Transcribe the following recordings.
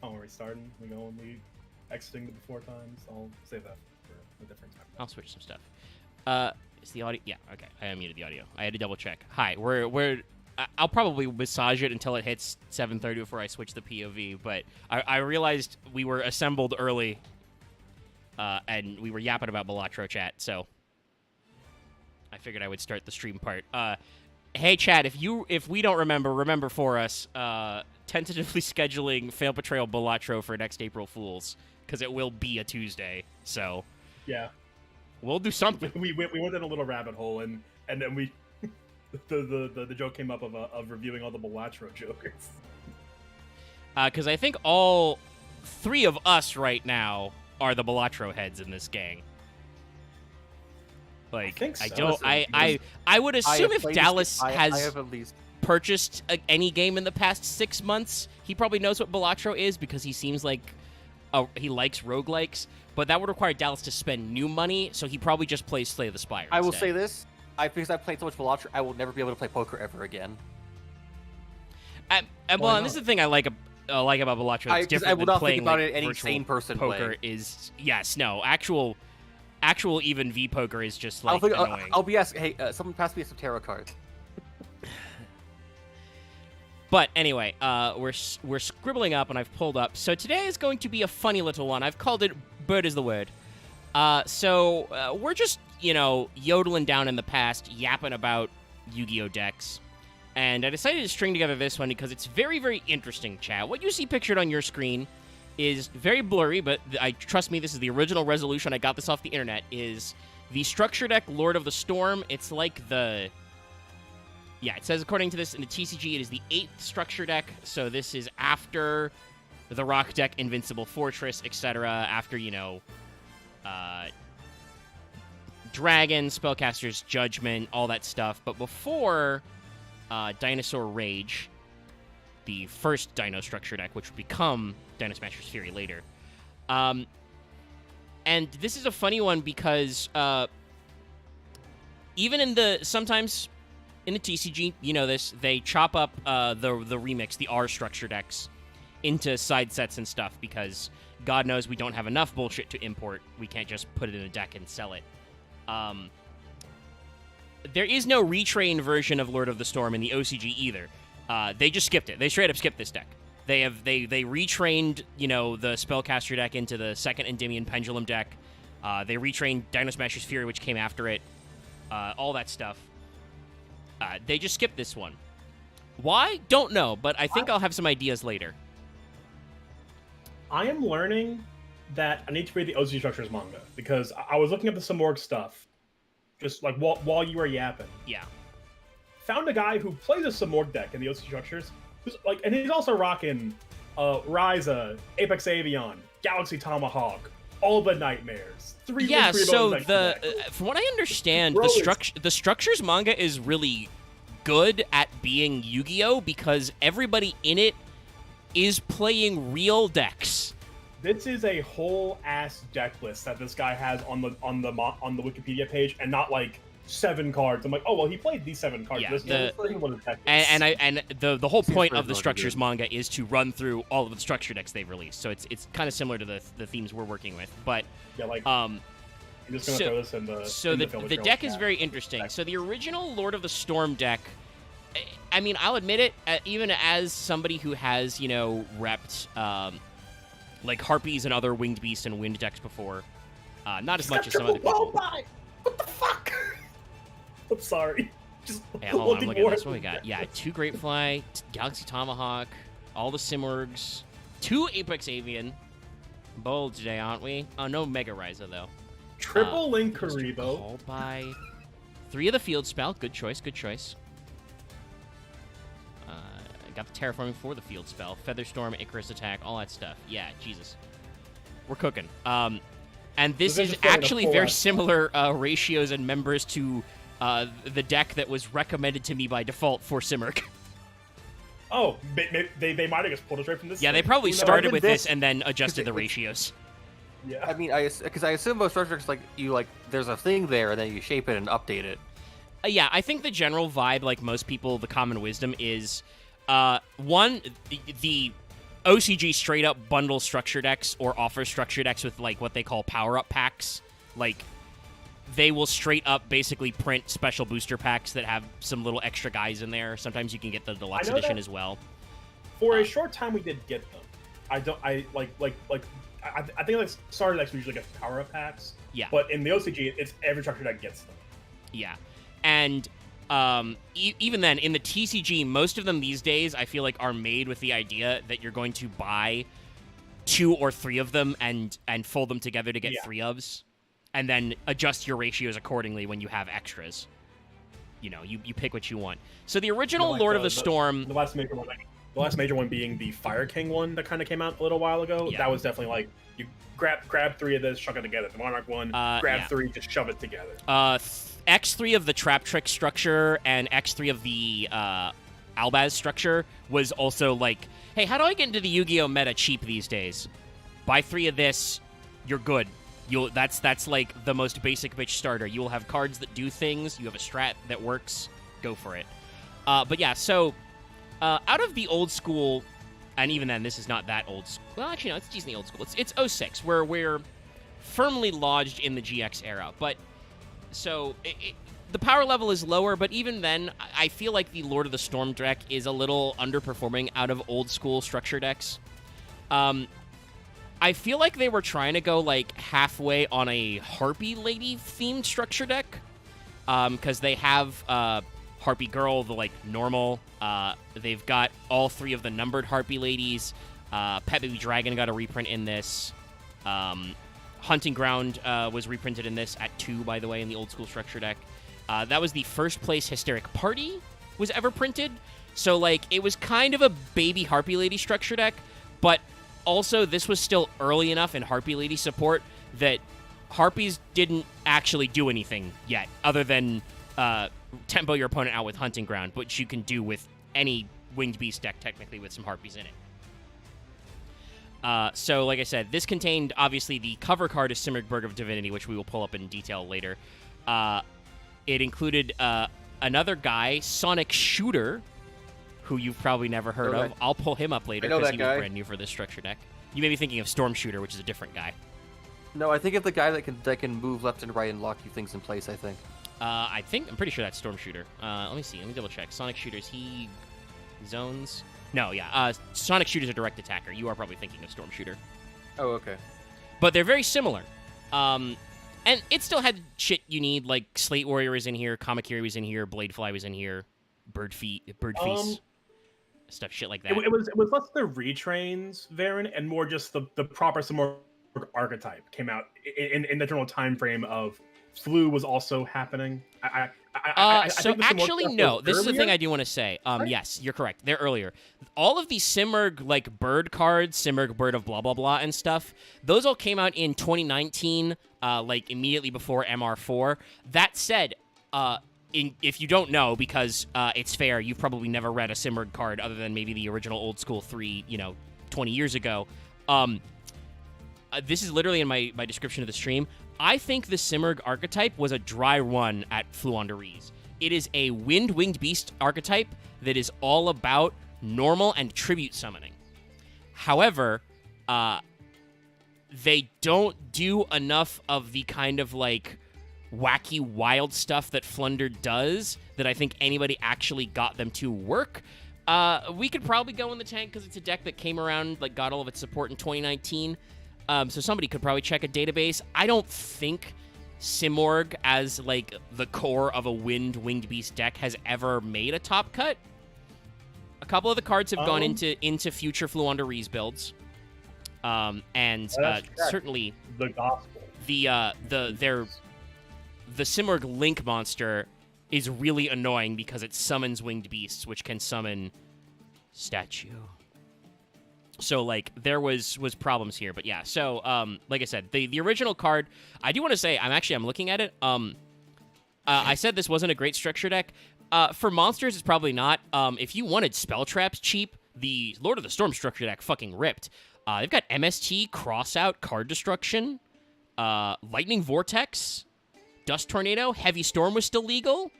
Oh, are we starting? We going? We exiting the before times? I'll save that for a different time. I'll switch some stuff. Is the audio? Yeah, okay. I unmuted the audio. I had to double check. Hi, I'll probably massage it until it hits 7:30 before I switch the POV. But I realized we were assembled early, and we were yapping about Balatro chat, so I figured I would start the stream part. Hey, chat, if we don't remember for us. Tentatively scheduling Fail Portrayal Balatro for next April Fools, because it will be a Tuesday. So yeah, we'll do something. We went in a little rabbit hole, and then we the joke came up of reviewing all the Balatro jokers. Because I think all three of us right now are the Balatro heads in this gang. Like, I think so. I would assume if Dallas has I have at least purchased any game in the past 6 months, he probably knows what Balatro is because he seems like he likes roguelikes, but that would require Dallas to spend new money, so he probably just plays Slay the Spire I will instead. say this, because I've played so much Balatro, I will never be able to play poker ever again. And this is the thing I like about Balatro. It's different I will than not playing think about like, it any virtual sane person poker way. is actual even V poker is just like annoying. I'll be asking, hey, someone pass me some tarot cards. But anyway, we're scribbling up, and I've pulled up. So today is going to be a funny little one. I've called it "Bird is the Word." So we're just yodeling down in the past, yapping about Yu-Gi-Oh decks, and I decided to string together this one because it's very, very interesting. Chat. What you see pictured on your screen is very blurry, but trust me, this is the original resolution. I got this off the internet. Is the structure deck Lord of the Storm? It's like the it says according to this in the TCG, it is the 8th structure deck. So this is after the rock deck, Invincible Fortress, etc. After Dragon, Spellcaster's Judgment, all that stuff. But before Dinosaur Rage, the first Dino structure deck, which would become Dino Smasher's Fury later. And this is a funny one because even in sometimes in the TCG, they chop up the remix, the R structure decks, into side sets and stuff because God knows we don't have enough bullshit to import. We can't just put it in a deck and sell it. There is no retrain version of Lord of the Storm in the OCG either. They just skipped it. They straight up skipped this deck. They retrained, the Spellcaster deck into the second Endymion Pendulum deck. They retrained Dino Smasher's Fury, which came after it. All that stuff. They just skipped this one. Why? Don't know, but I think I'll have some ideas later. I am learning that I need to read the OC Structures manga because I was looking up the Simorg stuff, just like while you were yapping. Yeah. Found a guy who plays a Simorg deck in the OC Structures, who's like, and he's also rocking Ryza, Apex Avion, Galaxy Tomahawk, all the Nightmares. From what I understand, the Structures manga is really good at being Yu-Gi-Oh because everybody in it is playing real decks. This is a whole ass deck list that this guy has on the Wikipedia page, and not like 7 cards. I'm like, oh well, he played these 7 cards. Yeah, the whole point of the Structures manga is to run through all of the structure decks they've released. So it's kind of similar to the themes we're working with, but I'm just gonna throw this in the. So the deck is very interesting. So the original Lord of the Storm deck, I mean, I'll admit it, even as somebody who has repped like Harpies and other winged beasts and wind decks before, not as much as some other people. What the fuck? I'm sorry. Just hold on, I'm looking at this. What we got? Yeah, 2 Greatfly, Galaxy Tomahawk, all the Simorgs, 2 Apex Avian. Bold today, aren't we? Oh, no Mega Ryza, though. Triple Link Karibo. Called by 3 of the Field Spell. Good choice, good choice. Got the Terraforming for the Field Spell. Featherstorm, Icarus Attack, all that stuff. Yeah, Jesus. We're cooking. And this is actually very similar ratios and members to the deck that was recommended to me by default for Simurg. Oh, they might have just pulled us right from this. Yeah, they probably started with this and then adjusted the ratios. Yeah, I mean, because I assume most structure decks there's a thing there and then you shape it and update it. Yeah, I think the general vibe, like most people, the common wisdom is, one, the OCG straight up bundle structure decks or offer structure decks with like what they call power-up packs. Like, they will straight up basically print special booster packs that have some little extra guys in there. Sometimes you can get the deluxe edition as well. For a short time, we did get them. I think like starter decks usually get power-up packs. Yeah. But in the OCG, it's every structure deck gets them. Yeah. And even then, in the TCG, most of them these days, I feel like, are made with the idea that you're going to buy 2 or 3 of them and fold them together to get 3 ofs, and then adjust your ratios accordingly when you have extras. You know, you pick what you want. So the original Lord of the Storm... The last major one being the Fire King one that kind of came out a little while ago. Yeah. That was definitely like, you grab 3 of this, chuck it together. The Monarch one, grab 3, just shove it together. X3 of the Trap Trick structure and X3 of the Albaz structure was also like, hey, how do I get into the Yu-Gi-Oh! Meta cheap these days? Buy 3 of this, you're good. That's like the most basic bitch starter. You will have cards that do things. You have a strat that works. Go for it. But yeah, so out of the old school, and even then, this is not that old school. Well, actually, no, it's decently old school. It's 06, where we're firmly lodged in the GX era. But so the power level is lower, but even then, I feel like the Lord of the Storm deck is a little underperforming out of old school structure decks. I feel like they were trying to go like halfway on a Harpy Lady themed structure deck, because they have Harpy Girl, the like normal. They've got all 3 of the numbered Harpy Ladies. Pet Baby Dragon got a reprint in this. Hunting Ground was reprinted in this at 2, by the way, in the old school structure deck. That was the first place Hysteric Party was ever printed. So like it was kind of a baby Harpy Lady structure deck, but also this was still early enough in Harpy Lady support that Harpies didn't actually do anything yet, other than tempo your opponent out with Hunting Ground, which you can do with any Winged Beast deck, technically, with some Harpies in it. So, like I said, this contained, obviously, the cover card of Simmergberg of Divinity, which we will pull up in detail later. It included another guy, Sonic Shooter, who you've probably never heard of. I'll pull him up later because he was brand new for this structure deck. You may be thinking of Storm Shooter, which is a different guy. No, I think of the guy that can move left and right and lock you things in place, I think. I'm pretty sure that's Storm Shooter. Let me see. Let me double check. Sonic Shooter's he zones? No, yeah. Sonic Shooter's a direct attacker. You are probably thinking of Storm Shooter. Oh, okay. But they're very similar. And it still had shit you need, like Slate Warrior was in here, Kamakiri was in here, Bladefly was in here, Bird Feast, stuff, shit like that. It was less the retrains variant and more just the proper Simorg archetype came out in the general time frame of Flu was also happening. So actually, no. This is the thing I do want to say. Right? Yes, you're correct. They're earlier. All of the Simurgh, like, bird cards, Simurgh Bird of blah, blah, blah, and stuff, those all came out in 2019, like, immediately before MR4. That said, if you don't know, because it's fair, you've probably never read a Simurgh card other than maybe the original old school 3, 20 years ago. This is literally in my description of the stream. I think the Simurgh archetype was a dry run at Floowander. It is a Winged Beast archetype that is all about normal and tribute summoning. However, they don't do enough of the kind of, like, wacky, wild stuff that Flunder does that I think anybody actually got them to work. We could probably go in the tank because it's a deck that came around, like, got all of its support in 2019. So somebody could probably check a database. I don't think Simorgh, as, like, the core of a Winged Beast deck, has ever made a top cut. A couple of the cards have gone into future Floowander builds. Certainly the gospel. The Simorgh Link monster is really annoying because it summons Winged Beasts, which can summon statue. So, like, there was problems here, but yeah. So, like I said, the original card, I do want to say, I'm looking at it. I said this wasn't a great structure deck. For monsters, it's probably not. If you wanted spell traps cheap, the Lord of the Storm structure deck fucking ripped. They've got MST, Crossout, Card Destruction, Lightning Vortex, Dust Tornado, Heavy Storm was still legal,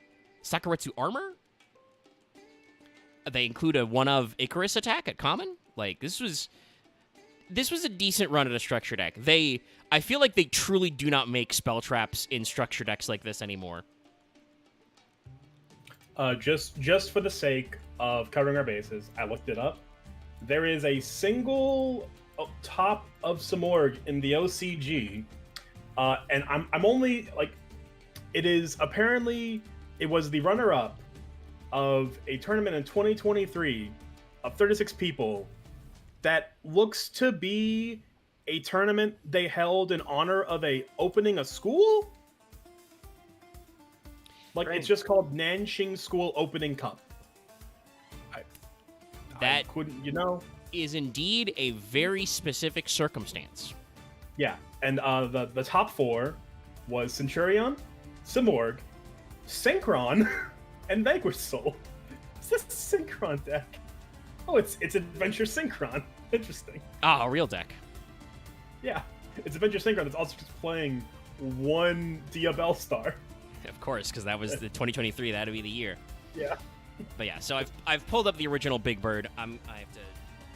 Sakuretsu Armor. They include a one of Icarus attack at common. Like, this was a decent run at a structure deck. I feel like they truly do not make spell traps in structure decks like this anymore. Just for the sake of covering our bases, I looked it up. There is a single top of Simorgh in the OCG, and I'm only like, it was the runner-up of a tournament in 2023 of 36 people that looks to be a tournament they held in honor of opening a school. Like, it's just called Nanxing School Opening Cup. I couldn't, is indeed a very specific circumstance. Yeah, and the top 4 was Centurion, Simorgh, Synchron, and Vanquish Soul. It's this Synchron deck. Oh, it's Adventure Synchron. Interesting. Ah, a real deck. Yeah, it's Adventure Synchron. It's also just playing one Diabell Star. Of course, because that was the 2023. That'd be the year. Yeah. But yeah, so I've pulled up the original Big Bird. I have to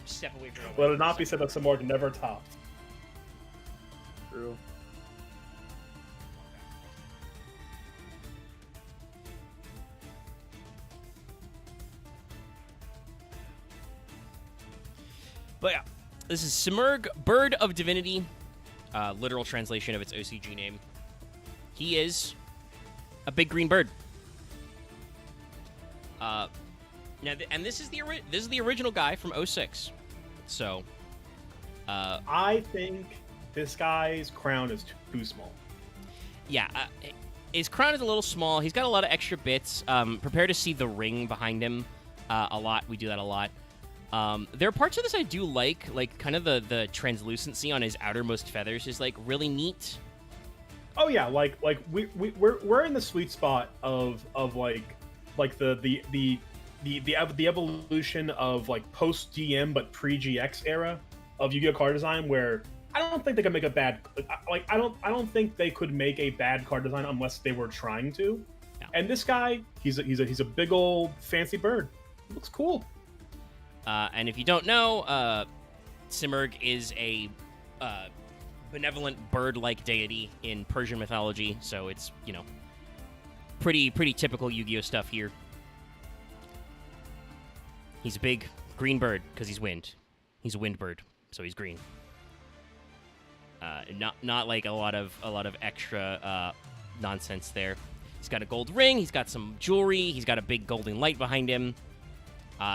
step away from it. Let it not be said that Simorgh never topped. True. But yeah, this is Simorgh, Bird of Divinity, literal translation of its OCG name. He is a big green bird. And this is the original guy from 06. So, I think this guy's crown is too small. Yeah, his crown is a little small. He's got a lot of extra bits. Prepare to see the ring behind him a lot. We do that a lot. There are parts of this I do like kind of the translucency on his outermost feathers is like really neat. Oh yeah, like we're in the sweet spot of like the evolution of like post GM but pre GX era of Yu-Gi-Oh card design, where I don't think they could make a bad I don't think they could make a bad card design unless they were trying to. No. And this guy, he's a big old fancy bird. It looks cool. And if you don't know, Simorgh is a benevolent bird-like deity in Persian mythology, so it's, pretty typical Yu-Gi-Oh stuff here. He's a big green bird because he's wind. He's a wind bird, so he's green. Not like a lot of extra nonsense there. He's got a gold ring. He's got some jewelry. He's got a big golden light behind him.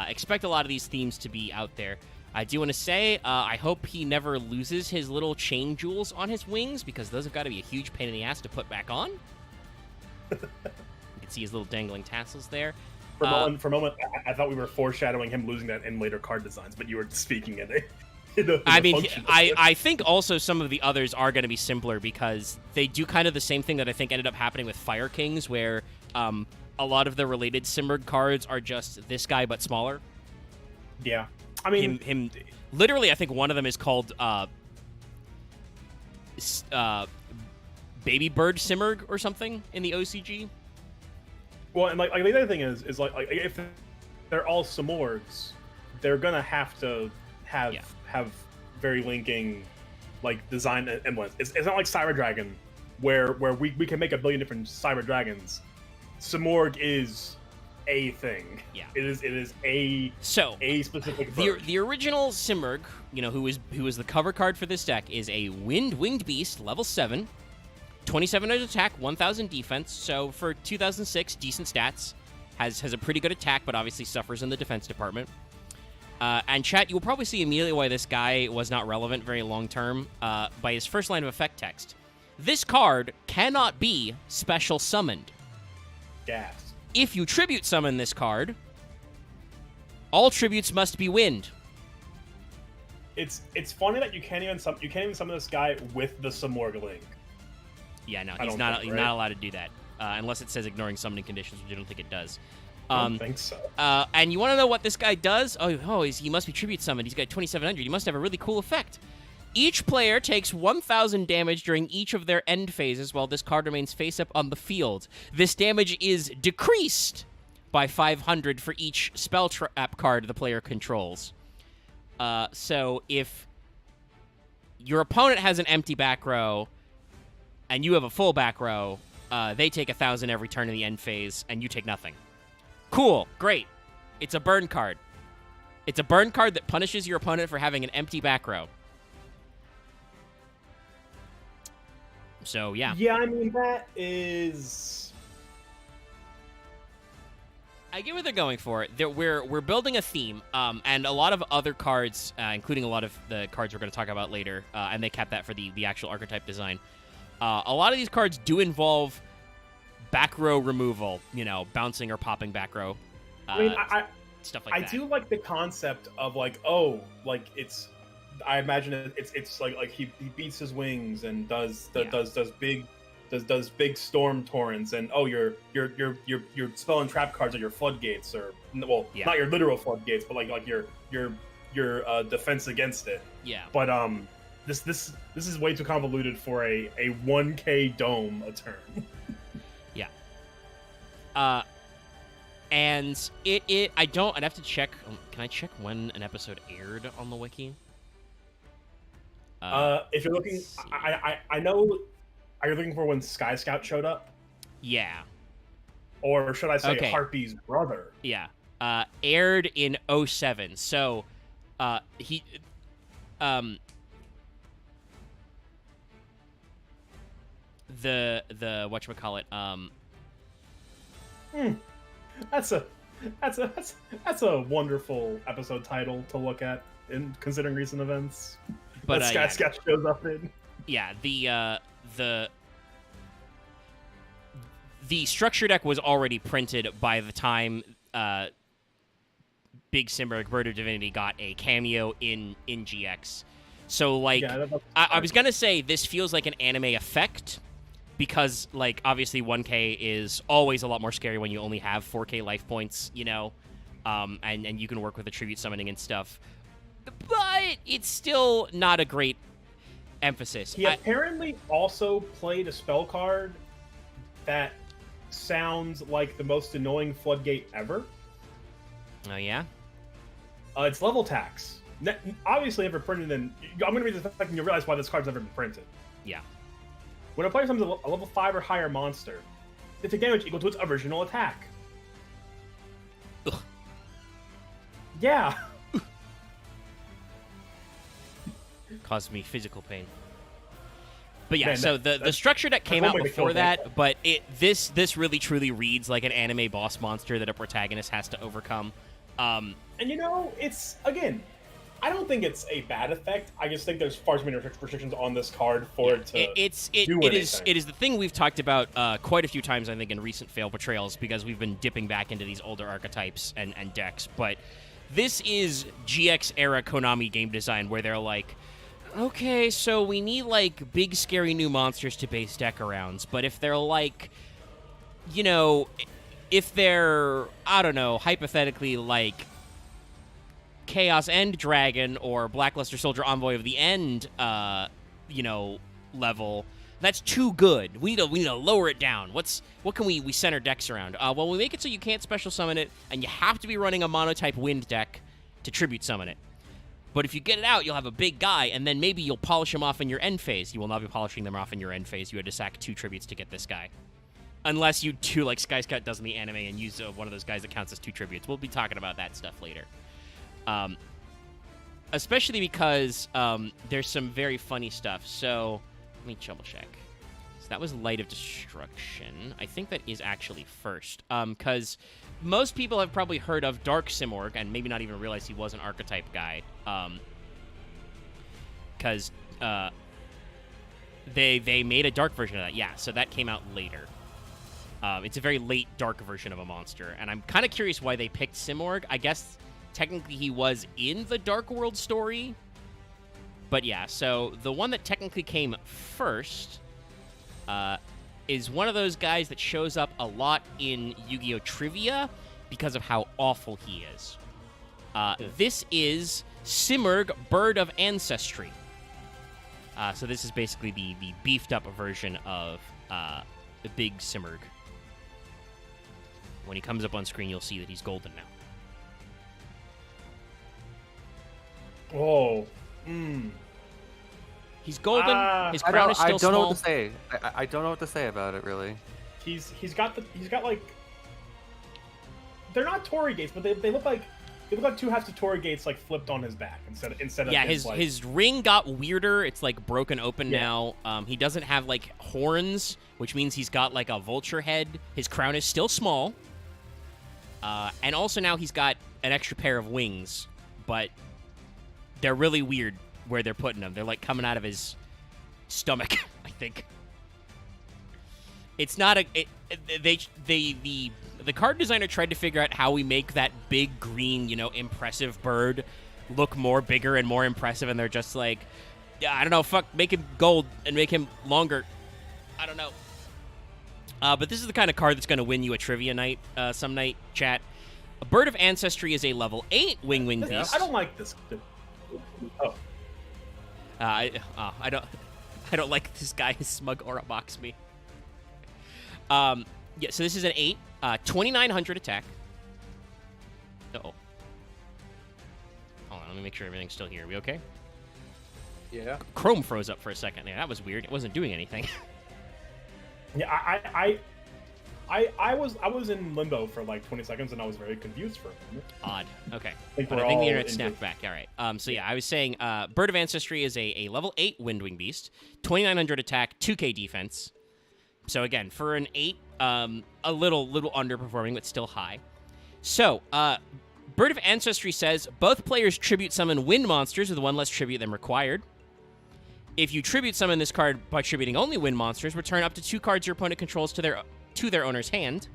Expect a lot of these themes to be out there. I do want to say, I hope he never loses his little chain jewels on his wings, because those have got to be a huge pain in the ass to put back on. You can see his little dangling tassels there. For a moment, I thought we were foreshadowing him losing that in later card designs, but you were speaking in I think also some of the others are going to be simpler, because they do kind of the same thing that I think ended up happening with Fire Kings, where a lot of the related Simorgh cards are just this guy but smaller. Yeah. I mean, him literally, I think one of them is called Baby Bird Simorgh or something in the OCG. Well, and like the other thing is like if they're all Simorghs, they're gonna have to have very linking like design emblems. It's not like Cyber Dragon, where we can make a billion different Cyber Dragons. Simorgh is a thing. Yeah, it is a specific bird. The original Simorgh, who was the cover card for this deck, is a winged beast, level 7, 2700 attack, 1000 defense. So for 2006, decent stats. Has a pretty good attack, but obviously suffers in the defense department. And chat, you will probably see immediately why this guy was not relevant very long term by his first line of effect text. This card cannot be special summoned. Gas. If you tribute summon this card, all tributes must be wind. It's funny that you can't even summon this guy with the Simorgh link. Yeah, no, he's not allowed to do that unless it says ignoring summoning conditions, which I don't think it does. I don't think so. And you want to know what this guy does? He must be tribute summoned. He's got 2700. He must have a really cool effect. Each player takes 1,000 damage during each of their end phases while this card remains face-up on the field. This damage is decreased by 500 for each spell trap card the player controls. So if your opponent has an empty back row and you have a full back row, they take 1,000 every turn in the end phase, and you take nothing. Cool. Great. It's a burn card. It's a burn card that punishes your opponent for having an empty back row. So, yeah. Yeah, I mean, that is... I get what they're going for. We're building a theme, and a lot of other cards, including a lot of the cards we're going to talk about later, and they kept that for the actual archetype design. A lot of these cards do involve back row removal, bouncing or popping back row. I mean, stuff like that. I do like the concept of like, oh, like it's. I imagine it's like he beats his wings and does big storm torrents, and oh, your spell and trap cards are your floodgates, or not your literal floodgates, but like your defense against it. Yeah. But this is way too convoluted for a 1K dome a turn. Yeah. And I'd have to check. Can I check when an episode aired on the wiki? If you're looking, I know. Are you looking for when Sky Scout showed up? Yeah. Or should I say Okay. Harpy's brother? Yeah. Aired in 07. So, he, the whatchamacallit, That's a wonderful episode title to look at in considering recent events. But that Sky Scout shows up in. Yeah, the structure deck was already printed by the time Big Simberg, Bird of Divinity, got a cameo in GX. So, like, Yeah, I was gonna say this feels like an anime effect, because, like, obviously 1K is always a lot more scary when you only have 4K life points, and you can work with attribute summoning and stuff. But it's still not a great emphasis. He apparently also played a spell card that sounds like the most annoying floodgate ever. Oh, yeah? It's level tax. Obviously never printed in... I'm going to read this effect and you'll realize why this card's never been printed. Yeah. When a player summons a level 5 or higher monster, they take damage equal to its original attack. Ugh. Yeah. Caused me physical pain. But yeah, Man, so the structure deck came out won't make me before feel that, but this really truly reads like an anime boss monster that a protagonist has to overcome. And it's, again, I don't think it's a bad effect. I just think there's far too many restrictions on this card for it to do anything. It is the thing we've talked about quite a few times, I think, in recent fail portrayals, because we've been dipping back into these older archetypes and decks. But this is GX era Konami game design, where they're like, okay, so we need, like, big, scary new monsters to base deck around. But if they're, like, if they're, I don't know, hypothetically, like, Chaos End Dragon or Blackluster Soldier Envoy of the End, level, that's too good. We need to lower it down. What can we center decks around? Well, we make it so you can't special summon it, and you have to be running a monotype wind deck to tribute summon it. But if you get it out, you'll have a big guy, and then maybe you'll polish him off in your end phase. You will not be polishing them off in your end phase. You had to sack 2 tributes to get this guy. Unless you do like Sky Scout does in the anime and use one of those guys that counts as 2 tributes. We'll be talking about that stuff later. Especially because there's some very funny stuff. So let me double check. So that was Light of Destruction. I think that is actually first. Because most people have probably heard of Dark Simorg and maybe not even realize he was an archetype guy. Because they made a dark version of that. Yeah, so that came out later. It's a very late dark version of a monster. And I'm kind of curious why they picked Simorg. I guess technically he was in the Dark World story. But yeah, so the one that technically came first is one of those guys that shows up a lot in Yu-Gi-Oh! Trivia because of how awful he is. This is Simurg, Bird of Ancestry. So this is basically the beefed-up version of the big Simurg. When he comes up on screen, you'll see that he's golden now. Oh. He's golden. His I crown don't, is still I don't small. know what to say. I don't know what to say about it, really. He's got like, they're not Torii gates, but they look like two halves of Torii gates like flipped on his back instead of Yeah, his his ring got weirder. It's like broken open Yeah. now. He doesn't have like horns, which means he's got like a vulture head. His crown is still small. And also now he's got an extra pair of wings, but they're really weird where they're putting them. They're like coming out of his stomach, I think. It's not the card designer tried to figure out how we make that big green, impressive bird look more bigger and more impressive, and they're just like, yeah, I don't know, fuck, make him gold and make him longer. I don't know. But this is the kind of card that's going to win you a trivia night some night, chat. A Bird of Ancestry is a level 8 wing beast. I don't like this. Oh. I don't like this guy. His smug aura mocks me. Yeah, so this is an 8, 2,900 attack. Uh-oh. Hold on, let me make sure everything's still here. Are we okay? Yeah. Chrome froze up for a second. Yeah, that was weird. It wasn't doing anything. Yeah, I was in limbo for like 20 seconds and I was very confused for a moment. Odd. Okay. Think But we're I think the all internet into- snapped back. All right. So yeah, I was saying Bird of Ancestry is a level 8 Windwing Beast, 2,900 attack, 2k defense. So again, for an 8, a little underperforming, but still high. So, Bird of Ancestry says, both players tribute summon wind monsters with 1 less tribute than required. If you tribute summon this card by tributing only wind monsters, return up to 2 cards your opponent controls to their owner's hand.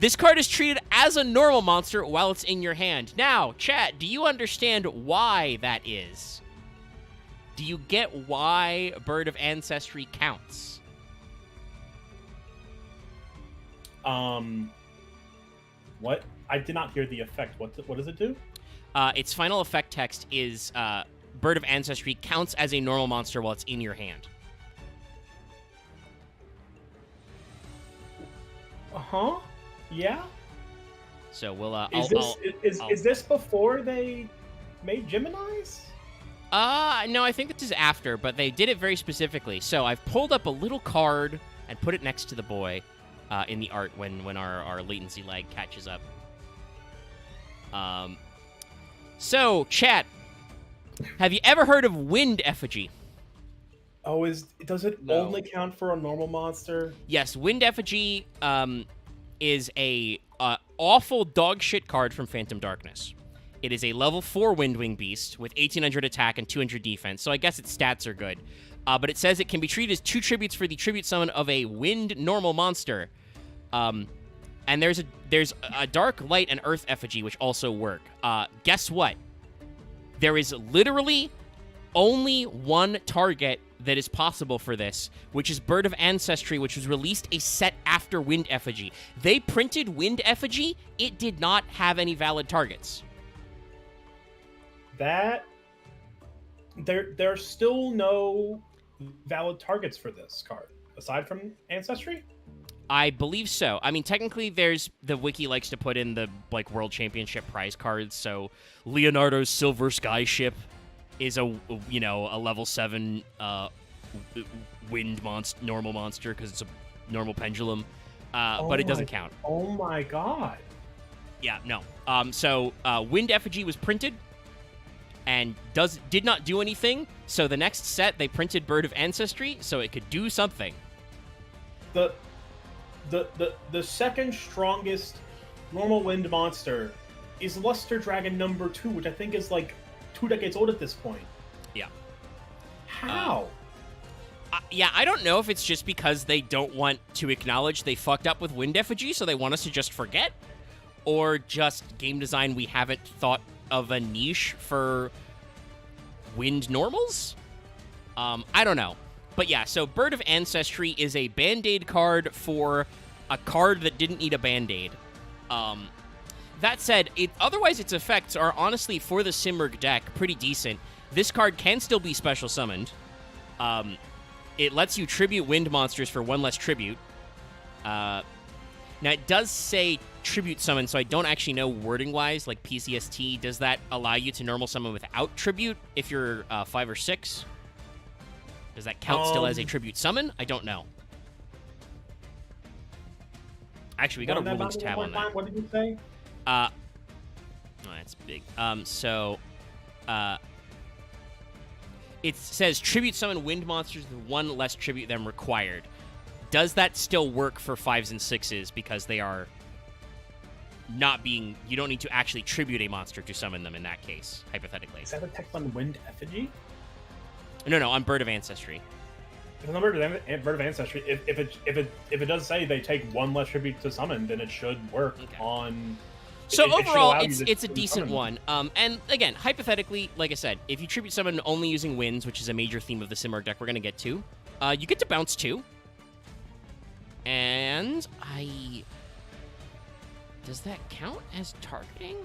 This card is treated as a normal monster while it's in your hand. Now, chat, do you understand why that is? Do you get why Bird of Ancestry counts? What? I did not hear the effect. What does it do? Its final effect text is Bird of Ancestry counts as a normal monster while it's in your hand. Uh-huh. Yeah. So we'll Is this before they made Geminis? No, I think this is after, but they did it very specifically. So I've pulled up a little card and put it next to the boy in the art when our latency lag catches up. So, chat, have you ever heard of Wind Effigy? Oh, does it No. only count for a normal monster? Yes, Wind Effigy is a awful dog shit card from Phantom Darkness. It is a level 4 Windwing Beast with 1,800 attack and 200 defense, so I guess its stats are good. But it says it can be treated as 2 tributes for the tribute summon of a wind normal monster. And there's a Dark, Light, and Earth Effigy, which also work. Guess what? There is literally only one target that is possible for this, which is Bird of Ancestry, which was released a set after Wind Effigy. They printed Wind Effigy. It did not have any valid targets. There's still no valid targets for this card aside from Ancestry. I believe so. I mean, technically, the wiki likes to put in the World Championship prize cards. So Leonardo's Silver Sky Ship is a level 7 wind normal monster because it's a normal pendulum, but it doesn't count. Oh my god! Yeah, no. So Wind Effigy was printed and did not do anything. So the next set they printed Bird of Ancestry so it could do something. The second strongest normal wind monster is Luster Dragon number 2, which I think is like 2 decades old at this point. Yeah. How? Yeah, I don't know if it's just because they don't want to acknowledge they fucked up with Wind Effigy, so they want us to just forget, or just game design, we haven't thought of a niche for wind normals? I don't know. But yeah, so Bird of Ancestry is a Band-Aid card for a card that didn't need a Band-Aid. That said, otherwise its effects are honestly, for the Simurgh deck, pretty decent. This card can still be special summoned. It lets you tribute wind monsters for 1 less tribute. Now, Now, it does say Tribute Summon, so I don't actually know wording-wise, like PCST. Does that allow you to normal summon without Tribute if you're 5 or 6? Does that count still as a Tribute Summon? I don't know. Actually, we got a rulings tab on that. What did you say? Oh, that's big. It says Tribute Summon Wind Monsters with 1 less Tribute than required. Does that still work for 5s and 6s because they are not being... You don't need to actually tribute a monster to summon them in that case, hypothetically. Is that a text on Wind Effigy? No, on Bird of Ancestry. If it's on Bird of Ancestry, if it does say they take 1 less tribute to summon, then it should work on... So overall, it's a decent one. And again, hypothetically, like I said, if you tribute summon only using winds, which is a major theme of the Simurgh deck we're going to get to, you get to bounce 2. And does that count as targeting?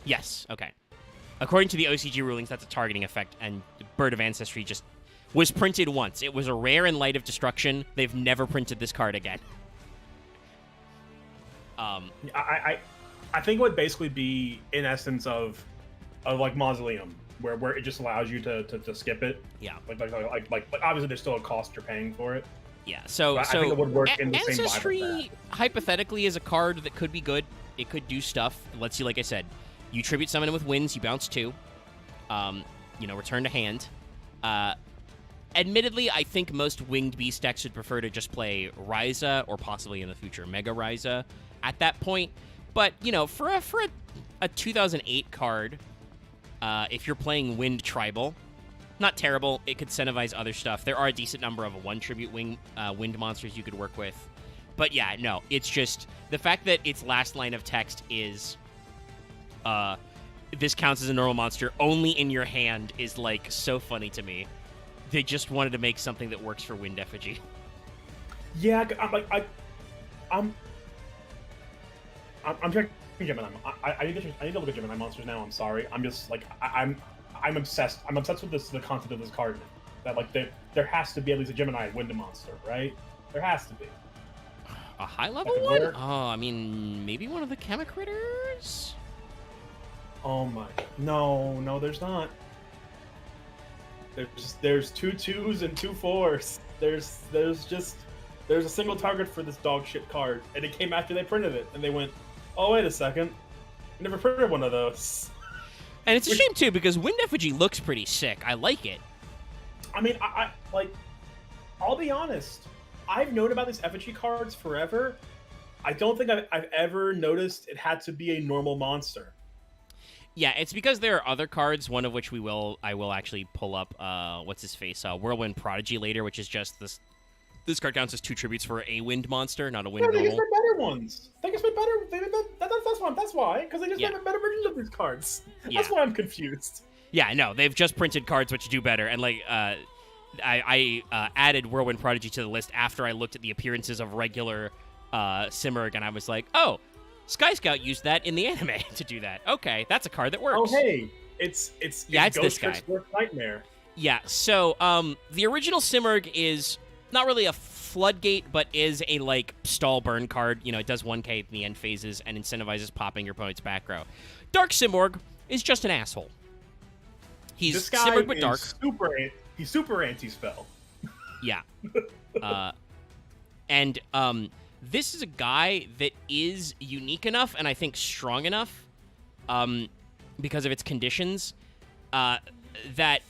Yes, okay. According to the OCG rulings, that's a targeting effect, and Bird of Ancestry just was printed once. It was a rare in Light of Destruction. They've never printed this card again. I think it would basically be in essence of like Mausoleum, where it just allows you to skip it. Yeah. Like obviously there's still a cost you're paying for it. Yeah. So I think it would work in the same vibe of Ancestry that. hypothetically is a card that could be good. It could do stuff. It lets you, like I said, you tribute summon with winds, you bounce 2. Return to hand. Admittedly, I think most Winged Beast decks would prefer to just play Ryza or possibly in the future Mega Ryza at that point. But, for a 2008 card, if you're playing Wind Tribal, not terrible. It could incentivize other stuff. There are a decent number of 1 tribute wind monsters you could work with. But yeah, no, it's just the fact that its last line of text is this counts as a normal monster only in your hand is like so funny to me. They just wanted to make something that works for Wind Effigy. Yeah, I'm checking Gemini. I need to look at Gemini monsters now. I'm sorry. I'm just like I'm obsessed. I'm obsessed with the concept of this card. That like there has to be at least a Gemini Wind monster, right? There has to be. A high level one? Oh, I mean, maybe one of the Chemicritters? Oh my! No, there's not. There's 2 2s and 2 4s. There's a single target for this dog shit card, and it came after they printed it, and they went, oh wait a second, I never printed one of those. And it's a shame too because Wind Effigy looks pretty sick. I like it. I mean, I'll be honest. I've known about these effigy cards forever. I don't think I've ever noticed it had to be a normal monster. Yeah, it's because there are other cards, one of which I will actually pull up, what's his face, Whirlwind Prodigy later, which is just this card counts as 2 tributes for a wind monster, not a wind normal. They just made better ones. They just made better, that's why, because they just made better versions of these cards. That's why I'm confused. Yeah, no, they've just printed cards which do better, and like, I added Whirlwind Prodigy to the list after I looked at the appearances of regular Simurgh, and I was like, oh, Sky Scout used that in the anime to do that. Okay, that's a card that works. Oh, hey, it's Ghost this guy. Trick's Worst Nightmare. Yeah, so the original Simurgh is not really a floodgate, but is a like stall burn card. It does 1k in the end phases and incentivizes popping your opponent's back row. Dark Simurgh is just an asshole. He's this guy Simurgh but dark. He's super anti-spell. Yeah. And this is a guy that is unique enough and I think strong enough because of its conditions that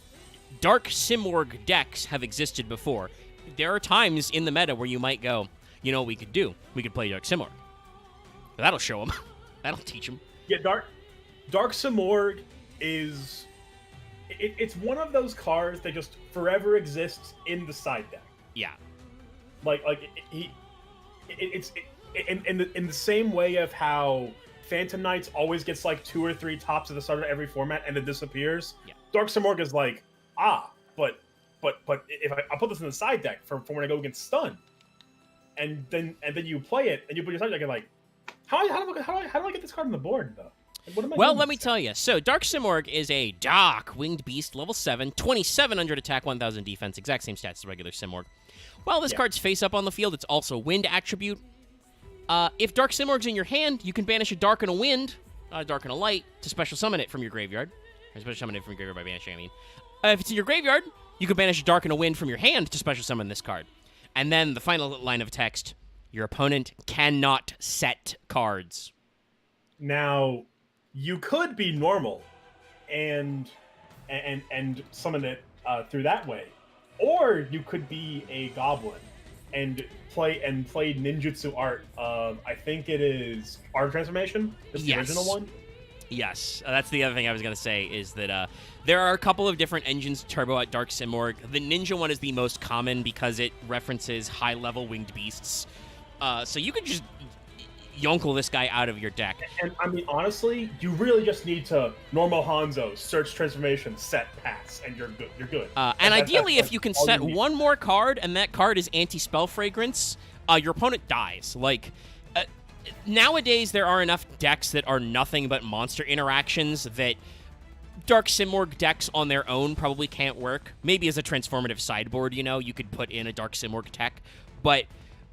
Dark Simurgh decks have existed before. There are times in the meta where you might go, what we could do? We could play Dark Simurgh. That'll show him. That'll teach him. Yeah, Dark Simurgh is... It's one of those cards that just forever exists in the side deck. Yeah. It's in the same way of how Phantom Knights always gets like 2 or 3 tops at the start of every format and then disappears. Yeah. Dark Simurgh is like, but if I put this in the side deck for when I go against stun, and then you play it and you put your side deck, you're like, how do I get this card on the board though? What am I Well, doing let me this? tell you. So, Dark Simorgh is a Dark Winged Beast, level 7, 2700 attack, 1000 defense, exact same stats as regular Simorgh. While this card's face up on the field, it's also Wind attribute. If Dark Simorgh's in your hand, you can banish a Dark and a Wind, not a Dark and a Light, to special summon it from your graveyard. Or special summon it from your graveyard by banishing, I mean. If it's in your graveyard, you can banish a Dark and a Wind from your hand to special summon this card. And then the final line of text, your opponent cannot set cards. Now, you could be normal and summon it through that way, or you could be a goblin and play ninjutsu art. I think it is Art Transformation. It's the original one. Yes, that's the other thing I was going to say, is that there are a couple of different engines turbo at Dark Simorgh. The Ninja one is the most common because it references high-level winged beasts. So you can just yonkle this guy out of your deck. And I mean, honestly, you really just need to normal Hanzo, search transformation, set, pass, and you're good. You're good. And ideally, if you can all set you need. one more card, and that card is anti-spell fragrance, your opponent dies. Like, nowadays, there are enough decks that are nothing but monster interactions that Dark Simorgh decks on their own probably can't work. Maybe as a transformative sideboard, you could put in a Dark Simorgh tech, but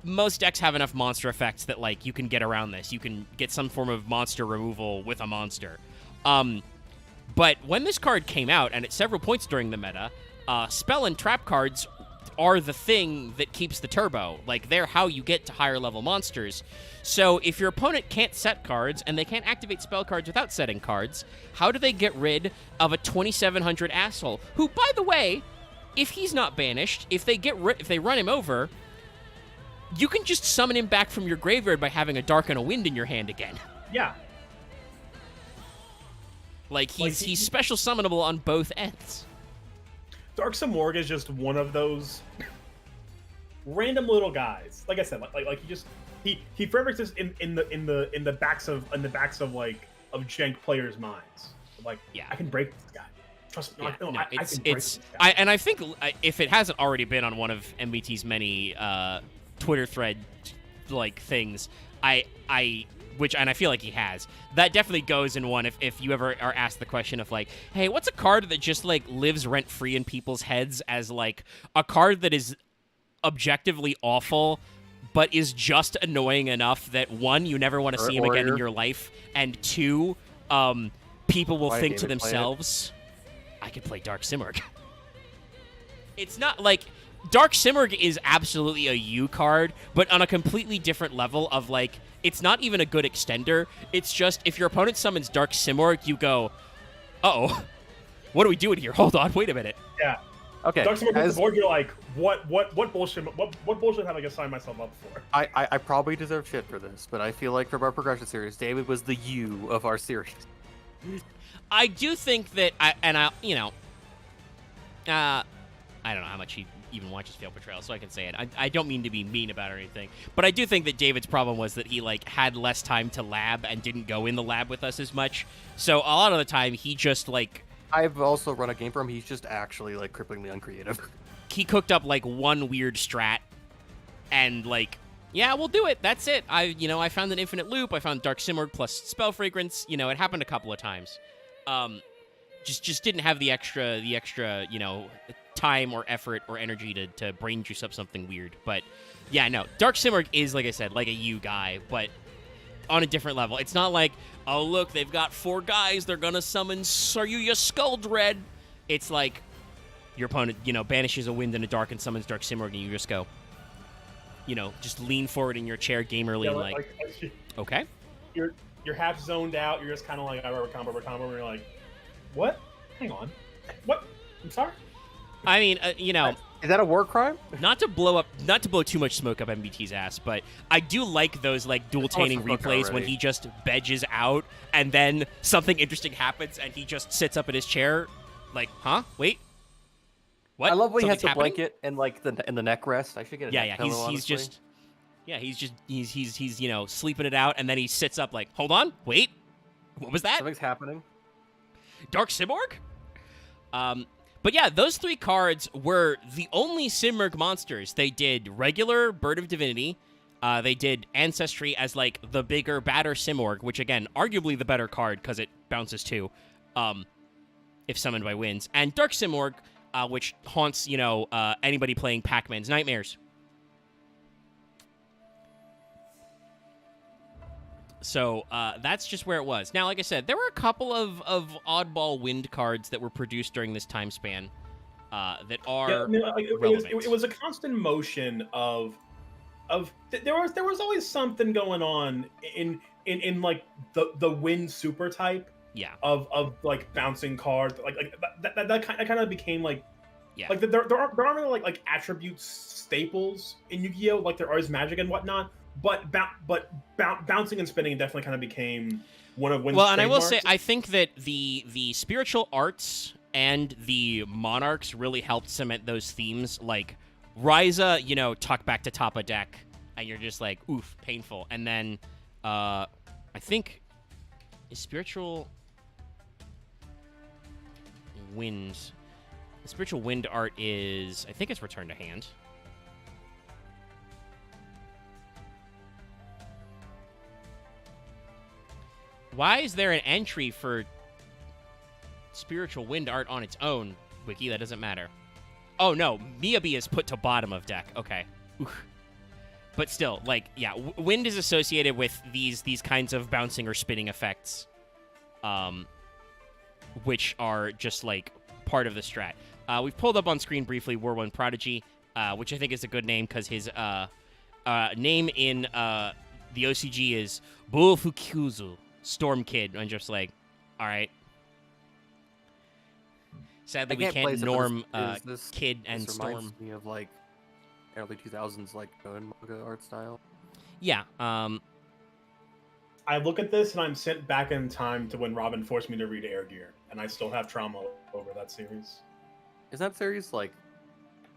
most decks have enough monster effects that, like, you can get around this. You can get some form of monster removal with a monster. But when this card came out, and at several points during the meta, spell and trap cards are the thing that keeps the turbo. Like, they're how you get to higher level monsters. So if your opponent can't set cards, and they can't activate spell cards without setting cards, how do they get rid of a 2700 asshole? Who, by the way, if he's not banished, if they run him over, you can just summon him back from your graveyard by having a Dark and a Wind in your hand again. Yeah. Like, he's special summonable on both ends. Dark Simorgh is just one of those random little guys. Like I said, like he forever exists in the backs of like of jank players' minds. Like, Yeah. I can break this guy. Trust me. Yeah, Like, no, no, I can break this guy. I think if it hasn't already been on one of MBT's many Twitter thread like things, and I feel like he has. That definitely goes in one if you ever are asked the question of, like, hey, what's a card that just, like, lives rent-free in people's heads as, like, a card that is objectively awful but is just annoying enough that, one, you never want to see him again in your life, and two, people will think to themselves, I could play Dark Simorgh. It's not like Dark Simorgh is absolutely a U card, but on a completely different level of, like, it's not even a good extender. It's just, if your opponent summons Dark Simorgh, you go, uh-oh, what are we doing here? Hold on, wait a minute. Yeah. Okay. Dark Simorgh on the board, you're like, what bullshit? What bullshit have I signed myself up for? I probably deserve shit for this, but I feel like from our progression series, David was the U of our series. I do think that, I don't know how much he even watches Fail Portrayal, so I can say it. I don't mean to be mean about it or anything, but I do think that David's problem was that he, like, had less time to lab and didn't go in the lab with us as much. So a lot of the time, he just, like... I've also run a game for him. He's just actually, like, cripplingly uncreative. He cooked up, like, one weird strat, and, like, yeah, we'll do it. That's it. I found an infinite loop. I found Dark Simorgh plus Spell Fragrance. It happened a couple of times. Just didn't have the extra, time or effort or energy to brain juice up something weird. But yeah, no, Dark Simorgh is, like I said, like a U guy, but on a different level. It's not like, oh look, they've got 4 guys, they're gonna summon Saryuya Skuldred. It's like your opponent, banishes a Wind and a Dark and summons Dark Simorgh, and you just go, just lean forward in your chair gamerly, Yeah, okay. You're half zoned out. You're just kind of like, rubber combo, and you're like, what? Hang on. What? I'm sorry? I mean, Is that a war crime? not to blow too much smoke up MBT's ass, but I do like those, like, dual-taining smoke replays when already. he just bedges out and then something interesting happens and he just sits up in his chair like, huh? Wait? What? I love when he has Something's the happening? blanket and, like, in the neck rest. I should get a Yeah, neck pillow, he's honestly. he's sleeping it out, and then he sits up like, hold on, wait, what was that? Something's happening. Dark Simorgh? But yeah, those 3 cards were the only Simorgh monsters. They did regular Bird of Divinity, They did Ancestry as, like, the bigger, badder Simorgh, which, again, arguably the better card because it bounces too, if summoned by Winds. And Dark Simorgh, which haunts, anybody playing Pac-Man's Nightmares. So that's just where it was. Now, like I said, there were a couple of oddball Wind cards that were produced during this time span that are relevant. It was a constant motion of there was always something going on in like the Wind super type. Yeah. Of like bouncing cards, like that kind of became like. Yeah. Like there aren't really like attributes staples in Yu-Gi-Oh! Like there is Magic and whatnot. But bouncing and spinning definitely kind of became one of Wind's Well, and I will trademarks. say, I think that the spiritual arts and the monarchs really helped cement those themes. Like, Ryza, tuck back to top of deck, and you're just like, oof, painful. And then, I think, is spiritual wind... The spiritual wind art is... I think it's return to hand. Why is there an entry for spiritual wind art on its own, Wiki? That doesn't matter. Oh, no. Miyabi is put to bottom of deck. Okay. Oof. But still, like, yeah, wind is associated with these kinds of bouncing or spinning effects, which are just, like, part of the strat. We've pulled up on screen briefly War One Prodigy, which I think is a good name because his name in the OCG is Buofukuzu. Storm Kid. I'm just like, all right. Sadly, we can't norm Kid and this Storm. Reminds me of like early 2000s like Shonen manga art style. Yeah. I look at this and I'm sent back in time to when Robin forced me to read Air Gear, and I still have trauma over that series. Is that series like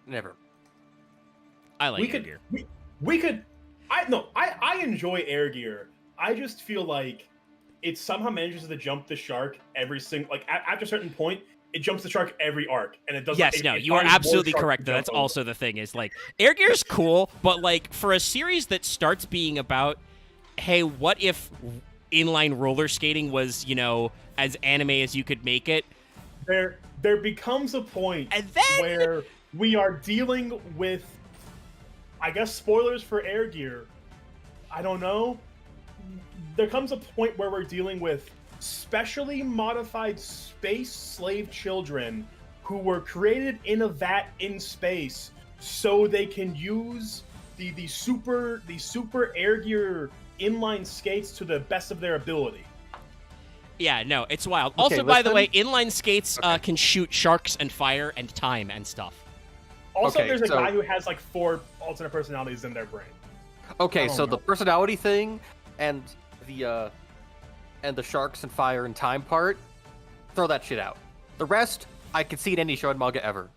never? I like Air Gear. We could. I enjoy Air Gear. I just feel like it somehow manages to jump the shark every single, like after a certain point, it jumps the shark every arc, and it doesn't. Yes, you are absolutely correct. Though that's also the thing is like Air Gear's cool, but like for a series that starts being about, hey, what if inline roller skating was as anime as you could make it? There becomes a point and then... where we are dealing with, I guess, spoilers for Air Gear. I don't know. There comes a point where we're dealing with specially modified space slave children who were created in a vat in space so they can use the super Air Gear inline skates to the best of their ability. Yeah, no, it's wild. Okay, also, by the way, inline skates can shoot sharks and fire and time and stuff. Also, there's a guy who has like 4 alternate personalities in their brain. Okay, so the personality thing and the sharks and fire and time part, throw that shit out. The rest, I could see in any show and manga ever.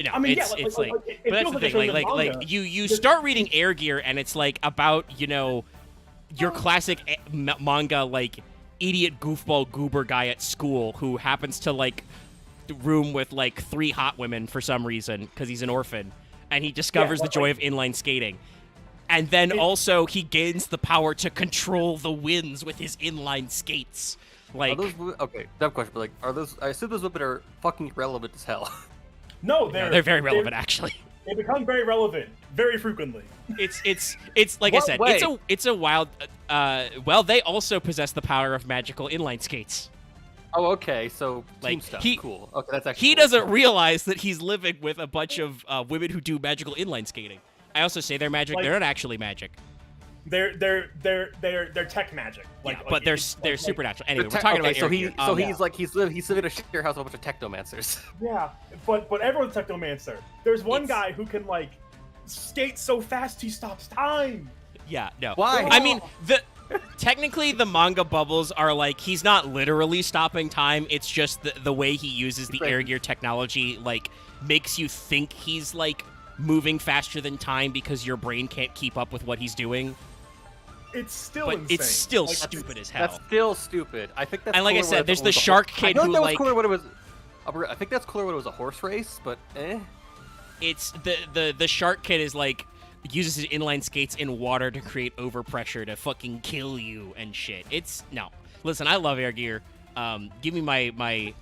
No, I mean, it's it like, feels but that's the like a thing, shonen like manga. you start reading Air Gear and it's like about your classic manga like idiot goofball goober guy at school who happens to like room with like 3 hot women for some reason because he's an orphan, and he discovers the joy of inline skating. And then also he gains the power to control the winds with his inline skates. Like, are those, okay, dumb question, but like, are those? I assume those women are fucking relevant as hell. No, they're very relevant actually. They become very relevant very frequently. It's like I said, it's a wild. Well, they also possess the power of magical inline skates. Oh, okay, so like team stuff. He, cool. Okay, that's actually. He cool. doesn't realize that he's living with a bunch of women who do magical inline skating. I also say they're magic. They're not actually magic. They're tech magic. But they're supernatural. Anyway, we're talking about so Air Gear. he's living in a share house with a bunch of technomancers. Yeah, but everyone's a technomancer. There's one guy who can like skate so fast he stops time. Yeah, no. Why? I mean, technically the manga bubbles are like he's not literally stopping time. It's just the way he uses the Air Gear technology like makes you think he's like moving faster than time because your brain can't keep up with what he's doing. It's still but insane. it's still stupid as hell. That's still stupid. I think that's. And like I said, there's the shark kid who like. Cooler when it was. I think that's cooler when it was a horse race, but eh. It's the shark kid is like uses his inline skates in water to create overpressure to fucking kill you and shit. It's no. Listen, I love Air Gear. Give me my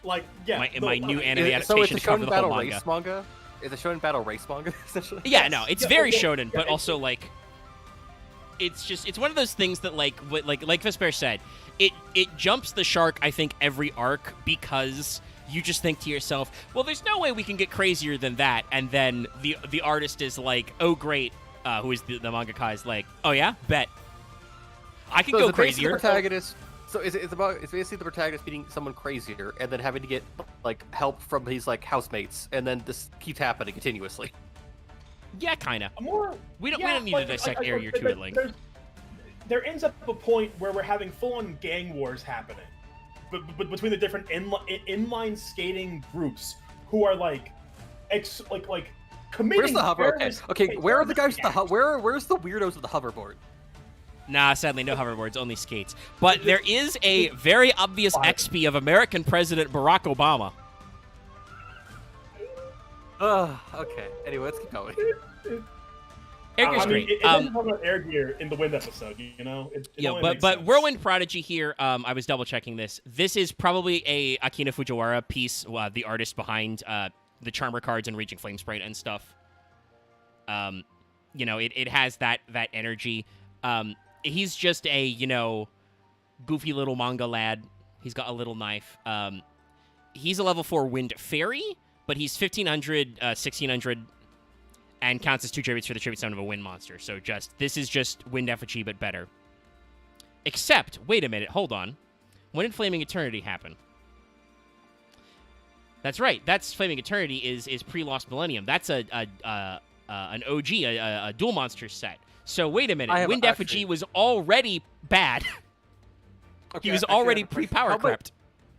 new anime adaptation so it's a to cover Shonen the whole Battle manga. Race manga? Is a Shonen Battle Race manga, essentially? Yeah, no, it's very shonen, yeah, but also, like, it's one of those things that, like Vesper said, it jumps the shark, I think, every arc, because you just think to yourself, well, there's no way we can get crazier than that, and then the artist is like, oh, great, who is the mangaka is like, oh, yeah? Bet. I can go crazier. The protagonist... So it's basically the protagonist beating someone crazier and then having to get like help from his like housemates, and then this keeps happening continuously. Yeah, kind of. We don't need to dissect Air Gear 2 at length. There ends up a point where we're having full-on gang wars happening, but between the different inline skating groups who are like committing. Where's the hover? Okay, where are the guys? Where's the weirdos with the hoverboard? Nah, sadly, no hoverboards, only skates. But there is a very obvious XP of American President Barack Obama. Okay. Anyway, let's keep going. Air Gear's great. It doesn't talk about Air Gear in the Wind episode, you know? But Whirlwind Prodigy here, I was double-checking this. This is probably a Akina Fujiwara piece, the artist behind the Charmer cards and Raging Flame Sprite and stuff. It has that energy. He's just a, goofy little manga lad. He's got a little knife. He's a level 4 Wind Fairy, but he's 1500, 1600, and counts as 2 tributes for the tribute sound of a wind monster. So this is just Wind Effigy, but better. Except, wait a minute, hold on. When did Flaming Eternity happen? That's right. That's Flaming Eternity is pre-Lost Millennium. That's an OG, a Duel Monsters set. So wait a minute, Wind Effigy was already bad. Okay, he was already pre-power crept.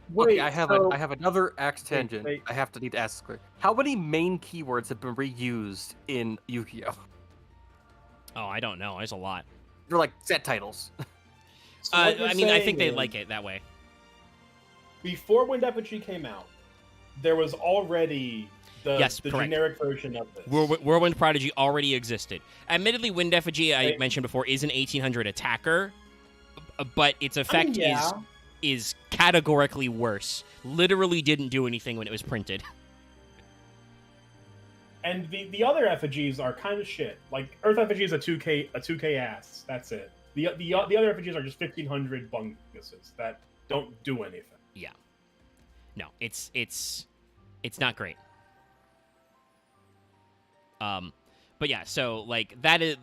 Wait, I have another axe tangent. Wait. I need to ask this. How many main keywords have been reused in Yu-Gi-Oh? Oh, I don't know. There's a lot. They're like set titles. So I think they like it that way. Before Wind Effigy came out, there was already the generic version of this. Whirlwind Prodigy already existed. Admittedly, Wind Effigy, I mentioned before, is an 1800 attacker, but its effect is categorically worse. Literally didn't do anything when it was printed. And the other effigies are kind of shit. Like Earth Effigy is a 2K ass. That's it. The other effigies are just 1500 bunguses that don't do anything. Yeah. No, it's not great. But yeah, so like that is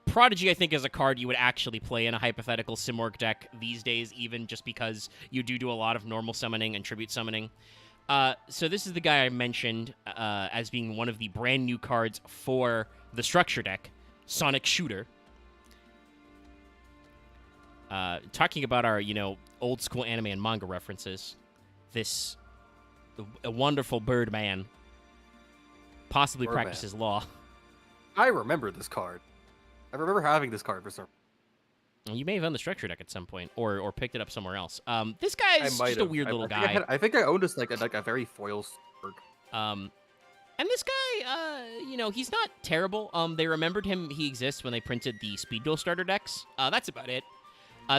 Prodigy, I think, is a card you would actually play in a hypothetical Simorgh deck these days, even just because you do a lot of normal summoning and tribute summoning. So this is the guy I mentioned as being one of the brand new cards for the structure deck, Sonic Shooter. Talking about our, old school anime and manga references, a wonderful bird man possibly practices law. I remember this card. I remember having this card for some. You may have owned the structure deck at some point, or picked it up somewhere else. This guy is just a weird little guy. I think I owned this like a very foil sword. And this guy, he's not terrible. They remembered him. He exists when they printed the Speed Duel starter decks. That's about it.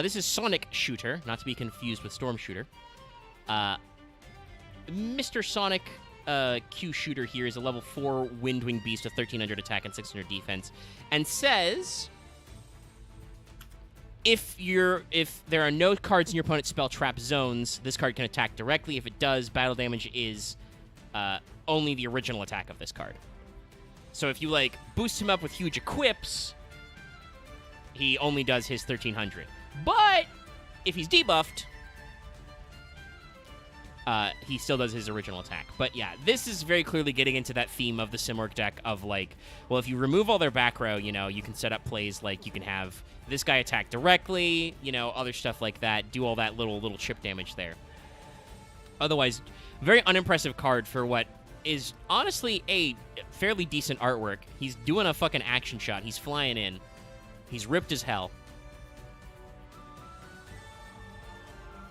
This is Sonic Shooter, not to be confused with Storm Shooter. Mr. Sonic Q Shooter here is a level 4 Windwing Beast with 1300 attack and 600 defense, and says, if there are no cards in your opponent's spell trap zones, this card can attack directly. If it does, battle damage is only the original attack of this card. So if you boost him up with huge equips, he only does his 1300. But if he's debuffed, he still does his original attack. But yeah, this is very clearly getting into that theme of the Simorgh deck of well, if you remove all their back row, you can set up plays like you can have this guy attack directly, other stuff like that, do all that little chip damage there. Otherwise, very unimpressive card for what is honestly a fairly decent artwork. He's doing a fucking action shot. He's flying in. He's ripped as hell.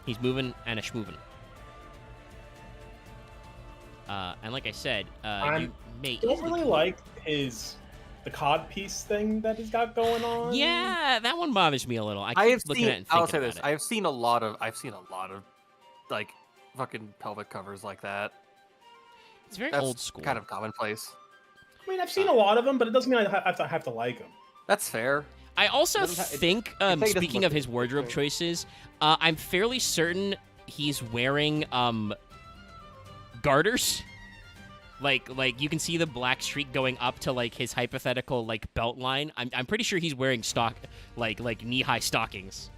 He's moving and a schmoving. And like I said, I don't really like the cod piece thing that he's got going on. Yeah, that one bothers me a little. I I keep have looking seen. at it and I'll thinking say about this. it. I've seen a lot of like fucking pelvic covers like that. It's very That's old school. kind of commonplace. I mean, I've seen a lot of them, but it doesn't mean I have to like them. That's fair. I also Doesn't ha- it- think, it doesn't speaking look of his good, wardrobe so- choices, I'm fairly certain he's wearing garters. Like you can see the black streak going up to like his hypothetical like belt line. I'm pretty sure he's wearing like knee-high stockings.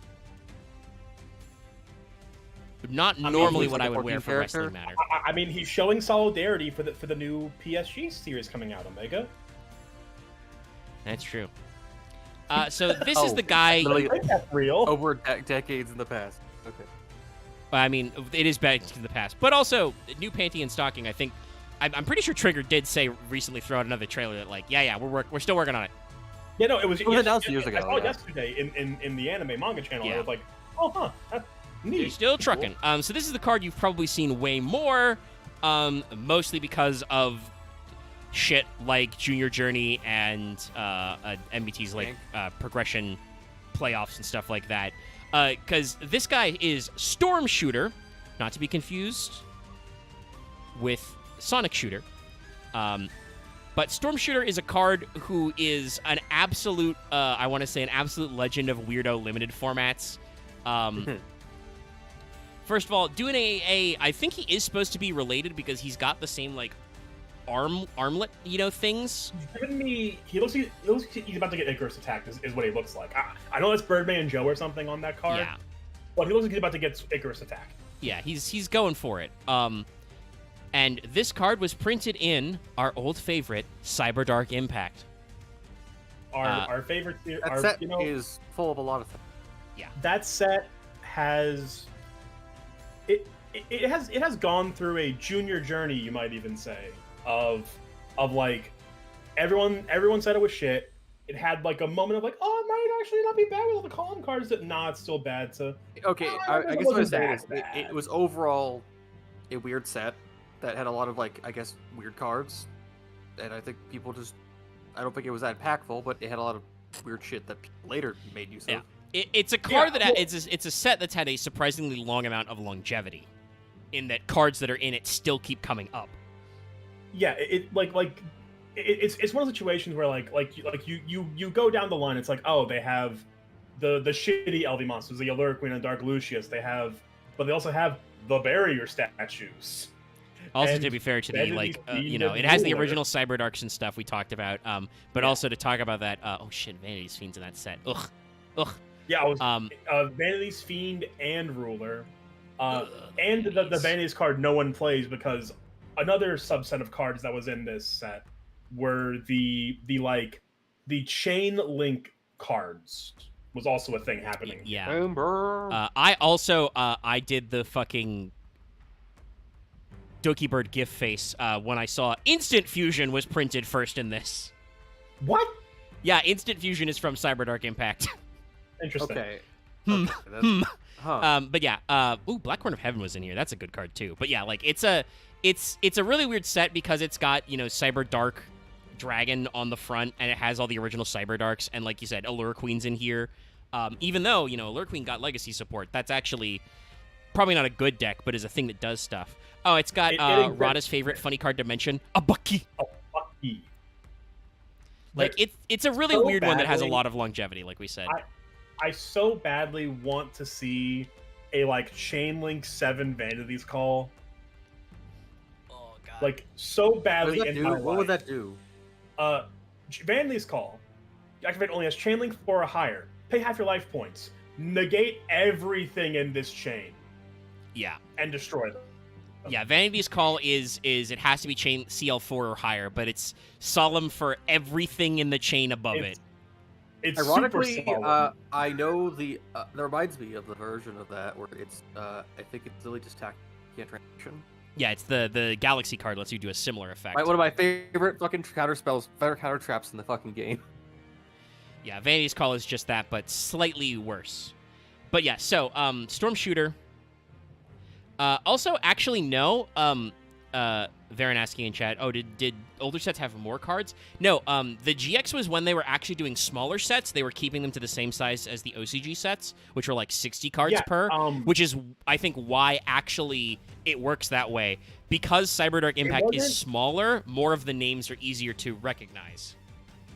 Not normally he's what like I a would wear 14 for Wrestling character. Matter. I mean, he's showing solidarity for the new PSG series coming out, Omega. That's true. So this is Oh, the guy. I literally think that's real. over decades in the past. Okay. I mean, it is back to the past, but also new panty and stocking. I think I'm pretty sure Trigger did say recently throw out another trailer that like, yeah, we're still working on it. Yeah, no, it was announced years ago, I saw it yeah. yesterday in the anime manga channel. Yeah. I was like, oh, huh, that's neat. They're still trucking. So this is the card you've probably seen way more, mostly because of shit like Junior Journey and MBT's like progression playoffs and stuff like that. Because this guy is Storm Shooter, not to be confused with Sonic Shooter. But Storm Shooter is a card who is an absolute, I want to say, an absolute legend of weirdo limited formats. First of all, doing I think he is supposed to be related because he's got the same like armlet, things. He's giving me. He looks like he's about to get Icarus attacked. Is what he looks like. I know that's Birdman and Joe or something on that card. Yeah, but he looks like he's about to get Icarus attacked. yeah, he's going for it. And this card was printed in our old favorite, Cyber Dark Impact. Our favorite. That set is full of a lot of things. Yeah, that set has. It has gone through a Junior Journey, you might even say, of like everyone said it was shit. It had like a moment of like, oh, it might actually not be bad with all the calling cards. That it's still bad. So Okay, I I guess what I'm saying is it was overall a weird set that had a lot of like I guess weird cards, and I think people just I don't think it was that impactful, but it had a lot of weird shit that people later made use of. It's a card it's a set that's had a surprisingly long amount of longevity, in that cards that are in it still keep coming up. Yeah, it's one of those situations where like you go down the line. It's like, oh, they have the shitty LV monsters, the Allure Queen and Dark Lucius. But they also have the barrier statues. Also, And to be fair to the Vanity like, Fiend it and has the Ruler. original Cyber Darks and stuff we talked about. But Yeah. also to talk about that. Oh shit, Vanity's Fiend's in that set. Ugh. Yeah, I was Um, Vanity's Fiend and Ruler, and the Vanity's card no one plays because another subset of cards that was in this set were the chain link cards was also a thing happening. Yeah. Remember? I also I did the fucking Doki Bird GIF face when I saw Instant Fusion was printed first in this. What? Yeah, Instant Fusion is from Cyber Dark Impact. Interesting. Okay. Hmm. Okay, that's- Huh. But yeah, Black Horn of Heaven was in here. That's a good card too. But yeah, like it's a really weird set because it's got, Cyber Dark Dragon on the front and it has all the original Cyber Darks and like you said, Allure Queen's in here. Even though, Allure Queen got legacy support, that's actually probably not a good deck, but is a thing that does stuff. Oh, it's got Rada's favorite funny card to mention, a Bucky. Oh, fucky. Like it's a really so weird one that has a badly- lot of longevity, like we said. I so badly want to see a chain link 7 Vanity's Call. Oh god. Like so What does badly that in do? my What would life. that do? Vanity's Call. Activate only has chain link 4 or higher. Pay half your life points. Negate everything in this chain Yeah. and destroy them. Yeah, Vanity's Call is it has to be chain CL4 or higher, but it's solemn for everything in the chain above it. It's Ironically, super solemn. I know that reminds me of the version of that where it's I think it's really just can't transition. Yeah, it's the Galaxy card lets you do a similar effect. One of my favorite fucking counter spells, better counter traps in the fucking game. Yeah, Vanity's Call is just that, but slightly worse. But yeah, so Storm Shooter. Also, actually, no. Varen asking in chat, oh, did older sets have more cards? No, the GX was when they were actually doing smaller sets. They were keeping them to the same size as the OCG sets, which were like 60 cards per, which is, I think, why actually it works that way. Because Cyberdark Impact is smaller, more of the names are easier to recognize.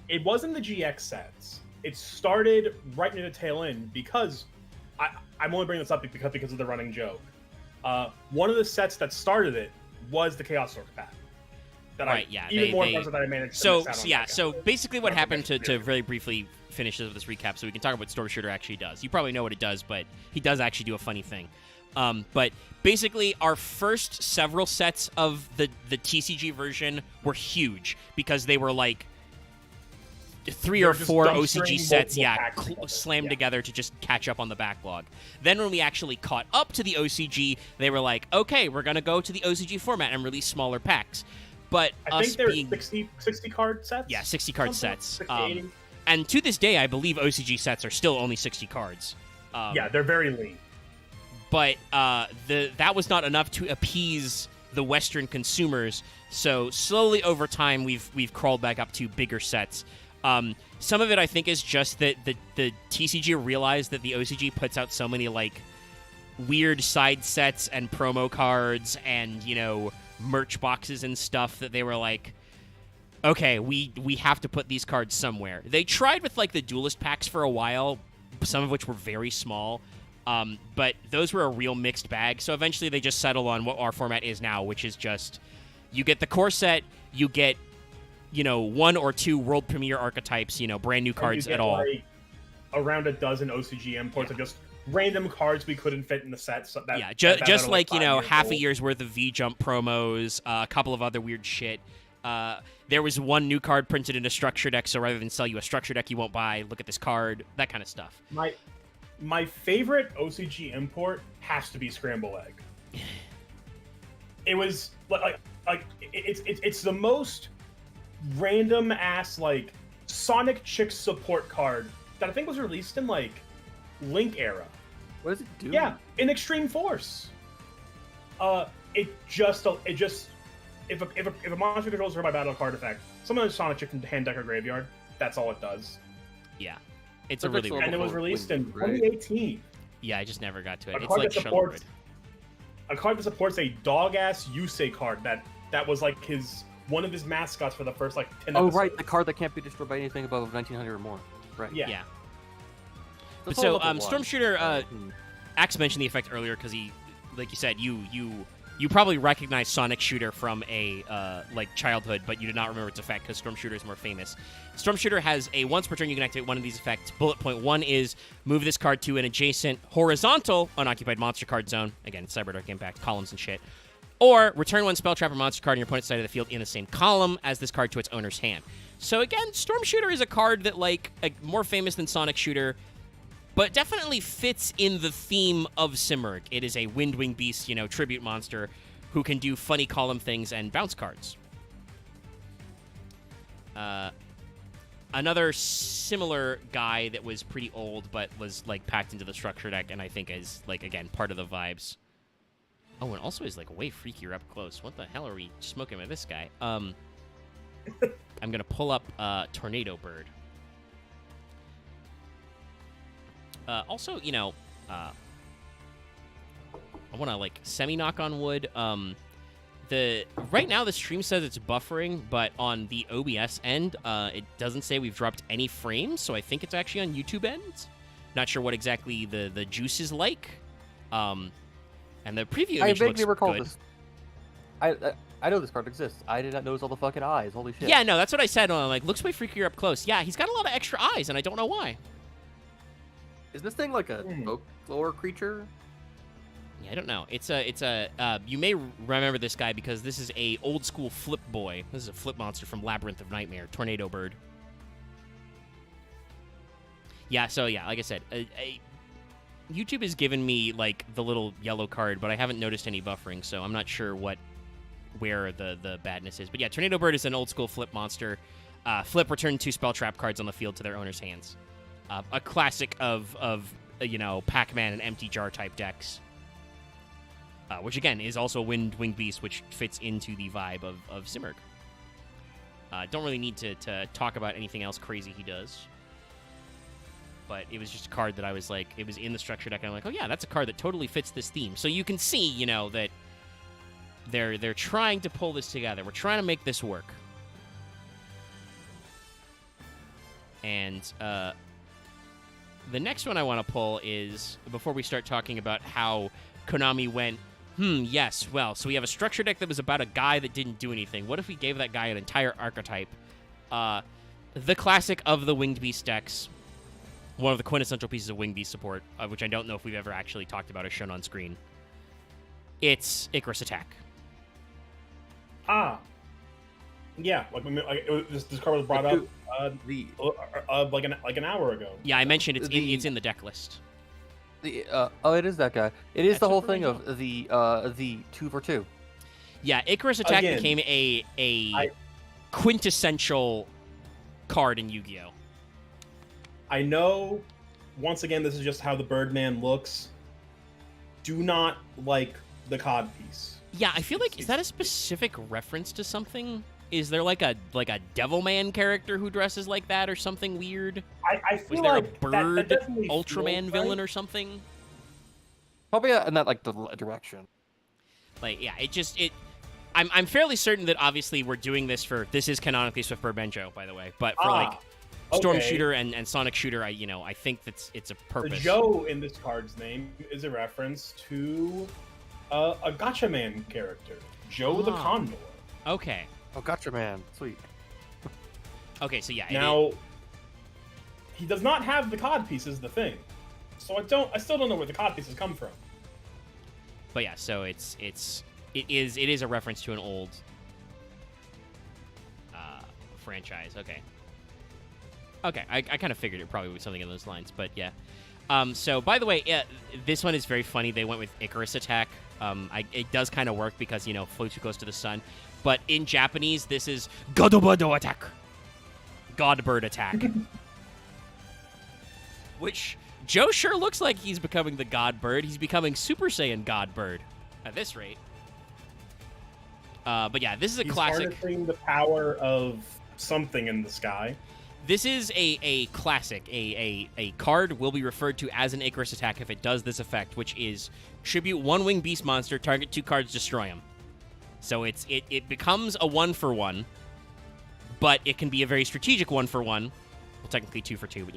It wasn't the GX sets. It started right near the tail end because I'm only bringing this up because of the running joke. One of the sets that started it was the Chaos Orc pack. That I managed. So basically, what happened to very briefly finish this recap, so we can talk about what Storm Shooter actually does. You probably know what it does, but he does actually do a funny thing. But basically, our first several sets of the TCG version were huge because they were like 3 or 4 OCG sets, slammed together to just catch up on the backlog. Then when we actually caught up to the OCG, they were like, okay, we're going to go to the OCG format and release smaller packs. But I think there were 60 card sets? Yeah, 60 card sets. 60, and to this day, I believe OCG sets are still only 60 cards. Yeah, they're very lean. But that was not enough to appease the Western consumers. So slowly over time, we've crawled back up to bigger sets. Some of it, I think, is just that the TCG realized that the OCG puts out so many, like, weird side sets and promo cards and, you know, merch boxes and stuff that they were like, okay, we have to put these cards somewhere. They tried with, like, the Duelist packs for a while, some of which were very small, but those were a real mixed bag. So eventually they just settled on what our format is now, which is just you get the core set, you get, you know, 1 or 2 world premiere archetypes, you know, brand new cards at all. Like around a dozen OCG imports of just random cards we couldn't fit in the set. So just like, you know, half a year's worth of V-Jump promos, a couple of other weird shit. There was 1 new card printed in a structure deck, so rather than sell you a structure deck you won't buy, look at this card, that kind of stuff. My favorite OCG import has to be Scramble Egg. It was like it's the most random ass like Sonic Chick support card that I think was released in like Link era. What does it do? Yeah, in Extreme Force. It just if a monster controls her by battle card effect, sometimes Sonic Chick can hand deck or graveyard. That's all it does. Yeah, it's a really and it was released in 2018. Yeah, I just never got to it. It's like a card that supports a dog ass Yusei card that was like one of his mascots for the first like 10 episodes. Oh right, the card that can't be destroyed by anything above 1900 or more. Right. Yeah. But so Storm Shooter, Axe mentioned the effect earlier because he, like you said, you probably recognize Sonic Shooter from a like childhood, but you did not remember its effect because Storm Shooter is more famous. Storm Shooter has a once per turn you can activate one of these effects. Bullet point 1 is move this card to an adjacent horizontal unoccupied monster card zone. Again, Cyberdark Impact, columns and shit. Or return 1 spell trap or monster card on your opponent's side of the field in the same column as this card to its owner's hand. So again, Storm Shooter is a card that like more famous than Sonic Shooter, but definitely fits in the theme of Cimmerg. It is a Windwing Beast, you know, tribute monster who can do funny column things and bounce cards. Another similar guy that was pretty old but was like packed into the structure deck and I think is like, again, part of the vibes. Oh, and also is like way freakier up close. What the hell are we smoking with this guy? I'm gonna pull up Tornado Bird. Also, you know, I want to like semi-knock on wood. Right now the stream says it's buffering, but on the OBS end, it doesn't say we've dropped any frames, so I think it's actually on YouTube end. Not sure what exactly the juice is like. And the preview image looks good. This. I know this card exists. I did not notice all the fucking eyes. Holy shit. Yeah, no, that's what I said. Like, looks way freakier up close. Yeah, he's got a lot of extra eyes, and I don't know why. Is this thing like a folklore creature? Yeah, I don't know. It's a. You may remember this guy because this is a old school flip boy. This is a flip monster from Labyrinth of Nightmare, Tornado Bird. Yeah, so yeah, like I said, YouTube has given me like the little yellow card, but I haven't noticed any buffering, so I'm not sure where the badness is. But yeah, Tornado Bird is an old school flip monster. Flip, return 2 spell trap cards on the field to their owner's hands. A classic of you know, Pac-Man and Empty Jar type decks. which again is also Winged Beast, which fits into the vibe of Simurgh. Don't really need to talk about anything else crazy he does. But it was just a card that I was like, it was in the structure deck, and I'm like, oh yeah, that's a card that totally fits this theme. So you can see, that they're trying to pull this together. We're trying to make this work. And the next one I want to pull is, before we start talking about how Konami went, yes, well, so we have a structure deck that was about a guy that didn't do anything. What if we gave that guy an entire archetype? The classic of the Winged Beast decks, one of the quintessential pieces of Winged Beast support, which I don't know if we've ever actually talked about or shown on screen. It's Icarus Attack. Yeah, this card was brought up like an hour ago. Yeah, I mentioned it's in the deck list. It is that guy. It is the whole thing of the 2-for-2. Yeah, Icarus Attack became a quintessential card in Yu-Gi-Oh! I know, once again, this is just how the Birdman looks. Do not like the cod piece. Yeah, I feel like, is that a specific reference to something? Is there like a Devilman character who dresses like that or something weird? I feel Was there like a bird that Ultraman villain or something? Probably in that direction. Like, yeah, I'm fairly certain that obviously we're doing this is canonically Swift Birdman Joe, by the way, but for Storm Shooter and Sonic Shooter, I think it's a purpose. The Joe in this card's name is a reference to a Gotcha Man character, Joe the Condor. Okay. Oh, Gotcha Man, sweet. Okay, so yeah. Now, he does not have the cod piece is the thing, so I still don't know where the cod pieces come from. But yeah, so it is a reference to an old franchise. Okay, I kind of figured it probably was something in those lines, but yeah. So, by the way, this one is very funny. They went with Icarus Attack. It does kind of work because, flew too close to the sun. But in Japanese, this is Godobado Attack. Godbird Attack. Which, Joe sure looks like he's becoming the Godbird. He's becoming Super Saiyan Godbird at this rate. But yeah, this is a classic. He's harnessing the power of something in the sky. This is a classic. A card will be referred to as an Icarus Attack if it does this effect, which is tribute one winged beast monster, target 2 cards, destroy them. So it becomes a 1-for-1, but it can be a very strategic 1-for-1. Well, technically 2-for-2, but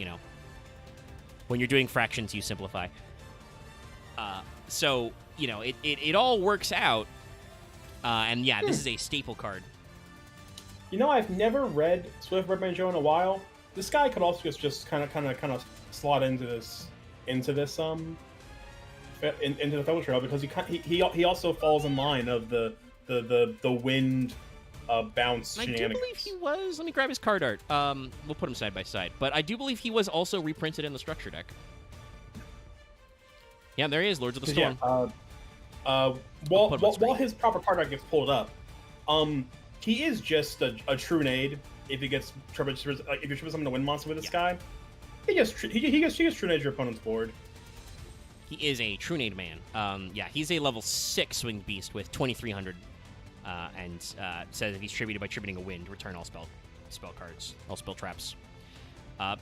when you're doing fractions, you simplify. So it all works out. And yeah, this is a staple card. I've never read Swift Birdman Joe in a while. This guy could also just kind of slot into the Fellow Trail because he also falls in line of the wind bounce shenanigans. I do believe he was. Let me grab his card art. We'll put them side by side, but I do believe he was also reprinted in the structure deck. Yeah, there he is, Lords of the Storm. Yeah, while his proper card art gets pulled up, he is just a true nade. If he gets if you're tripping something to win monster with this guy, he gets true nade your opponent's board. He is a true nade man. Yeah, he's a level 6 winged beast with 2,300, and says if he's tributed by tributing a wind, return all spell cards, all spell traps,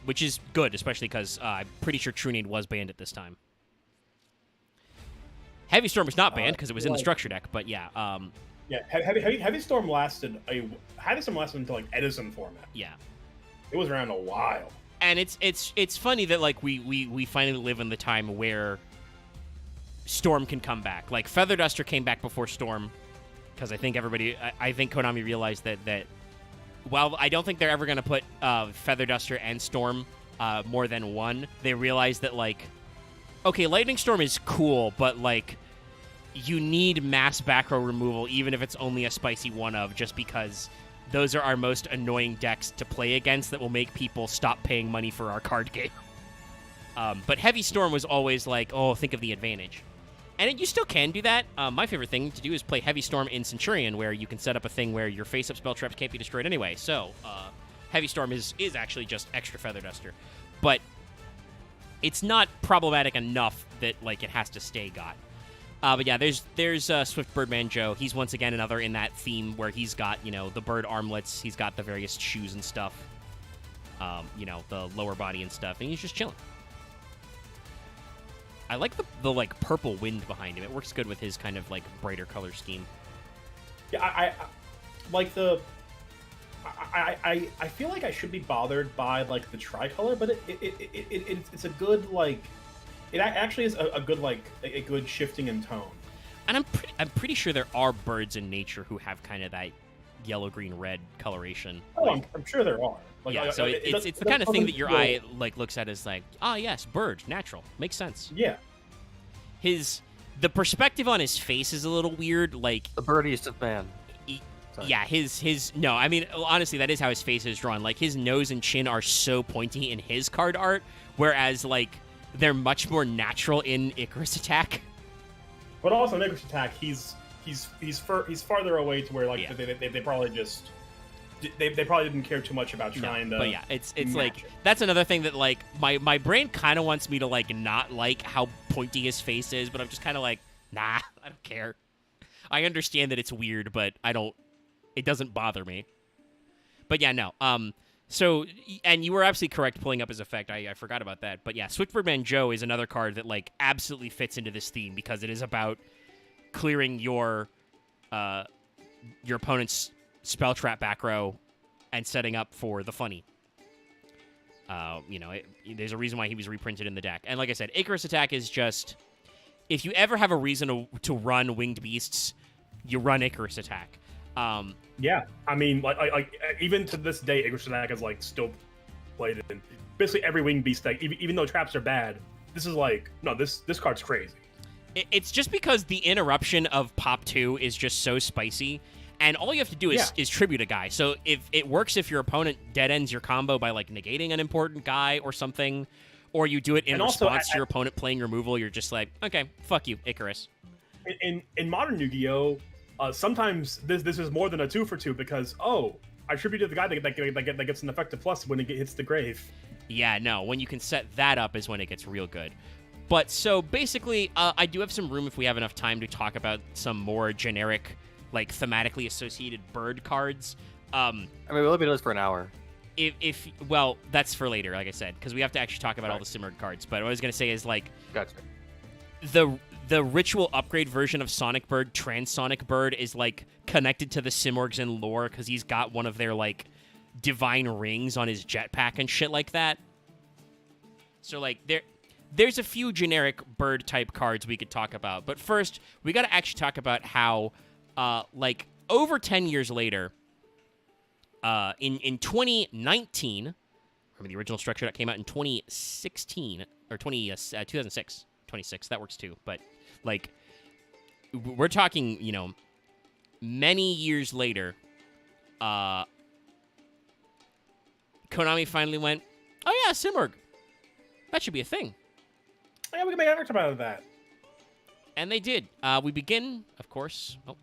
which is good, especially because I'm pretty sure true nade was banned at this time. Heavy Storm was not banned because it was in the structure deck, but yeah. Yeah, Heavy Storm lasted until like Edison format. Yeah, it was around a while. And it's funny that like we finally live in the time where Storm can come back. Like Feather Duster came back before Storm because I think Konami realized that while I don't think they're ever going to put Feather Duster and Storm more than one, they realized that like, okay, Lightning Storm is cool, but like, you need mass back row removal, even if it's only a spicy one-of, just because those are our most annoying decks to play against that will make people stop paying money for our card game. But Heavy Storm was always like, oh, think of the advantage. And you still can do that. My favorite thing to do is play Heavy Storm in Centurion, where you can set up a thing where your face-up spell traps can't be destroyed anyway. So, Heavy Storm is actually just extra Feather Duster. But it's not problematic enough that, like, it has to stay God. But yeah, there's Swift Birdman Joe. He's once again another in that theme where he's got, the bird armlets, he's got the various shoes and stuff, the lower body and stuff, and he's just chilling. I like the like purple wind behind him. It works good with his kind of like brighter color scheme. Yeah, I like the. I feel like I should be bothered by like the tricolor, but it's a good like. It actually is a good like a good shifting in tone. And I'm pretty sure there are birds in nature who have kind of that yellow, green, red coloration. Oh, like, I'm sure there are. Like, yeah, so it's the kind of thing that your eye like looks at as like, yes, bird, natural, makes sense. Yeah. The perspective on his face is a little weird. Like the birdiest of man. Yeah, his no, I mean honestly, that is how his face is drawn. Like his nose and chin are so pointy in his card art, whereas like they're much more natural in Icarus Attack. But also in Icarus Attack, he's farther away to where like they probably just they probably didn't care too much about trying to. But yeah, it's like that's another thing that like my brain kind of wants me to like not like how pointy his face is, but I'm just kind of like, nah, I don't care. I understand that it's weird, but it doesn't bother me. But yeah, no. So, and you were absolutely correct pulling up his effect. I forgot about that. But yeah, Swift Birdman Joe is another card that like absolutely fits into this theme because it is about clearing your opponent's spell trap back row and setting up for the funny. There's a reason why he was reprinted in the deck. And like I said, Icarus Attack is just, if you ever have a reason to run Winged Beasts, you run Icarus Attack. Yeah, I mean, like even to this day, Icarus Attack is like still played in basically every Winged Beast deck. Even though traps are bad, this is like this card's crazy. It's just because the interruption of Pop 2 is just so spicy, and all you have to do is tribute a guy. So if it works if your opponent dead ends your combo by like negating an important guy or something, or you do it in response to your opponent playing removal, you're just like, okay, fuck you, Icarus. In modern Yu-Gi-Oh! Sometimes this is more than a 2-for-2 because I tributed the guy that gets an effective plus when it hits the grave. Yeah, no, when you can set that up is when it gets real good. But so basically, I do have some room if we have enough time to talk about some more generic, like thematically associated bird cards. I mean, we'll be doing this for an hour. Well, that's for later, like I said, because we have to actually talk about all the Simurgh cards. But what I was gonna say is like, gotcha. The ritual upgrade version of Sonic Bird, Transonic Bird, is like connected to the Simurghs in lore because he's got one of their like divine rings on his jetpack and shit like that. So like there's a few generic bird type cards we could talk about, but first we got to actually talk about how like over 10 years later, in 2019, remember the original structure that came out in 2016 or 2006. 26, that works too, but like we're talking, many years later, Konami finally went, oh yeah, Simurgh, that should be a thing. Yeah, we can make an art out of that. And they did. We begin, of course. Oh,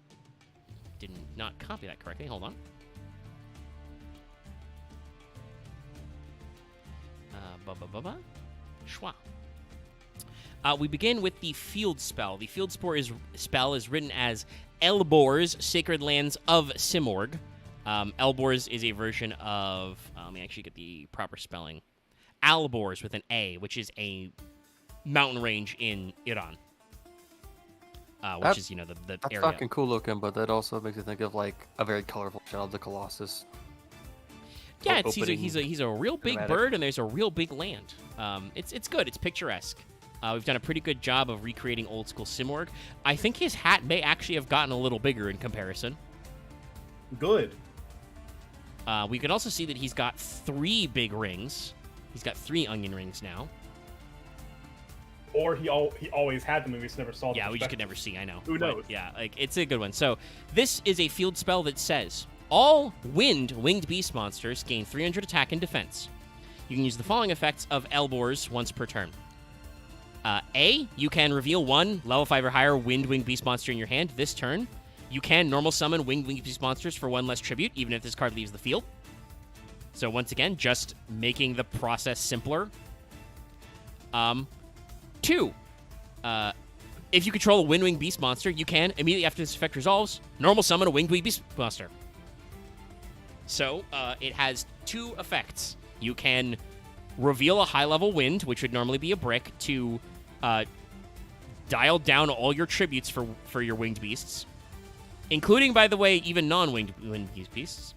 did not copy that correctly. Hold on. Schwa. We begin with the Field Spell. The Field Spell is written as Elbor's Sacred Lands of Simurgh. Elbor's is a version of... let me actually get the proper spelling. Albor's with an A, which is a mountain range in Iran. Which is, the area. That's fucking cool looking, but that also makes me think of, like, a very colorful Shadow of the Colossus. Yeah, he's a real big bird, and there's a real big land. It's good. It's picturesque. We've done a pretty good job of recreating old school Simurgh. I think his hat may actually have gotten a little bigger in comparison. Good. We can also see that he's got 3 big rings. He's got 3 onion rings now. Or he always had them and we just never saw them. Yeah, we just could never see, I know. Who knows? But yeah, like it's a good one. So this is a field spell that says, all winged beast monsters gain 300 attack and defense. You can use the following effects of Elbor's once per turn. A, you can reveal 1 level 5 or higher winged beast monster in your hand this turn. You can normal summon winged beast monsters for 1 less tribute, even if this card leaves the field. So once again, just making the process simpler. 2, If you control a Wind-Wing Beast monster, you can, immediately after this effect resolves, normal summon a Winged-Wing Beast monster. So, it has 2 effects. You can reveal a high-level wind, which would normally be a brick, to dial down all your tributes for your winged beasts, including, by the way, even non-winged beasts.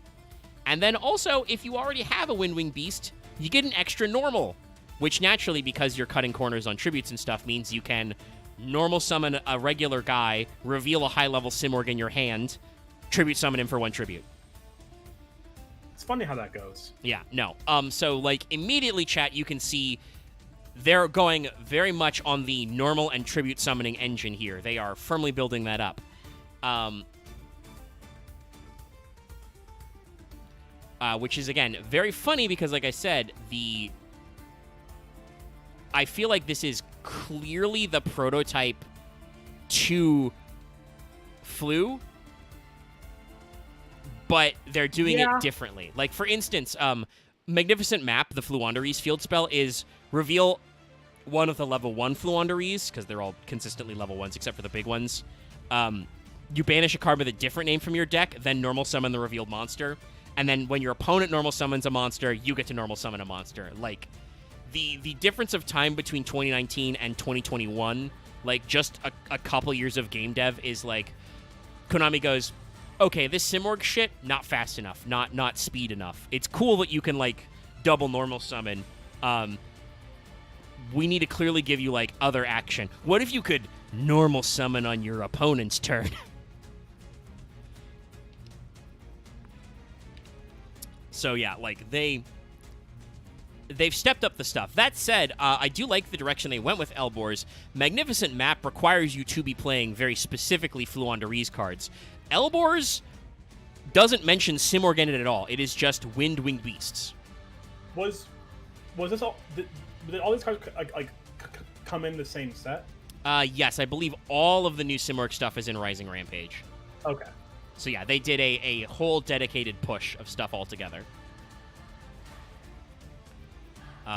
And then also, if you already have a wind-winged beast, you get an extra normal, which naturally, because you're cutting corners on tributes and stuff, means you can normal summon a regular guy, reveal a high-level Simorg in your hand, tribute summon him for 1 tribute. It's funny how that goes. Yeah, no. So, like, immediately, chat, you can see they're going very much on the normal and tribute summoning engine here. They are firmly building that up. Which is, again, very funny because, like I said, I feel like this is clearly the prototype to Flu, but they're doing it differently. Like, for instance, Magnificent Map, the Floowanderese field spell, is reveal one of the level 1 Floowanderese, because they're all consistently level 1s except for the big ones. You banish a card with a different name from your deck, then normal summon the revealed monster. And then when your opponent normal summons a monster, you get to normal summon a monster. Like, the difference of time between 2019 and 2021, like, just a couple years of game dev is, like, Konami goes, okay, this Simorg shit, not fast enough, not speed enough. It's cool that you can, like, double normal summon. We need to clearly give you, like, other action. What if you could normal summon on your opponent's turn? So, yeah, like, they've stepped up the stuff. That said, I do like the direction they went with Elbor's. Magnificent Map requires you to be playing very specifically Floowanderese cards. Elbor's doesn't mention Simorg in it at all. It is just Wind-Winged Beasts. Was this all... Did all these cards like come in the same set? Yes, I believe all of the new Simorg stuff is in Rising Rampage. Okay. So yeah, they did a whole dedicated push of stuff altogether.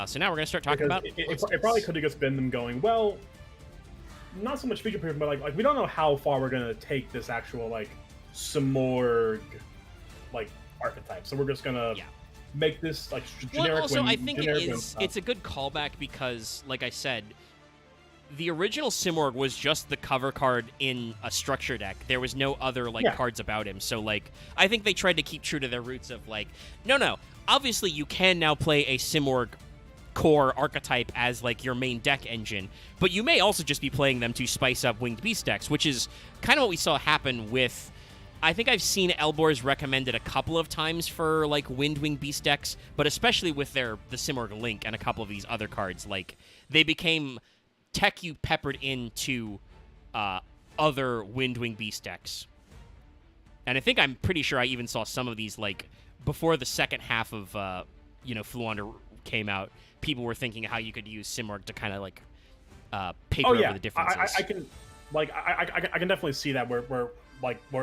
So now we're going to start talking about... It probably could have just been them going, well, not so much feature proof, but like we don't know how far we're going to take this actual, like, Simorg, like, archetype. So we're just going to... make this like generic. Well, also, I think it's a good callback because, like I said, the original Simorg was just the cover card in a structure deck. There was no other cards about him. So, like, I think they tried to keep true to their roots of, like, no. Obviously, you can now play a Simorg core archetype as, like, your main deck engine, but you may also just be playing them to spice up Winged Beast decks, which is kind of what we saw happen with... I think I've seen Elbor's recommended a couple of times for, like, Wind-Wing Beast decks, but especially with the Simorg Link and a couple of these other cards, like, they became tech-you peppered into other Wind-Wing Beast decks. And I think I'm pretty sure I even saw some of these, like, before the second half of, Floowander came out, people were thinking how you could use Simorg to kind of, like, paper over the differences. I can, like, I can definitely see that where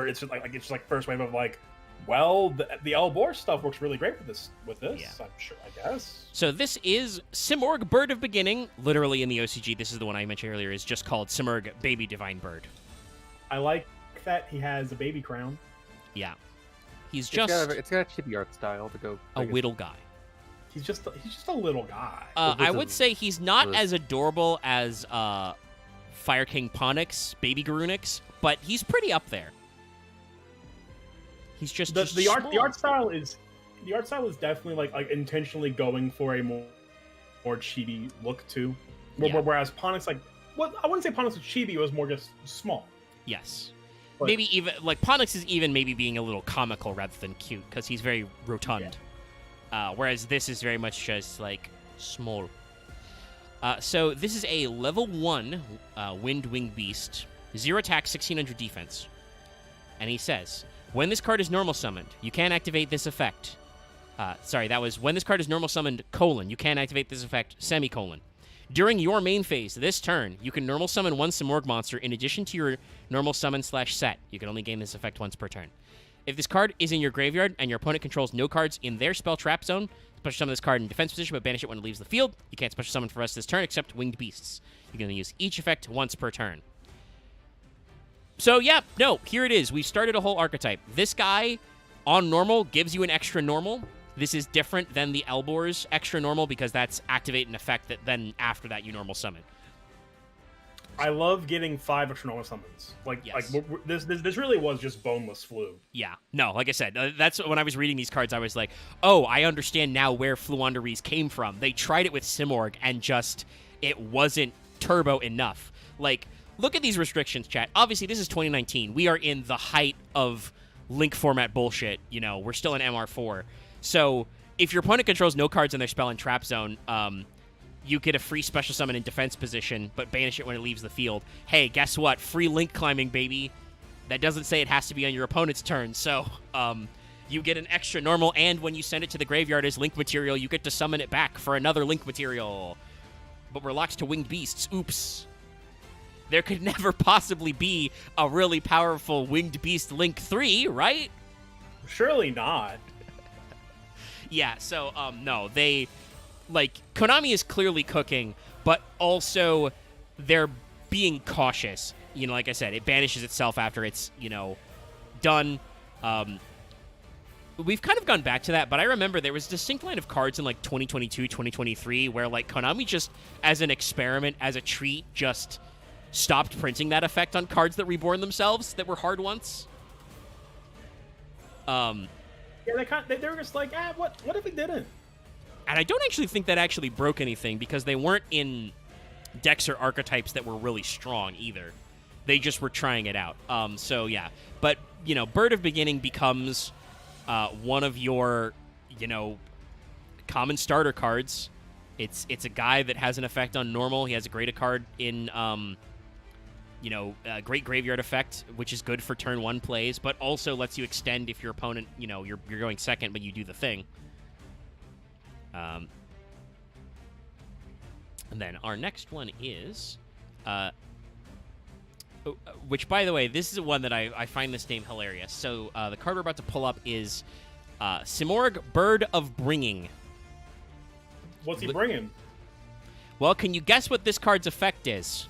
it's just like it's just like first wave of like, well, the Elbor stuff works really great with this. Yeah. I'm sure, I guess. So this is Simorg Bird of Beginning. Literally in the OCG, this is the one I mentioned earlier, is just called Simorg Baby Divine Bird. I like that he has a baby crown. Yeah, it's got a chibi art style to go. A whittle guy. He's just a little guy. I would say he's not as adorable as Fire King Ponix, Baby Garunix, but he's pretty up there. He's just the art style is definitely like intentionally going for a more chibi look too. Whereas Ponix, like, well, I wouldn't say Ponix was chibi; it was more just small. Yes, but maybe even like Ponix is even maybe being a little comical rather than cute because he's very rotund. Yeah. Whereas this is very much just like small. So this is a level 1 Wind-Winged Beast, 0 attack, 1600 defense. And he says, when this card is normal summoned, you can activate this effect. That was when this card is normal summoned, you can activate this effect, semicolon. During your main phase, this turn, you can normal summon 1 Simorg monster in addition to your normal summon/set. You can only gain this effect once per turn. If this card is in your graveyard and your opponent controls no cards in their spell trap zone, special summon this card in defense position, but banish it when it leaves the field. You can't special summon for the rest of this turn except Winged Beasts. You can only use each effect once per turn. So, yeah, no, here it is. We started a whole archetype. This guy, on normal, gives you an extra normal. This is different than the Elbor's extra normal because that's activate an effect that then after that you normal summon. I love getting 5 extra normal summons. Yes. This really was just boneless flu. Yeah. No, like I said, that's when I was reading these cards, I was like, oh, I understand now where Floowander came from. They tried it with Simorgh and just, it wasn't turbo enough. Like, look at these restrictions, chat. Obviously, this is 2019. We are in the height of Link format bullshit. You know, we're still in MR4. So, if your opponent controls no cards in their spell and trap zone, you get a free special summon in defense position, but banish it when it leaves the field. Hey, guess what? Free Link climbing, baby. That doesn't say it has to be on your opponent's turn, so you get an extra normal, and when you send it to the graveyard as Link material, you get to summon it back for another Link material. But we're locked to Winged Beasts. Oops. There could never possibly be a really powerful Winged Beast Link 3, right? Surely not. Yeah, so, no, they... Like, Konami is clearly cooking, but also they're being cautious. You know, like I said, it banishes itself after it's, you know, done. We've kind of gone back to that, but I remember there was a distinct line of cards in, like, 2022, 2023, where, like, Konami just, as an experiment, as a treat, just stopped printing that effect on cards that reborn themselves that were hard once. Yeah, they were just like, what if we didn't? And I don't actually think that actually broke anything because they weren't in decks or archetypes that were really strong either. They just were trying it out. So, yeah. But, you know, Bird of Beginning becomes one of your, you know, common starter cards. It's a guy that has an effect on normal. He has a great card in, you know, great graveyard effect, which is good for turn 1 plays, but also lets you extend if your opponent, you know, you're going second, but you do the thing. And then our next one is, which, by the way, this is one that I find this name hilarious. So the card we're about to pull up is Simorgh, Bird of Bringing. What's he bringing? Well, can you guess what this card's effect is?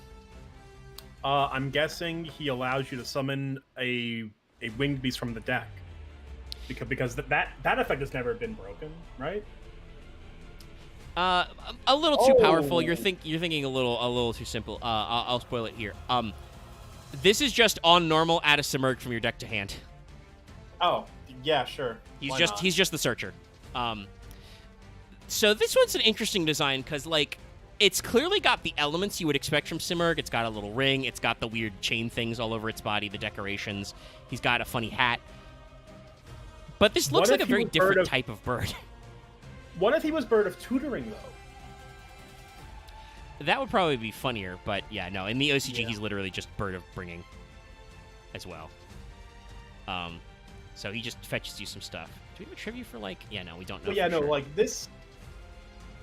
I'm guessing he allows you to summon a winged beast from the deck. Because that effect has never been broken, right? A little too powerful. You're thinking a little too simple. I'll spoil it here. This is just on normal. Add a Simorgh from your deck to hand. Oh, yeah, sure. He's just the searcher. So this one's an interesting design because like it's clearly got the elements you would expect from Simorgh. It's got a little ring. It's got the weird chain things all over its body. The decorations. He's got a funny hat. But this looks like a very different type of bird. What if he was Bird of Tutoring, though? That would probably be funnier, but yeah, no. In the OCG, he's literally just Bird of Bringing as well. So he just fetches you some stuff. Do we have a tribute for, like... Yeah, no, we don't know. Well, yeah, no, sure. like, this...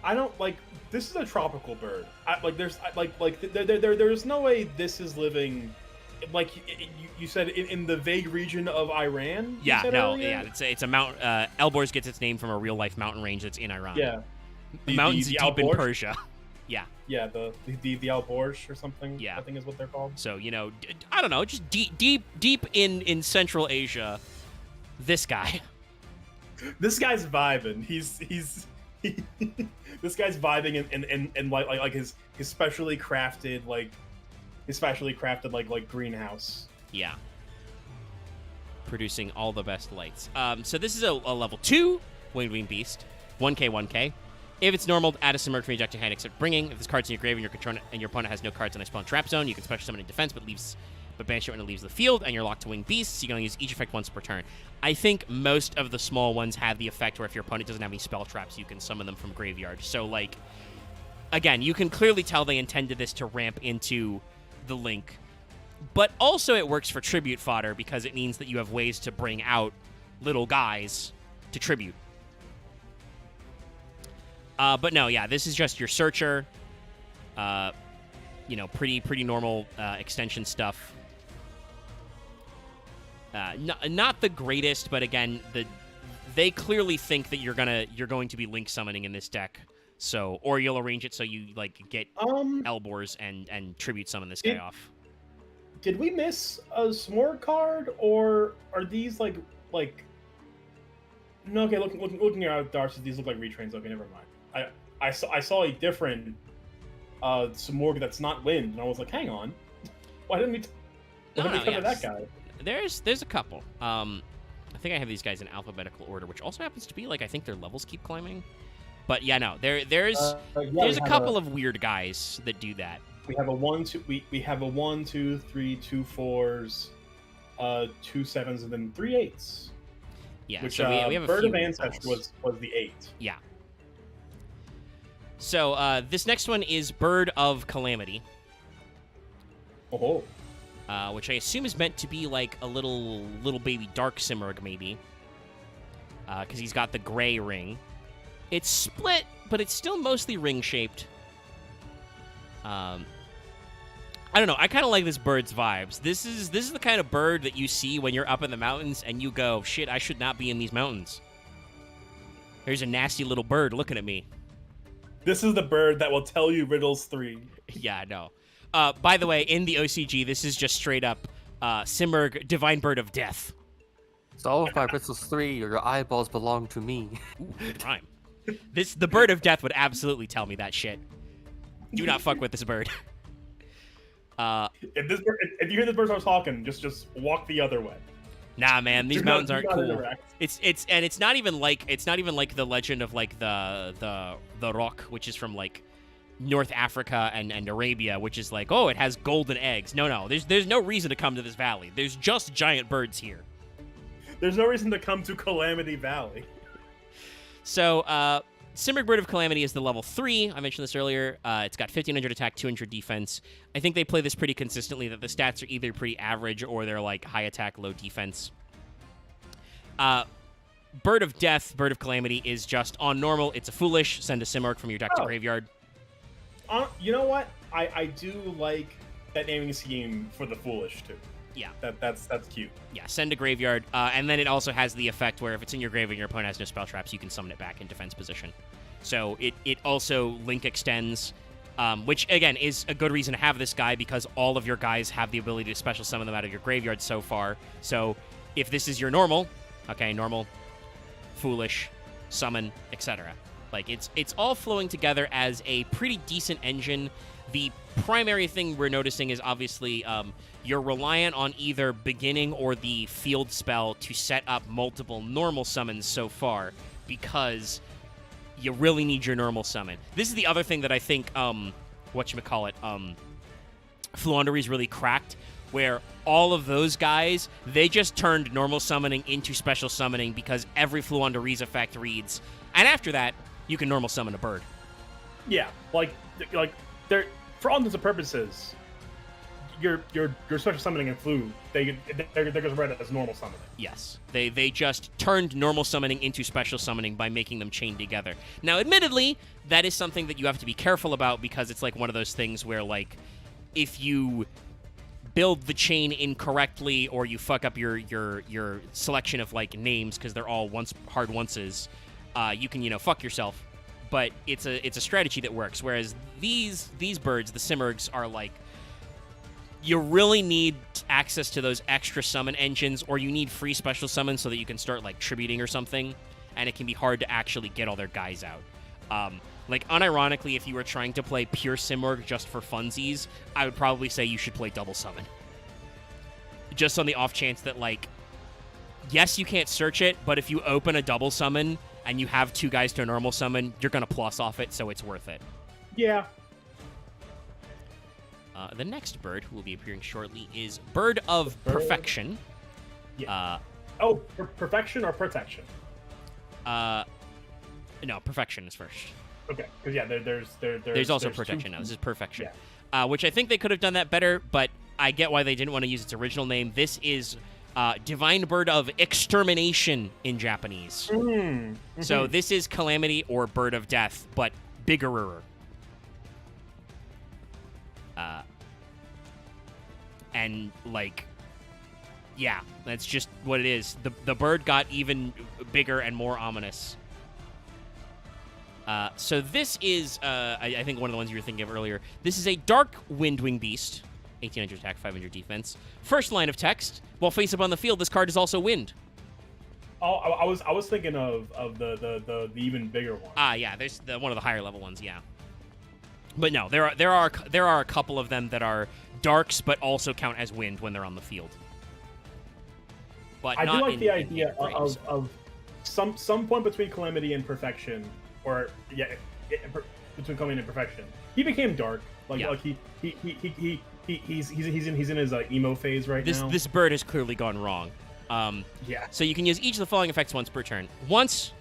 I don't, like... This is a tropical bird. There's no way this is living... Like you said, in the vague region of Iran. Yeah, no, earlier? Yeah, it's a mountain. Elbor's gets its name from a real life mountain range that's in Iran. Yeah, the mountains deep in Persia. Yeah. Yeah, the Alborz or something. Yeah, I think is what they're called. So you know, I don't know, just deep in Central Asia. This guy. This guy's vibing. This guy's vibing and like his specially crafted like greenhouse. Yeah. Producing all the best lights. So this is a level 2 Winged Beast. 1k. If it's normal, add a Simorgh from your deck to hand except Bringing. If this card's in your grave and your opponent has no cards on a spawn trap zone, you can special summon in defense, but banish it when it leaves the field, and you're locked to Winged Beasts. You can only use each effect once per turn. I think most of the small ones have the effect where if your opponent doesn't have any spell traps, you can summon them from graveyard. So, like, again, you can clearly tell they intended this to ramp into the Link. But also it works for tribute fodder because it means that you have ways to bring out little guys to tribute. But no, yeah, this is just your searcher. You know, pretty normal extension stuff. Not the greatest, but again, they clearly think that you're going to be Link summoning in this deck. So, or you'll arrange it so you like get Elbor's and tribute summon this guy off. did we miss a Smorg card, or are these like? No, okay. Looking at Darcy's, these look like retrains. Okay, never mind. I saw a different Smorg that's not Wind, and I was like, hang on, why didn't we? Why didn't we cover that guy? There's a couple. I think I have these guys in alphabetical order, which also happens to be like I think their levels keep climbing. But yeah, no, there's a couple of weird guys that do that. We have a 1, 2. We have a 1, 2, 3, 2 4s, 2 7s, and then 3 8s. Yeah, which so we have a Bird few of Ancestry was the 8. Yeah. So this next one is Bird of Calamity. Oh. Which I assume is meant to be like a little baby Dark Simurgh, maybe. Because he's got the gray ring. It's split, but it's still mostly ring-shaped. I don't know. I kind of like this bird's vibes. This is the kind of bird that you see when you're up in the mountains and you go, shit, I should not be in these mountains. There's a nasty little bird looking at me. This is the bird that will tell you riddles 3. Yeah, no. By the way, in the OCG, this is just straight up Simurgh, Divine Bird of Death. Solve my riddles 3, or your eyeballs belong to me. Ooh, good rhyme. The Bird of Death would absolutely tell me that shit. Do not fuck with this bird. If you hear this bird start talking, just walk the other way. Nah, man, these mountains aren't cool. Interact. It's not even like the legend of like the rock, which is from like North Africa and Arabia, which is like, oh, it has golden eggs. No, there's no reason to come to this valley. There's just giant birds here. There's no reason to come to Calamity Valley. So, Simurgh Bird of Calamity is the level 3. I mentioned this earlier. It's got 1500 attack, 200 defense. I think they play this pretty consistently, that the stats are either pretty average or they're like high attack, low defense. Bird of Death, Bird of Calamity is just on normal. It's a foolish. Send a Simurgh from your deck to graveyard. You know what? I do like that naming scheme for the foolish too. Yeah. That's cute. Yeah, send to graveyard. And then it also has the effect where if it's in your graveyard and your opponent has no spell traps, you can summon it back in defense position. So it also link extends, which, again, is a good reason to have this guy because all of your guys have the ability to special summon them out of your graveyard so far. So if this is your normal, okay, normal, foolish, summon, etc. Like, it's all flowing together as a pretty decent engine. The primary thing we're noticing is obviously you're reliant on either beginning or the field spell to set up multiple normal summons so far because you really need your normal summon. This is the other thing that I think, Floowander is really cracked, where all of those guys, they just turned normal summoning into special summoning because every Floowander effect reads, and after that, you can normal summon a bird. Yeah, like they're, for all intents and purposes, your special summoning and flu, they're read as normal summoning. Yes, they just turned normal summoning into special summoning by making them chain together. Now, admittedly, that is something that you have to be careful about because it's like one of those things where, like, if you build the chain incorrectly or you fuck up your selection of like names because they're all hard onces, you can fuck yourself. But it's a strategy that works. Whereas these birds, the Simurghs, are like, you really need access to those extra summon engines, or you need free special summons so that you can start like tributing or something, and it can be hard to actually get all their guys out. Like, unironically, if you were trying to play pure Simurgh just for funsies, I would probably say you should play double summon. Just on the off chance that, like, yes, you can't search it, but if you open a double summon and you have 2 guys to normal summon, you're going to plus off it, so it's worth it. Yeah. The next bird, who will be appearing shortly, is Bird of Perfection. Yeah. Perfection or protection? No, Perfection is first. Okay, because yeah, there's also Protection now. This is Perfection, which I think they could have done that better, but I get why they didn't want to use its original name. This is Divine Bird of Extermination in Japanese. Mm-hmm. So this is Calamity or Bird of Death, but biggerer. And, like, yeah, that's just what it is. The bird got even bigger and more ominous. So this is, I think one of the ones you were thinking of earlier. This is a Dark Windwing Beast. 1800 attack, 500 defense. First line of text. While face up on the field, this card is also wind. Oh, I was thinking of the even bigger one. Yeah, there's one of the higher level ones, yeah. But no, there are a couple of them that are darks, but also count as wind when they're on the field. But I not do like in, the idea in of some point between Calamity and Perfection, or between Calamity and Perfection. He became dark. Like he's in his emo phase right now. This bird has clearly gone wrong. Yeah. So you can use each of the following effects once per turn. Once,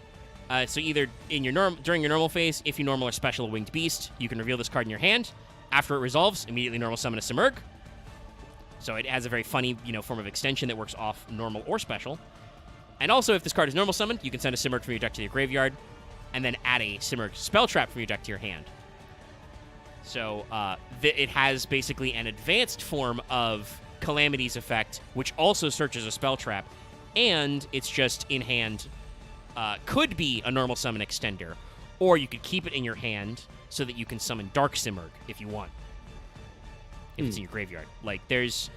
so either during your normal phase, if you normal or special a winged beast, you can reveal this card in your hand. After it resolves, immediately normal summon a Simurgh. So it has a very funny, form of extension that works off normal or special. And also, if this card is normal summoned, you can send a Simurgh from your deck to your graveyard, and then add a Simurgh spell trap from your deck to your hand. So it has basically an advanced form of Calamity's effect, which also searches a spell trap, and it's just in hand. Could be a normal summon extender, or you could keep it in your hand so that you can summon Dark Simurgh if you want. If it's in your graveyard. Like, there's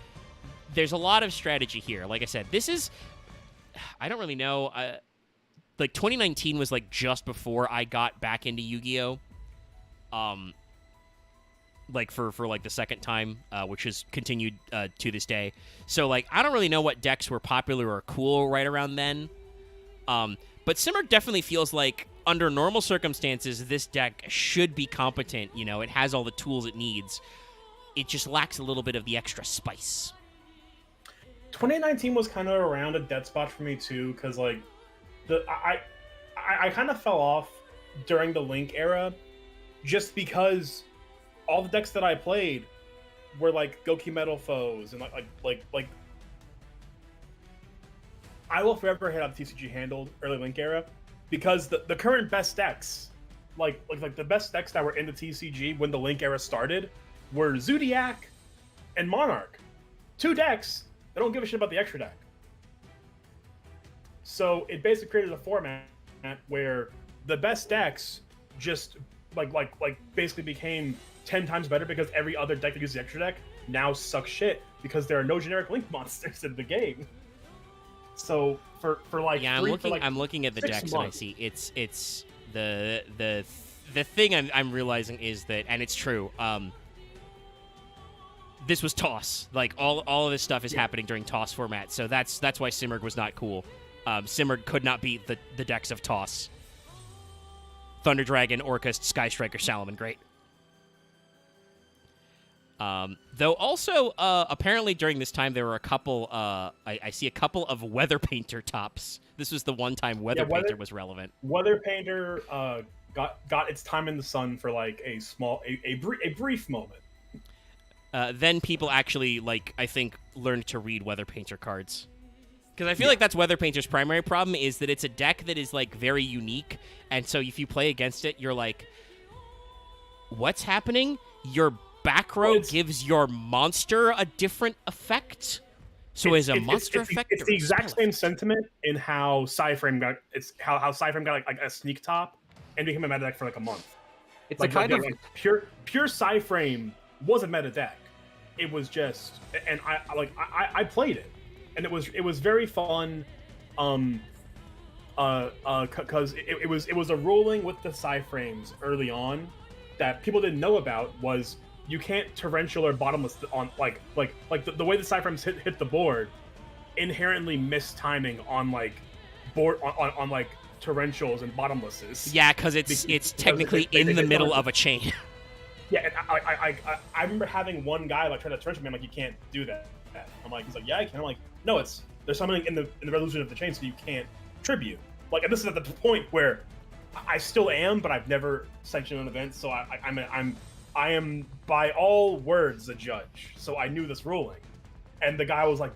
a lot of strategy here. Like I said, this is... I don't really know. 2019 was, just before I got back into Yu-Gi-Oh! For the second time, which has continued to this day. So, I don't really know what decks were popular or cool right around then. But Simurgh definitely feels like, under normal circumstances, this deck should be competent. It has all the tools it needs. It just lacks a little bit of the extra spice. 2019 was kind of around a dead spot for me too, because I kind of fell off during the Link era, just because all the decks that I played were Goki Metal Foes and I will forever hit up TCG handled early Link era, because the current best decks, the best decks that were in the TCG when the Link era started, were Zodiac and Monarch. Two decks that don't give a shit about the extra deck. So it basically created a format where the best decks just basically became 10 times better, because every other deck that uses the extra deck now sucks shit because there are no generic Link monsters in the game. So I'm looking at the decks and I see it's the thing I'm realizing is that, and it's true, this was TOS. All of this stuff is happening during TOS format, so that's why Simurgh was not cool. Simurgh could not beat the decks of TOS. Thunder Dragon, Orcust, Sky Striker, Salaman, great. Though also, apparently during this time there were a couple, I see a couple of Weather Painter tops. This was the one time Weather Painter was relevant. Weather Painter got its time in the sun for a brief moment. Then people actually, I think, learned to read Weather Painter cards. Because I feel like that's Weather Painter's primary problem, is that it's a deck that is, very unique, and so if you play against it, you're like, what's happening? Your back row gives your monster a different effect? So is a monster effect? It's the exact same sentiment in how Psyframe got, how Psyframe got, a sneak top and became a meta deck for, a month. It's a kind of... Pure Psyframe was a meta deck. It was just, and I played it, and it was very fun, because it was a ruling with the Psyframes early on that people didn't know about, was you can't torrential or bottomless on the way the Psyframes hit the board, inherently miss timing on board on torrentials and bottomlesses. Yeah, because it's technically in the middle of a chain. Yeah, and I remember having one guy try to torrential me. I'm like, you can't do that. He's like, yeah, I can. I'm like, no, there's something in the resolution of the chain, so you can't tribute. And this is at the point where I still am, but I've never sanctioned an event, so I am by all words a judge. So I knew this ruling, and the guy was like,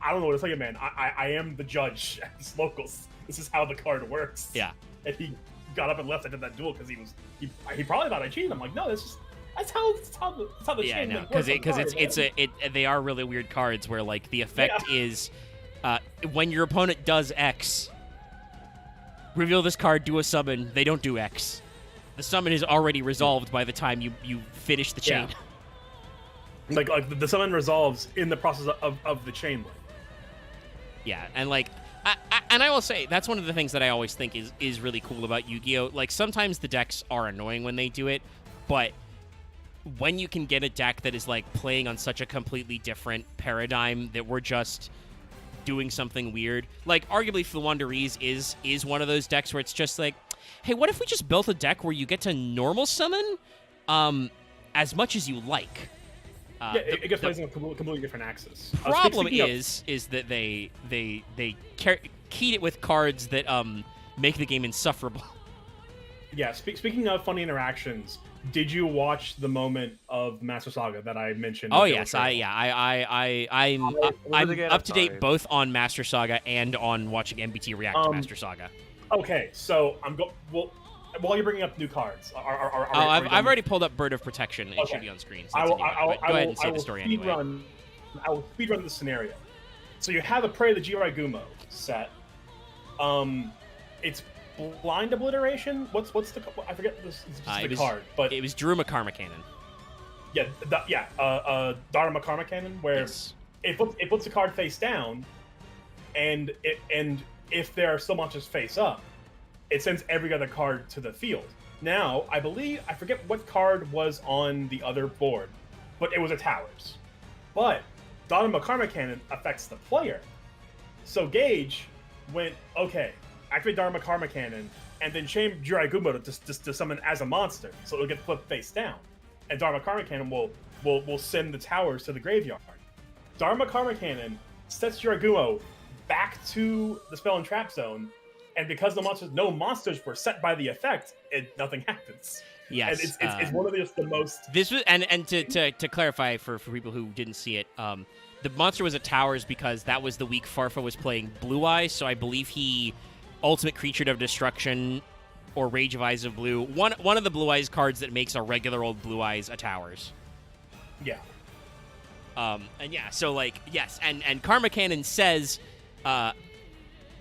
I don't know what to tell you, man. I am the judge at this locals. This is how the card works. Yeah. And he got up and left after that duel because he probably thought I cheated. I'm like, no, that's how the chain no, works. Because they are really weird cards where the effect is when your opponent does X, reveal this card, do a summon. They don't do X. The summon is already resolved by the time you finish the chain. Like the summon resolves in the process of the chain link. Yeah, and like, I will say that's one of the things that I always think is really cool about Yu-Gi-Oh. Like sometimes the decks are annoying when they do it, but when you can get a deck that is like playing on such a completely different paradigm that we're just doing something weird, like arguably Floowander is one of those decks where it's just like, hey, what if we just built a deck where you get to normal summon as much as you like? Yeah, it gets placed on a completely different axis. Problem is that they keyed it with cards that make the game insufferable. Yeah, speaking of funny interactions, did you watch the moment of Master Saga that I mentioned? Oh yes, I'm up to date both on Master Saga and on watching MBT react to Master Saga. Okay, so while you're bringing up new cards, I've already pulled up Bird of Protection. It should be on screen. So go ahead and say the story anyway. I will speedrun the scenario. So you have a Prey the Jirai Gumo set. It's Blind Obliteration. What's the I forget the specific card, but it was Daruma Karma Cannon. Yeah, Dharma Karma Cannon, where yes. it puts the card face down, and if there are still monsters face up, it sends every other card to the field. Now, I forget what card was on the other board, but it was a Towers. But Dharma Karma Cannon affects the player. So Gage went, okay, activate Dharma Karma Cannon, and then chain Jirai Gumo to summon as a monster, so it'll get flipped face down. And Dharma Karma Cannon will send the Towers to the graveyard. Dharma Karma Cannon sets Jirai Gumo back to the spell and trap zone, and because no monsters were set by the effect, nothing happens. Yes, and it's one of the most. This was and to clarify for people who didn't see it, the monster was at Towers because that was the week Farfa was playing Blue Eyes, so I believe he Ultimate Creature of Destruction or Rage of Eyes of Blue, one of the Blue Eyes cards that makes a regular old Blue Eyes a Towers. Yeah. And yeah, so like yes, and Karma Cannon says,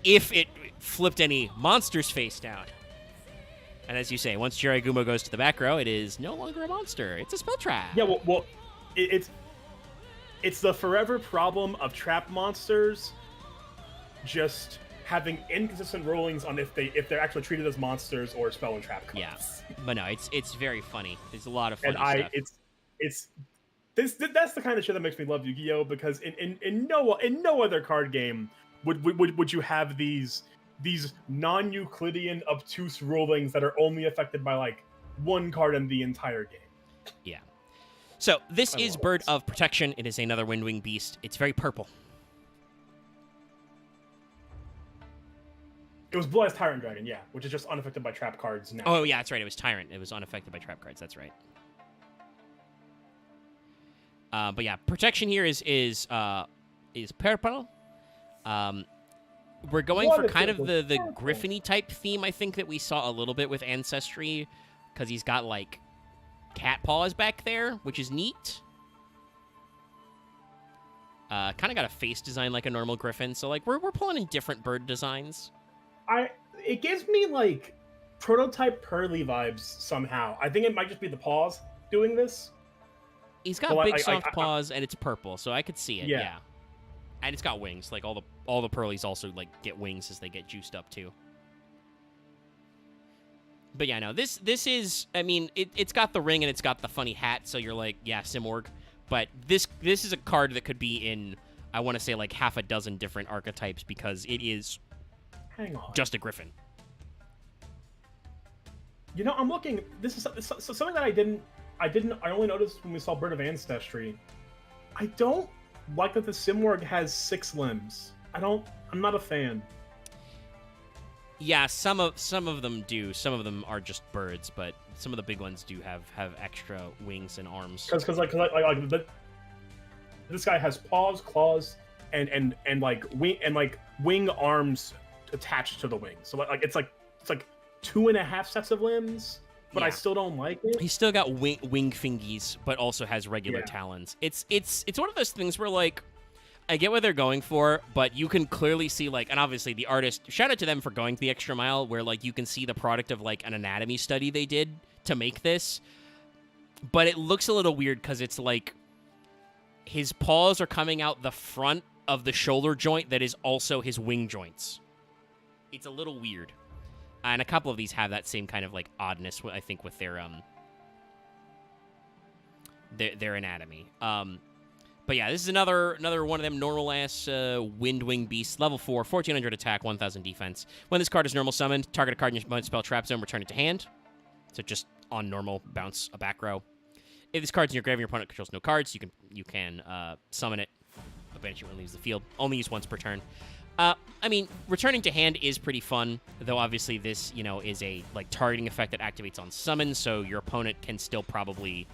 if it flipped any monsters face down. And as you say, once Jirai Gumo goes to the back row, it is no longer a monster. It's a spell trap. Yeah, well, it's the forever problem of trap monsters just having inconsistent rulings on if they're actually treated as monsters or spell and trap cards. Yeah, but no, it's very funny. There's a lot of funny stuff. That's the kind of shit that makes me love Yu-Gi-Oh! Because in no other card game would you have these non-Euclidean obtuse rulings that are only affected by like one card in the entire game. Yeah. So this is Bird of Protection. It is another Windwing Beast. It's very purple. It was Blue Eyes Tyrant Dragon, yeah, which is just unaffected by trap cards now. Oh yeah, that's right. It was Tyrant. It was unaffected by trap cards. That's right. But yeah, Protection here is purple. We're going for kind of the Griffin-y type theme, I think, that we saw a little bit with Ancestry, because he's got, like, cat paws back there, which is neat. Kind of got a face design like a normal Griffin, so, like, we're pulling in different bird designs. It gives me, like, prototype Pearly vibes somehow. I think it might just be the paws doing this. He's got big, soft paws, and it's purple, so I could see it, yeah. And it's got wings. Like, all the Pearlies also, like, get wings as they get juiced up, too. But yeah, no, this is, I mean, it's got the ring and it's got the funny hat, so you're like, yeah, Simorg. But this is a card that could be in, I want to say, like, half a dozen different archetypes because it is just a Griffin. You know, I'm looking, this is something that I only noticed when we saw Bird of Ancestry. I don't like that the Simorg has 6 limbs. I'm not a fan. Yeah, some of them do. Some of them are just birds, but some of the big ones do have extra wings and arms. Because this guy has paws, claws, and wing arms attached to the wings. So it's like 2.5 sets of limbs. But yeah. I still don't like it. He's still got wing fingies, but also has regular talons. It's one of those things where, like, I get what they're going for, but you can clearly see, like, and obviously the artist, shout out to them for going the extra mile, where, like, you can see the product of, like, an anatomy study they did to make this. But it looks a little weird because it's, like, his paws are coming out the front of the shoulder joint that is also his wing joints. It's a little weird. And a couple of these have that same kind of like oddness, I think, with their anatomy. But yeah, this is another one of them normal-ass Windwing beasts. Level 4, 1400 attack, 1000 defense. When this card is normal summoned, target a card in your opponent's spell trap zone, return it to hand. So just on normal, bounce a back row. If this card's in your grave and your opponent controls no cards, you can summon it, banish it when it leaves the field. Only use once per turn. I mean, returning to hand is pretty fun, though obviously this, is a targeting effect that activates on summon, so your opponent can still probably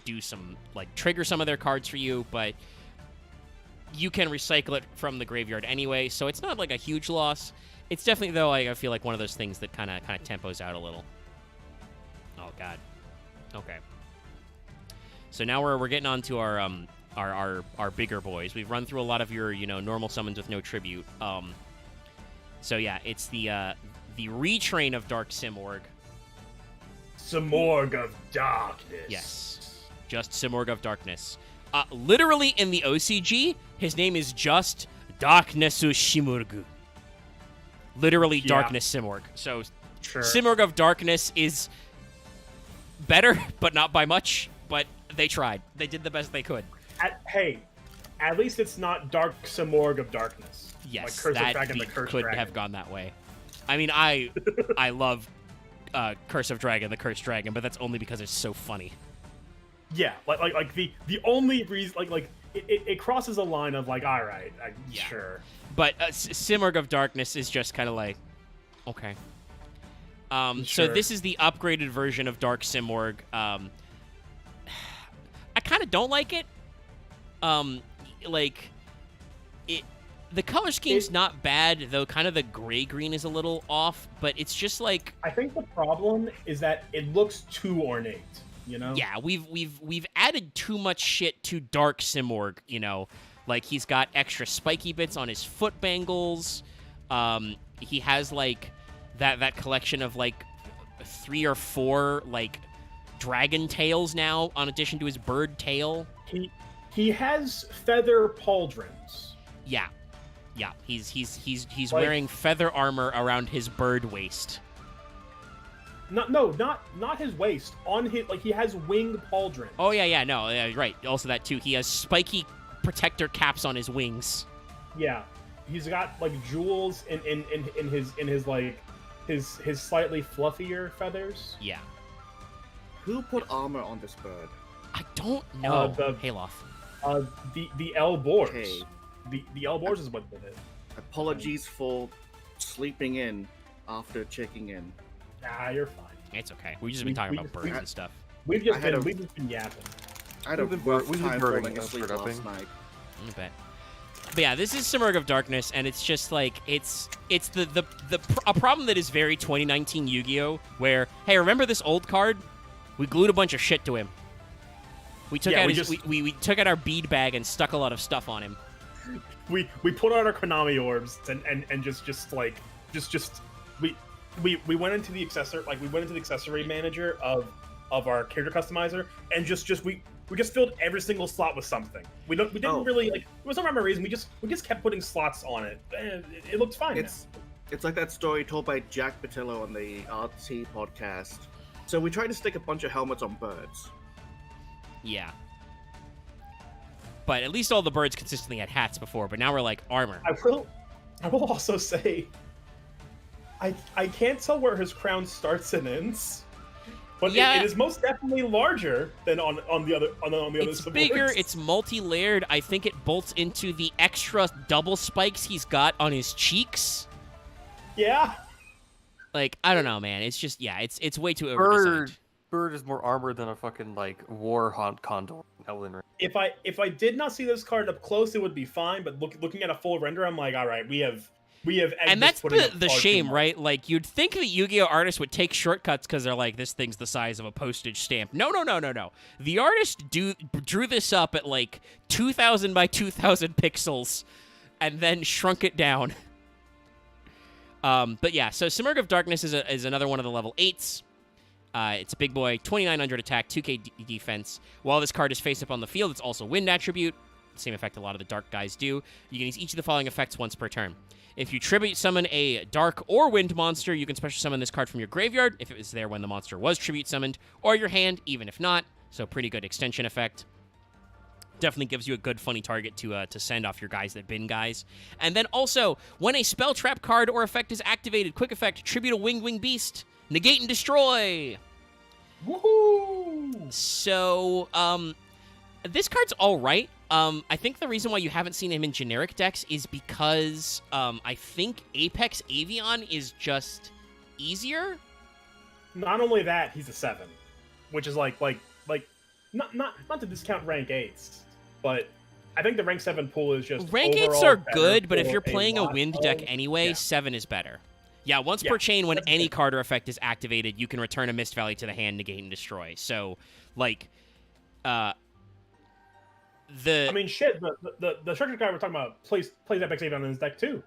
do some, trigger some of their cards for you, but you can recycle it from the graveyard anyway, so it's not, a huge loss. It's definitely, though, I feel like one of those things that kind of tempos out a little. Oh, God. Okay. So now we're getting on to our bigger boys. We've run through a lot of your, normal summons with no tribute. So, yeah, it's the retrain of Dark Simorg. Simorg of Darkness. Yes, just Simorg of Darkness. Literally in the OCG, his name is just Darknessu Shimurgu. Literally Darkness Simorg. So sure. Simorg of Darkness is better, but not by much. But they tried. They did the best they could. At least it's not Dark Simorg of Darkness. Yes, Curse of that Dragon, the Cursed could Dragon. have gone that way. I mean, I love Curse of Dragon, the Cursed Dragon, but that's only because it's so funny. Yeah, the only reason, it crosses a line of all right, sure. But Simorg of Darkness is just kind of okay. Sure. So this is the upgraded version of Dark Simorg. I kind of don't like it. The color scheme's not bad, though kind of the gray-green is a little off, but it's just I think the problem is that it looks too ornate, Yeah, we've added too much shit to Dark Simorg, he's got extra spiky bits on his foot bangles. He has that collection of 3 or 4 dragon tails now, in addition to his bird tail. He has feather pauldrons. Yeah, he's wearing feather armor around his bird waist. Not his waist. On his he has winged pauldrons. Oh yeah, right. Also that too. He has spiky protector caps on his wings. Yeah, he's got jewels in his slightly fluffier feathers. Yeah. Who put armor on this bird? I don't know. Haloth. The Elbors. Okay. The Elbors is what did it. Apologies for sleeping in after checking in. Nah, you're fine. It's okay. We've just been talking about birds and stuff. We've just been yapping. I had a rough time birding falling asleep and last night. I bet. But yeah, this is Simorg of Darkness, and it's just it's a problem that is very 2019 Yu-Gi-Oh! Where, hey, remember this old card? We glued a bunch of shit to him. We took we took out our bead bag and stuck a lot of stuff on him. We put out our Konami orbs and we went into the accessory manager of our character customizer and we just filled every single slot with something. We didn't really it was not rhyme or reason. We just kept putting slots on it. And it looked fine. It's like that story told by Jack Patillo on the RT podcast. So we tried to stick a bunch of helmets on birds. Yeah. But at least all the birds consistently had hats before, but now we're armor. I will also say I can't tell where his crown starts and ends. But yeah, it is most definitely larger than on the other It's bigger, it's multi-layered. I think it bolts into the extra double spikes he's got on his cheeks. Yeah. I don't know, man. It's just it's way too over-designed. Bird is more armored than a fucking war haunt condor in Elden Ring. If I did not see this card up close, it would be fine. But looking at a full render, I'm all right, we have. And that's the shame, right? You'd think that Yu-Gi-Oh! Artists would take shortcuts because they're this thing's the size of a postage stamp. No. The artist drew this up at 2,000 by 2,000 pixels, and then shrunk it down. But yeah, so Simorg of Darkness is another one of the level 8s. It's a big boy, 2,900 attack, 2k defense. While this card is face up on the field, it's also wind attribute. Same effect a lot of the dark guys do. You can use each of the following effects once per turn. If you tribute summon a dark or wind monster, you can special summon this card from your graveyard if it was there when the monster was tribute summoned, or your hand, even if not. So pretty good extension effect. Definitely gives you a good funny target to send off your guys that bin guys. And then also, when a spell trap card or effect is activated, quick effect, tribute a wing beast, negate and destroy. Woohoo! So, this card's all right. I think the reason why you haven't seen him in generic decks is because I think Apex Avion is just easier. Not only that, he's a 7, which is like not to discount rank 8s, but I think the rank 7 pool is just rank 8s overall are better good, but if for you're playing a lot wind of- deck anyway, yeah. 7 is better. Yeah, once per chain, when that's any good. card or effect is activated, you can return a Mist Valley to the hand, negate, and destroy. So, like, I mean, shit. The structure guy we're talking about plays Apex Avion in his deck too.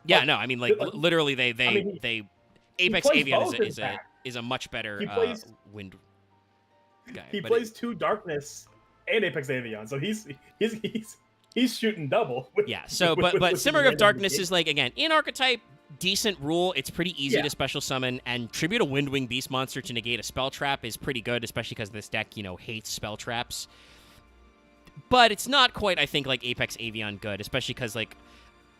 yeah, like, no, I mean, like, like, literally, they Apex plays Avion both in is fact. a much better He plays- wind guy. He but plays 2 Darkness and Apex Avion, so he's shooting double. With, yeah. So, with- but with his Simmerg of random Darkness negate. is like, again, in archetype, decent rule. It's pretty easy Yeah. to special summon, and tribute a Windwing Beast monster to negate a spell trap is pretty good, especially because this deck, hates spell traps. But it's not quite, I think, like Apex Avion good, especially because, like,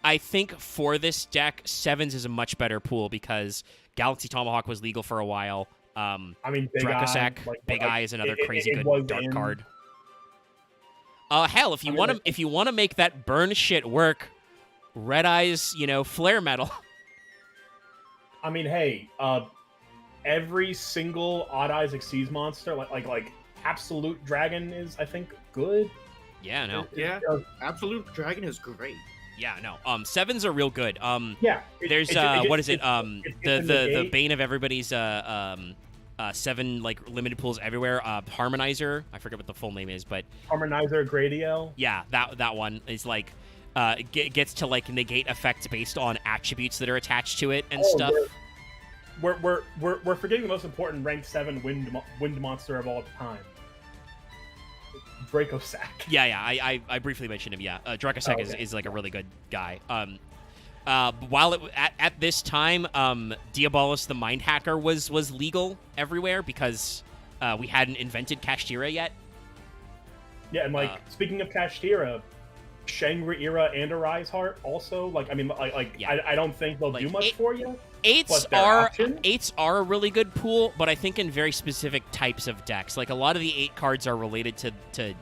I think for this deck, 7s is a much better pool because Galaxy Tomahawk was legal for a while. I mean, Big Dracosac, Eye, Big Eye is another crazy it good was dark in- card. Hell, if you want to make that burn shit work, Red Eye's, flare metal. I mean, hey, every single Odd Eyes Exceeds monster, like Absolute Dragon is, I think, good. Yeah, no. Yeah, Absolute Dragon is great. Yeah, no. 7s are real good. Yeah. There's what is it? The negate. bane of everybody's 7 like limited pools everywhere. Harmonizer. I forget what the full name is, but Harmonizer Gradiel. yeah, that one is like gets to like negate effects based on attributes that are attached to it and stuff. We're forgetting the most important ranked 7 wind monster of all time. Dracosac. Yeah, I briefly mentioned him. Yeah, Dracosac okay. is like a really good guy. While at this time, Diabolus the Mind Hacker was legal everywhere because we hadn't invented Kashtira yet. Yeah, and speaking of Kashtira, Shangri-Ira and Arise Heart also, Yeah. I don't think they'll do much for you. 8s But they're are options? 8s are a really good pool, but I think in very specific types of decks. Like a lot of the 8 cards are related to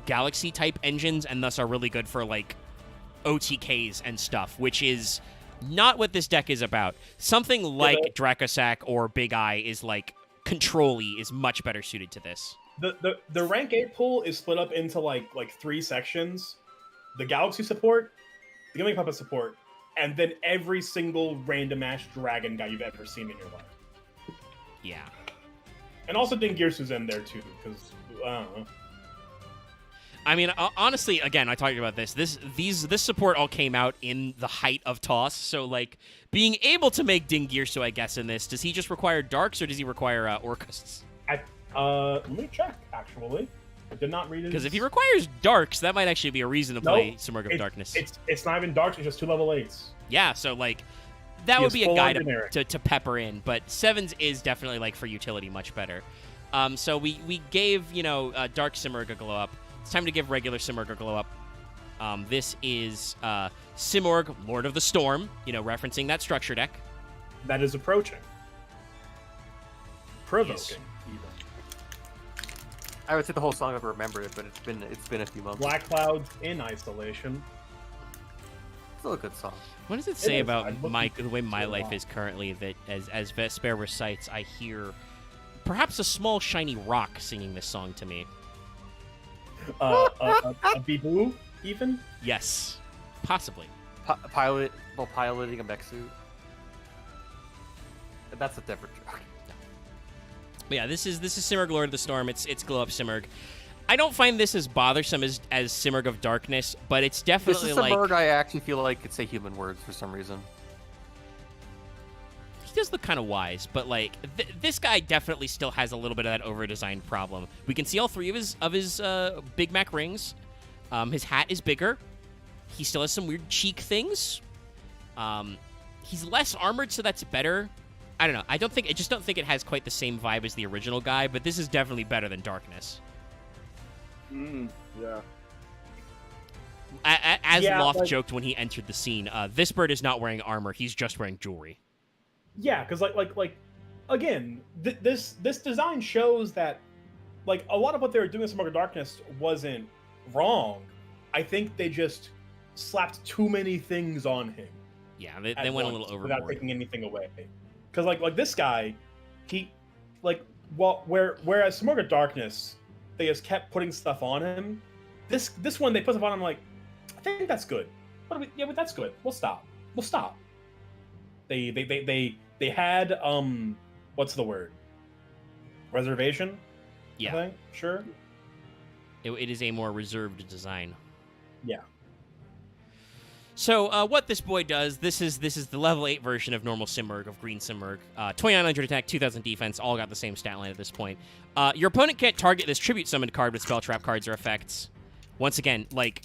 Galaxy type engines, and thus are really good for like OTKs and stuff, which is not what this deck is about. Something like Dracosac or Big Eye is like Control-y is much better suited to this. The rank 8 pool is split up into like 3 sections: the Galaxy support, the Gimmick Puppet support, and then every single random ass dragon guy you've ever seen in your life. Yeah. And also Dingirsu's in there too, because I don't know. I mean, honestly, again, I talked about this. This support all came out in the height of TOS, so like being able to make Dingirsu, I guess, in this, does he just require darks or does he require Orcusts? Let me check. Actually, I did not read it. Because if he requires darks, that might actually be a reason to play Simurg of Darkness. It's not even darks. It's just 2 level 8s. Yeah, so like that He would is be a full guy on generic. to pepper in, but 7s is definitely like for utility much better. So we gave Dark Simurg a glow up. It's time to give regular Simurg a glow up. This is Simurg, Lord of the Storm, referencing that structure deck. That is approaching. Provoking, Yes. even. I would say the whole song I've remembered it, but it's been a few months. Black Clouds in Isolation. Still a good song. What does it say is. about I'm looking the way my so life long. is currently that as Vesper recites, I hear perhaps a small shiny rock singing this song to me. A Biboo, even? Yes, possibly. Piloting a mech suit. That's a different joke. But yeah, this is Simurg, Lord of the Storm. It's glow up Simurg. I don't find this as bothersome as Simurg of Darkness, but it's This definitely is a like word I actually feel like could say human words for some reason. does look kind of wise, but like this guy definitely still has a little bit of that over-designed problem. We can see all three of his Big Mac rings. His hat is bigger. He still has some weird cheek things. He's less armored, so that's better. I don't know. I just don't think it has quite the same vibe as the original guy, but this is definitely better than Darkness. Yeah. As Yeah, Loft like- joked when he entered the scene, this bird is not wearing armor. He's just wearing jewelry. Yeah, because like again, this design shows that like a lot of what they were doing in Smoke of Darkness wasn't wrong. I think they just slapped too many things on him. Yeah, they at went a once little without overboard. taking anything away. Because like this guy, whereas Smoke of Darkness, they just kept putting stuff on him. This one they put stuff on him like, I think that's good. But that's good. We'll stop. They had what's the word? Reservation. Yeah, I think? Sure. it is a more reserved design. Yeah. So what this boy does, this is the level 8 version of normal Simurgh, of Green Simurgh. 2900 attack, 2000 defense, all got the same stat line at this point. Your opponent can't target this tribute summoned card with spell trap cards or effects. Once again, like,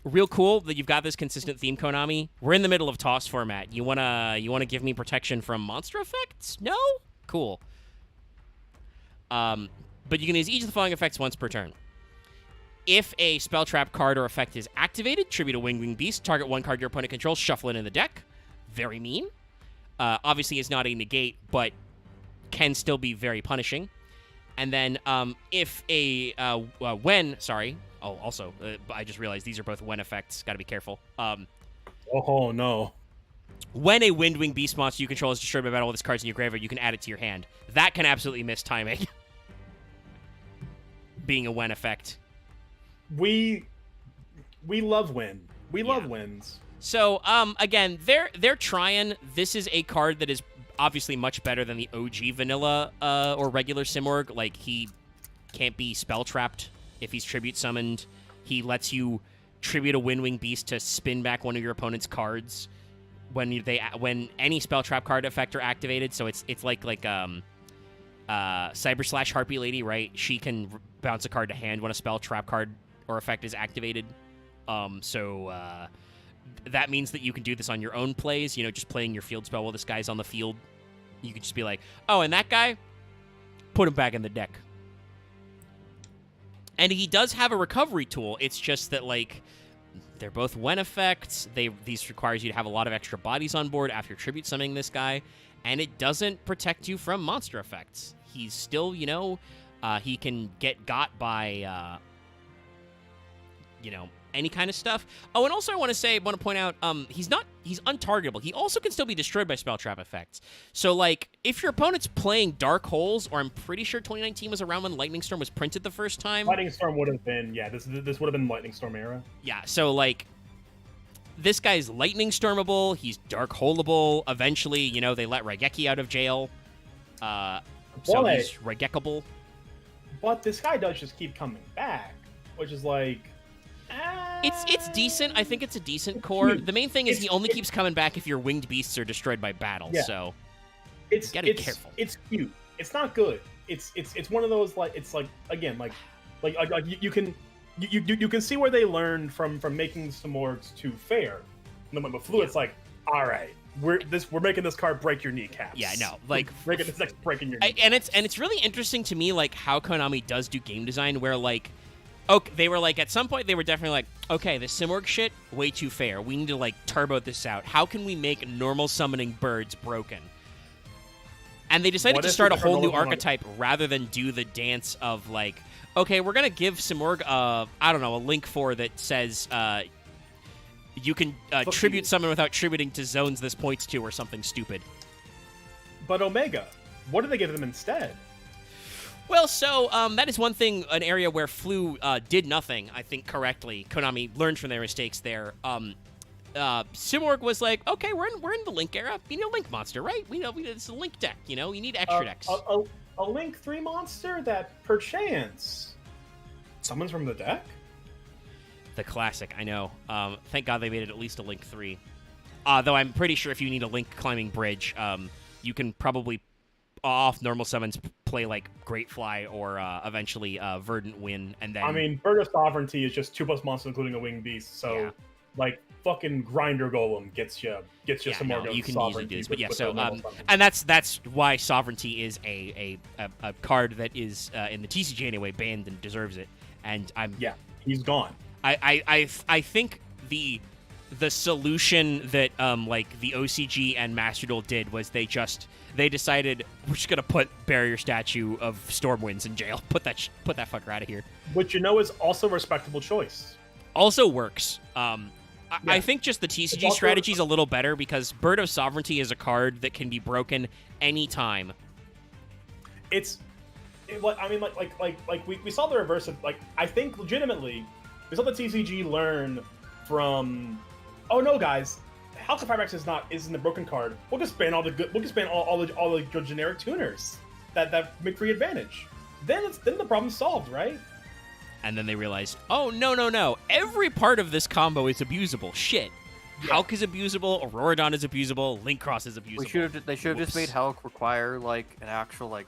real cool that you've got this consistent theme, Konami. We're in the middle of toss format. You wanna give me protection from monster effects? No? Cool. But you can use each of the following effects once per turn. If a spell trap card or effect is activated, tribute a winged beast, target one card your opponent controls, shuffle it in the deck. Very mean. Obviously, it's not a negate, but can still be very punishing. And then if a I just realized these are both when effects. Got to be careful. Oh no. When a Windwing Beast monster you control is destroyed by battle with its cards in your graveyard, you can add it to your hand. That can absolutely miss timing. Being a when effect. We love win. We love Yeah. wins. So, again, they're trying. This is a card that is obviously much better than the OG vanilla or regular Simurgh. Like, he can't be spell trapped if he's tribute summoned. He lets you tribute a Windwing Beast to spin back one of your opponent's cards when any spell trap card effect are activated. So it's like Cyber Slash Harpy Lady, right? She can bounce a card to hand when a spell trap card or effect is activated. That means that you can do this on your own plays, just playing your field spell while this guy's on the field. You could just be like, oh, and that guy, put him back in the deck. And he does have a recovery tool. It's just that, like, they're both when effects. These requires you to have a lot of extra bodies on board after tribute summoning this guy. And it doesn't protect you from monster effects. He's still, he can get got by, any kind of stuff. Oh, and also I want to point out, he's untargetable. He also can still be destroyed by spell trap effects. So, like, if your opponent's playing Dark Holes, or I'm pretty sure 2019 was around when Lightning Storm was printed the first time. Lightning Storm would have been, this would have been Lightning Storm era. Yeah, so, like, this guy's Lightning Stormable, he's Dark Holeable. Eventually, they let Raigeki out of jail. So Boy. he's Raigekable. But this guy does just keep coming back, which is like... It's decent. I think it's a decent core. cute. The main thing is he only keeps coming back if your winged beasts are destroyed by battle. Yeah. So It's gotta be careful. It's cute. It's not good. It's one of those, like, it's like, again, like you can see where they learned from making Simurghs to fair. And then with Flu, it's like, all right, we're making this card break your kneecaps. Yeah, no, like we're making this next breaking your kneecaps. and it's really interesting to me, like, how Konami does do game design, where, like, okay, they were like, at some point they were definitely like, okay, this Simurgh shit, way too fair. We need to, like, turbo this out. How can we make normal summoning birds broken? And they decided What to if start a we whole turn new all of them on- archetype rather than do the dance of, like, okay, we're gonna give Simurgh, I don't know, a link for that says, you can tribute summon without tributing to zones this points to, or something stupid. But Omega, what do they give them instead? Well, so that is one thing, an area where Flu did nothing, I think, correctly. Konami learned from their mistakes there. Simurgh was like, okay, we're in the Link era. We need a Link monster, right? It's a Link deck. You need extra decks. A Link 3 monster that perchance summons from the deck. The classic, I know. Thank God they made it at least a Link 3. Though I'm pretty sure if you need a Link climbing bridge, you can probably off normal summons play like Great Fly or eventually Verdant Wind, and then I mean, Bird of Sovereignty is just 2+ monsters, including a winged beast. So, Yeah. like, fucking Grinder Golem gets you some more. you can easily do this, but yeah. with So the normal summons. and that's why Sovereignty is a card that is in the TCG anyway banned and deserves it. And he's gone. I think the solution that like the OCG and Master Duel did was they decided we're just gonna put Barrier Statue of Stormwinds in jail. Put that fucker out of here. Which is also a respectable choice. Also works. I think just the TCG strategy is a little better because Bird of Sovereignty is a card that can be broken anytime. We saw the reverse of, like, I think legitimately we saw the TCG learn from, oh no guys, House of Firebax isn't a broken card. We'll just ban all the good generic tuners that make free advantage. Then the problem's solved, right? And then they realized, oh no, every part of this combo is abusable. Shit. Yeah. Hulk is abusable, Auroradon is abusable, Link Cross is abusable. They should have just made Hulk require like an actual like.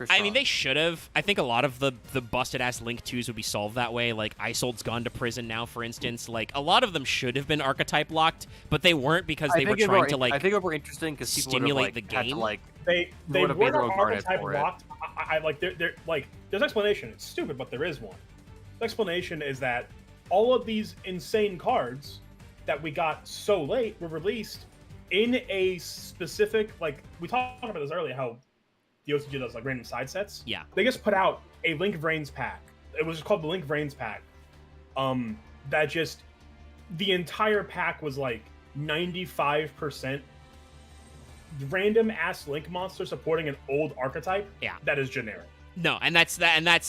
I mean, they should have. I think a lot of the busted-ass Link 2s would be solved that way. Like, Isold's gone to prison now, for instance. Like, a lot of them should have been archetype locked, but they weren't because they were trying to, like, I think it were interesting because people stimulate would have, the like, game. had to, like, They would have made weren't their own archetype for it. locked. I like there's an explanation. It's stupid, but there is one. The explanation is that all of these insane cards that we got so late were released in a specific, like, we talked about this earlier, how the OCG does like random side sets. Yeah. They just put out a Link Vrains pack. It was called the Link Vrains pack. That just, the entire pack was like 95% random ass Link monster supporting an old archetype. Yeah. That is generic. No, and that's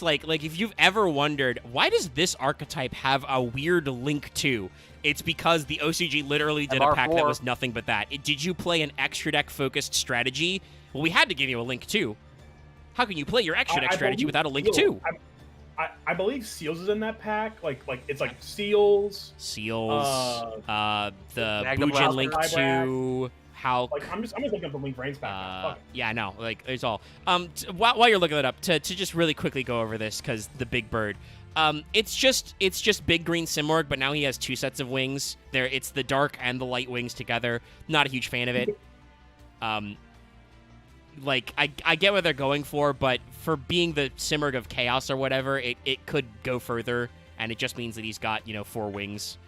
like if you've ever wondered why does this archetype have a weird Link 2, it's because the OCG literally did a pack that was nothing but that. Did you play an extra deck focused strategy? Well, we had to give you a Link 2. How can you play your extra deck strategy without a Link 2? I believe Seals is in that pack. Like it's like Seals. The Bujin Link 2. How? Like I'm just looking up the Link Vrains pack. Yeah, I know. Like there's all. While you're looking that up, to just really quickly go over this because the big bird. It's just big green Simorgh, but now he has 2 sets of wings. It's the dark and the light wings together. Not a huge fan of it. Like I get what they're going for, but for being the Simorgh of Chaos or whatever, it could go further, and it just means that he's got 4 wings.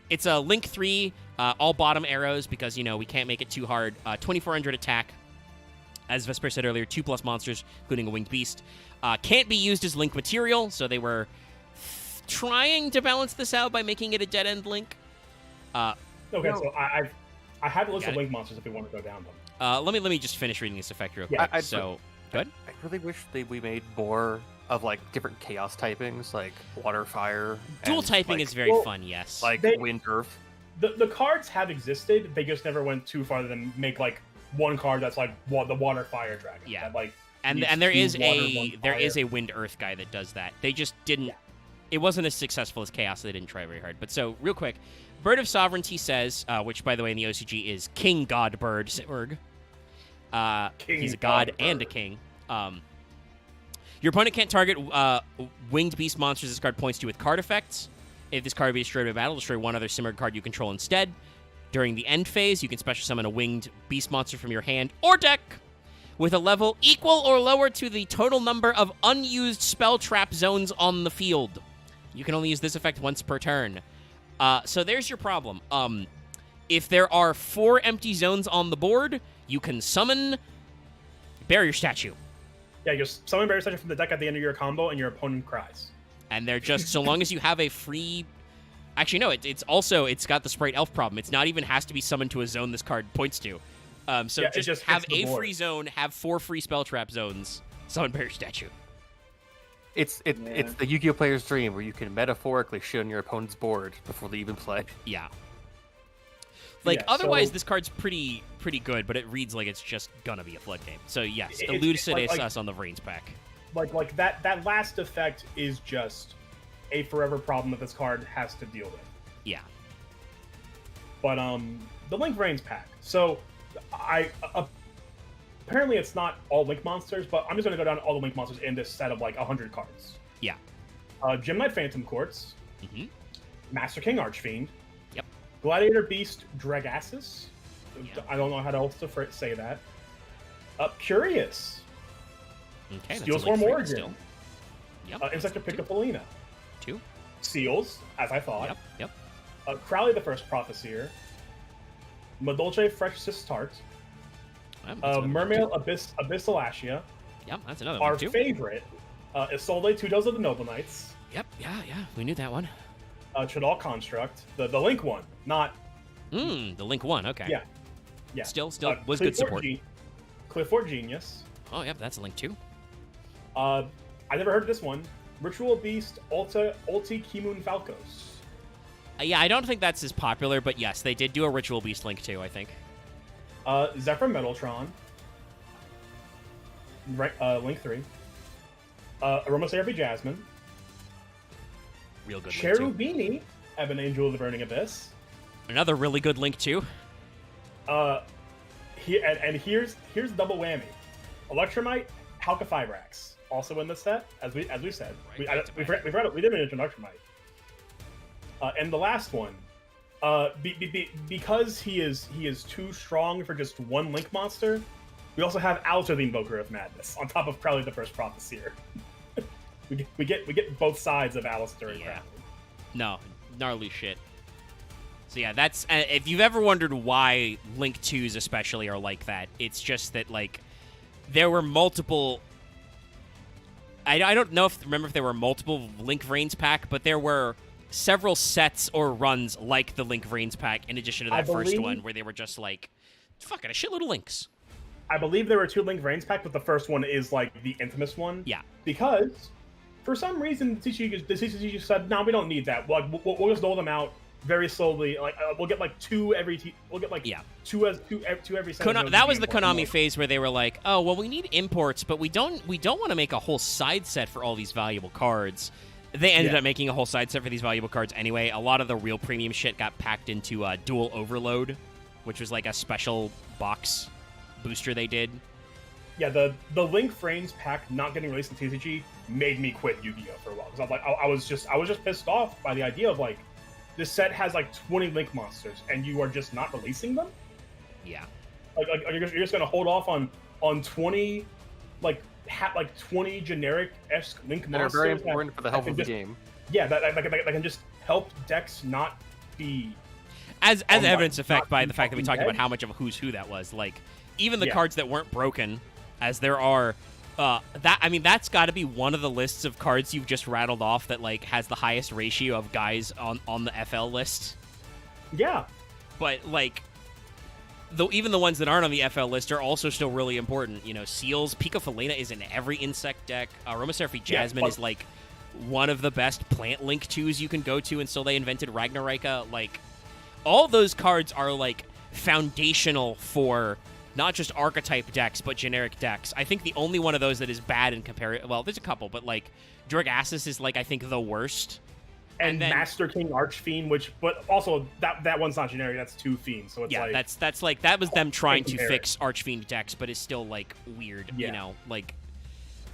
It's a Link 3, all bottom arrows because we can't make it too hard. 2400 attack, as Vesper said earlier, 2+ monsters, including a winged beast. Can't be used as Link material, so they were trying to balance this out by making it a dead end Link. Okay, so I have a list of Link monsters if we want to go down them. Let me just finish reading this effect real quick. Yeah, go ahead. I really wish we made more of like different chaos typings, like water, fire. Dual typing is very fun, yes. Like wind, earth. The cards have existed. They just never went too far than make like one card that's like the water fire dragon. Yeah. That, like, and there is a wind earth guy that does that. They just didn't. Yeah. It wasn't as successful as chaos. So they didn't try very hard. But so real quick, Bird of Sovereignty says, which by the way in the OCG is King God Bird Simorgh. He's a god and a king. Your opponent can't target winged beast monsters this card points to with card effects. If this card be destroyed by battle, destroy one other Simorgh card you control instead. During the end phase, you can special summon a winged beast monster from your hand or deck with a level equal or lower to the total number of unused spell trap zones on the field. You can only use this effect once per turn. So there's your problem. If there are 4 empty zones on the board, you can summon Barrier Statue. Yeah, just summon Barrier Statue from the deck at the end of your combo, and your opponent cries. And they're just, so long as you have a free... Actually, no, it's got the Sprite Elf problem. It's not even has to be summoned to a zone this card points to. So just have a free zone, have 4 free spell trap zones, summon Barrier Statue. It's the Yu-Gi-Oh player's dream where you can metaphorically shit on your opponent's board before they even play. Yeah. Otherwise, this card's pretty good, but it reads like it's just gonna be a flood game. So yes, elucidate us on the Vrains pack. Like that last effect is just a forever problem that this card has to deal with. Yeah. But the Link Vrains pack. So apparently it's not all Link monsters, but I'm just gonna go down all the Link monsters in this set of like 100 cards. Yeah. Gem Knight Phantom Quartz. Mm-hmm. Master King Archfiend. Yep. Gladiator Beast Dragasis. Yeah. I don't know how else to say that. Curious. Okay. Steel that's a Link Swarm 3 Origin. still. Yep. Insector Piccopolina. 2. Seals, as I thought. Yep. Crowley the First Prophecyr. Madolche Fresh Sistart. Mermail Abyssal Ashia. Yep, that's another Our one, too. favorite, Isolde, 2 Dozen of the Noble Knights. Yep, yeah, we knew that one. Chadal Construct, the Link one, not... The Link 1, okay. Yeah. Still was good support. Clifford Genius. Oh, yep, that's a Link 2. I never heard of this one. Ritual Beast, Ulti Kimun Falcos. Yeah, I don't think that's as popular, but yes, they did do a Ritual Beast Link 2, I think. Zephyr Metaltron. Link 3. Aromatherapy Jasmine. Real good Link 2. Cherubini, Ebon Angel of the Burning Abyss. Another really good Link 2. Here's double whammy. Electromite, Halka-Fibrax, also in this set, as we said. Right, We didn't mention Electromite. And the last one, because he is too strong for just one Link monster, we also have Alter the Invoker of Madness on top of Crowley the First Prophecyr. we get both sides of Alistair and Crowley. No, gnarly shit. So yeah, that's if you've ever wondered why Link 2s especially are like that, it's just that like there were multiple. I don't remember if there were multiple Link Vrains pack, but there were several sets or runs like the Link Vrains pack in addition to that first one where they were just like fucking a shitload of links. I believe there were 2 Link Vrains pack, but the first one is like the infamous one. Yeah. Because for some reason the TCG said, "No, we don't need that. We'll just dole them out very slowly. Like we'll get like 2 every. We'll get like 2 every set." That was the Konami phase where they were like, "Oh, well, we need imports, but we don't want to make a whole side set for all these valuable cards." They ended up making a whole side set for these valuable cards anyway. A lot of the real premium shit got packed into Dual Overload, which was like a special box booster they did. Yeah, the Link Frames pack not getting released in TCG made me quit Yu-Gi-Oh for a while because I was just pissed off by the idea of like this set has like 20 Link monsters and you are just not releasing them. Yeah, like you're just gonna hold off on 20 like 20 generic-esque Link that monsters are very important for the health of the game. Yeah, that can just help decks not be as evidence effect by the fact that we talked about how much of a who's who that was. Like even the cards that weren't broken, as there are. That's got to be one of the lists of cards you've just rattled off that like has the highest ratio of guys on the FL list. Yeah, but like, even the ones that aren't on the FL list are also still really important. You know, Seals, Piccofolina is in every insect deck. Aromatherapy Jasmine is like one of the best plant Link 2s you can go to until they invented Ragnarika. Like, all those cards are like foundational for not just archetype decks, but generic decks. I think the only one of those that is bad in comparison... Well, there's a couple, but, like, Dragasis is, like, I think the worst. And then, Master King Archfiend, but also, that one's not generic, that's 2 Fiends, so it's like... Yeah, that's like, that was them trying to fix Archfiend decks, but it's still, like, weird, you know? Like,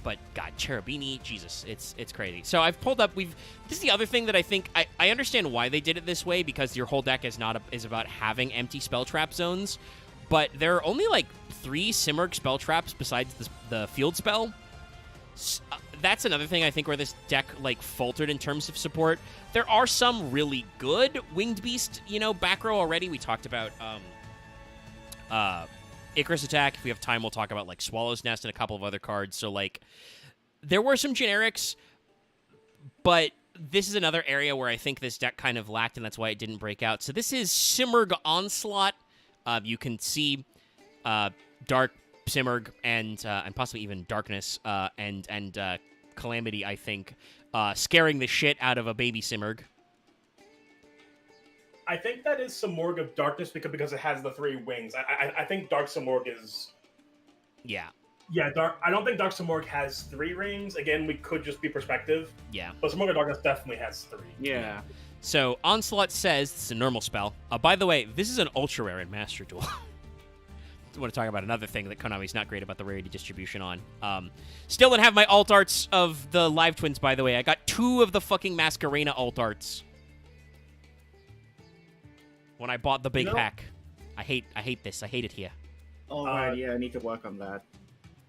but, God, Cherubini, Jesus, it's crazy. So I've pulled up, this is the other thing that I think... I understand why they did it this way, because your whole deck is about having empty spell trap zones, but there are only, like, 3 Simurgh spell traps besides the field spell. That's another thing I think where this deck, like, faltered in terms of support. There are some really good Winged Beast, back row already. We talked about Icarus Attack. If we have time, we'll talk about, like, Swallow's Nest and a couple of other cards. So, like, there were some generics, but this is another area where I think this deck kind of lacked, and that's why it didn't break out. So this is Simurgh Onslaught. You can see Dark Simurgh and possibly even Darkness and Calamity, I think, scaring the shit out of a baby Simurgh. I think that is Simurgh of Darkness because it has the 3 wings. I think Dark Simurgh is... Yeah. Yeah, I don't think Dark Simurgh has 3 rings. Again, we could just be perspective. Yeah. But Simurgh of Darkness definitely has 3. Yeah. So, Onslaught says it's a normal spell. By the way, this is an ultra rare in Master Duel. want to talk about another thing that Konami's not great about the rarity distribution on. Still don't have my alt arts of the Live Twins, by the way. I got 2 of the fucking Masquerena alt arts when I bought the big pack. I hate this. I hate it here. Oh, right, yeah, I need to work on that.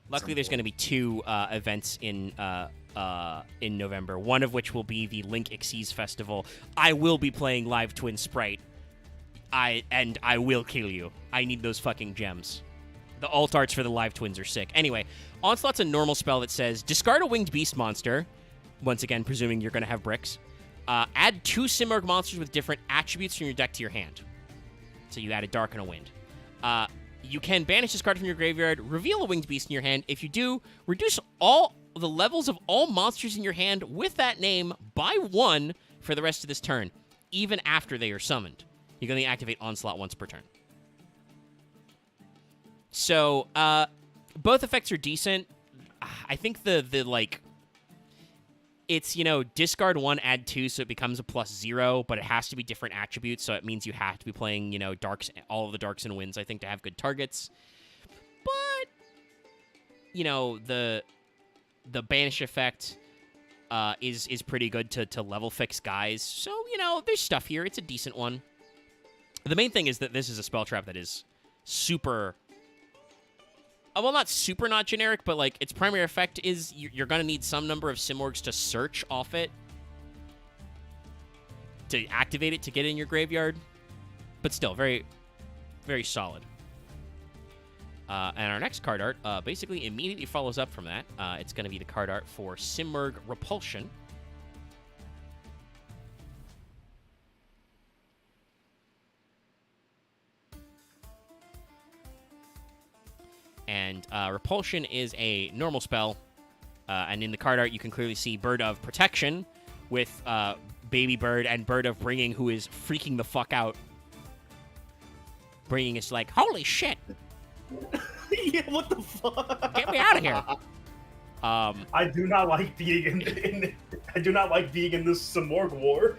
Luckily, there's going to be 2 events in November, one of which will be the Link Xyz Festival. I will be playing Live Twin Sprite. I will kill you. I need those fucking gems. The alt arts for the Live Twins are sick. Anyway, Onslaught's a normal spell that says, discard a winged beast monster. Once again, presuming you're going to have bricks. Add 2 Simurgh monsters with different attributes from your deck to your hand. So you add a Dark and a Wind. You can banish this card from your graveyard, reveal a winged beast in your hand. If you do, reduce all the levels of all monsters in your hand with that name by 1 for the rest of this turn, even after they are summoned. You can only activate Onslaught once per turn. So, both effects are decent. I think the like, it's, discard 1, add 2, so it becomes a +0, but it has to be different attributes, so it means you have to be playing, darks, all of the darks and winds, I think, to have good targets. But, the banish effect is pretty good to level fix guys. So, there's stuff here. It's a decent one. The main thing is that this is a spell trap that is super... well, not super not generic, but, like, its primary effect is you're going to need some number of Simorghs to search off it to activate it to get in your graveyard. But still, very, very solid. And our next card art basically immediately follows up from that. It's going to be the card art for Simurgh Repulsion. And Repulsion is a normal spell. And in the card art, you can clearly see Bird of Protection with Baby Bird and Bird of Bringing, who is freaking the fuck out. Bringing is like, holy shit! Yeah, what the fuck? Get me out of here! I do not like being in I do not like being in this Simorgh war.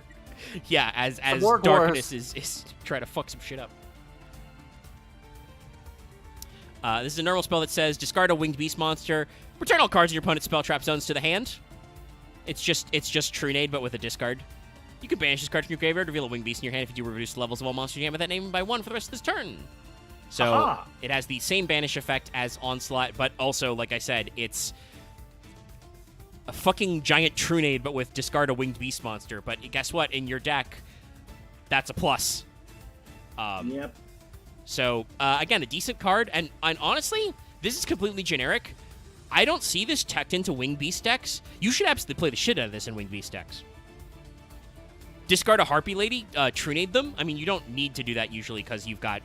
Yeah, as Simorgh Darkness is trying to fuck some shit up. This is a normal spell that says, discard a winged beast monster, return all cards in your opponent's spell trap zones to the hand. It's just Trunade, but with a discard. You can banish this card from your graveyard, reveal a winged beast in your hand. If you do, reduce the levels of all monsters you have with that name by 1 for the rest of this turn. So It has the same banish effect as Onslaught, but also, like I said, it's a fucking giant Trunade, but with discard a winged beast monster. But guess what? In your deck, that's a plus. Yep. So, again, a decent card, and honestly, this is completely generic. I don't see this teched into Winged Beast decks. You should absolutely play the shit out of this in Winged Beast decks. Discard a Harpy Lady, Trunade them. I mean, you don't need to do that usually because you've got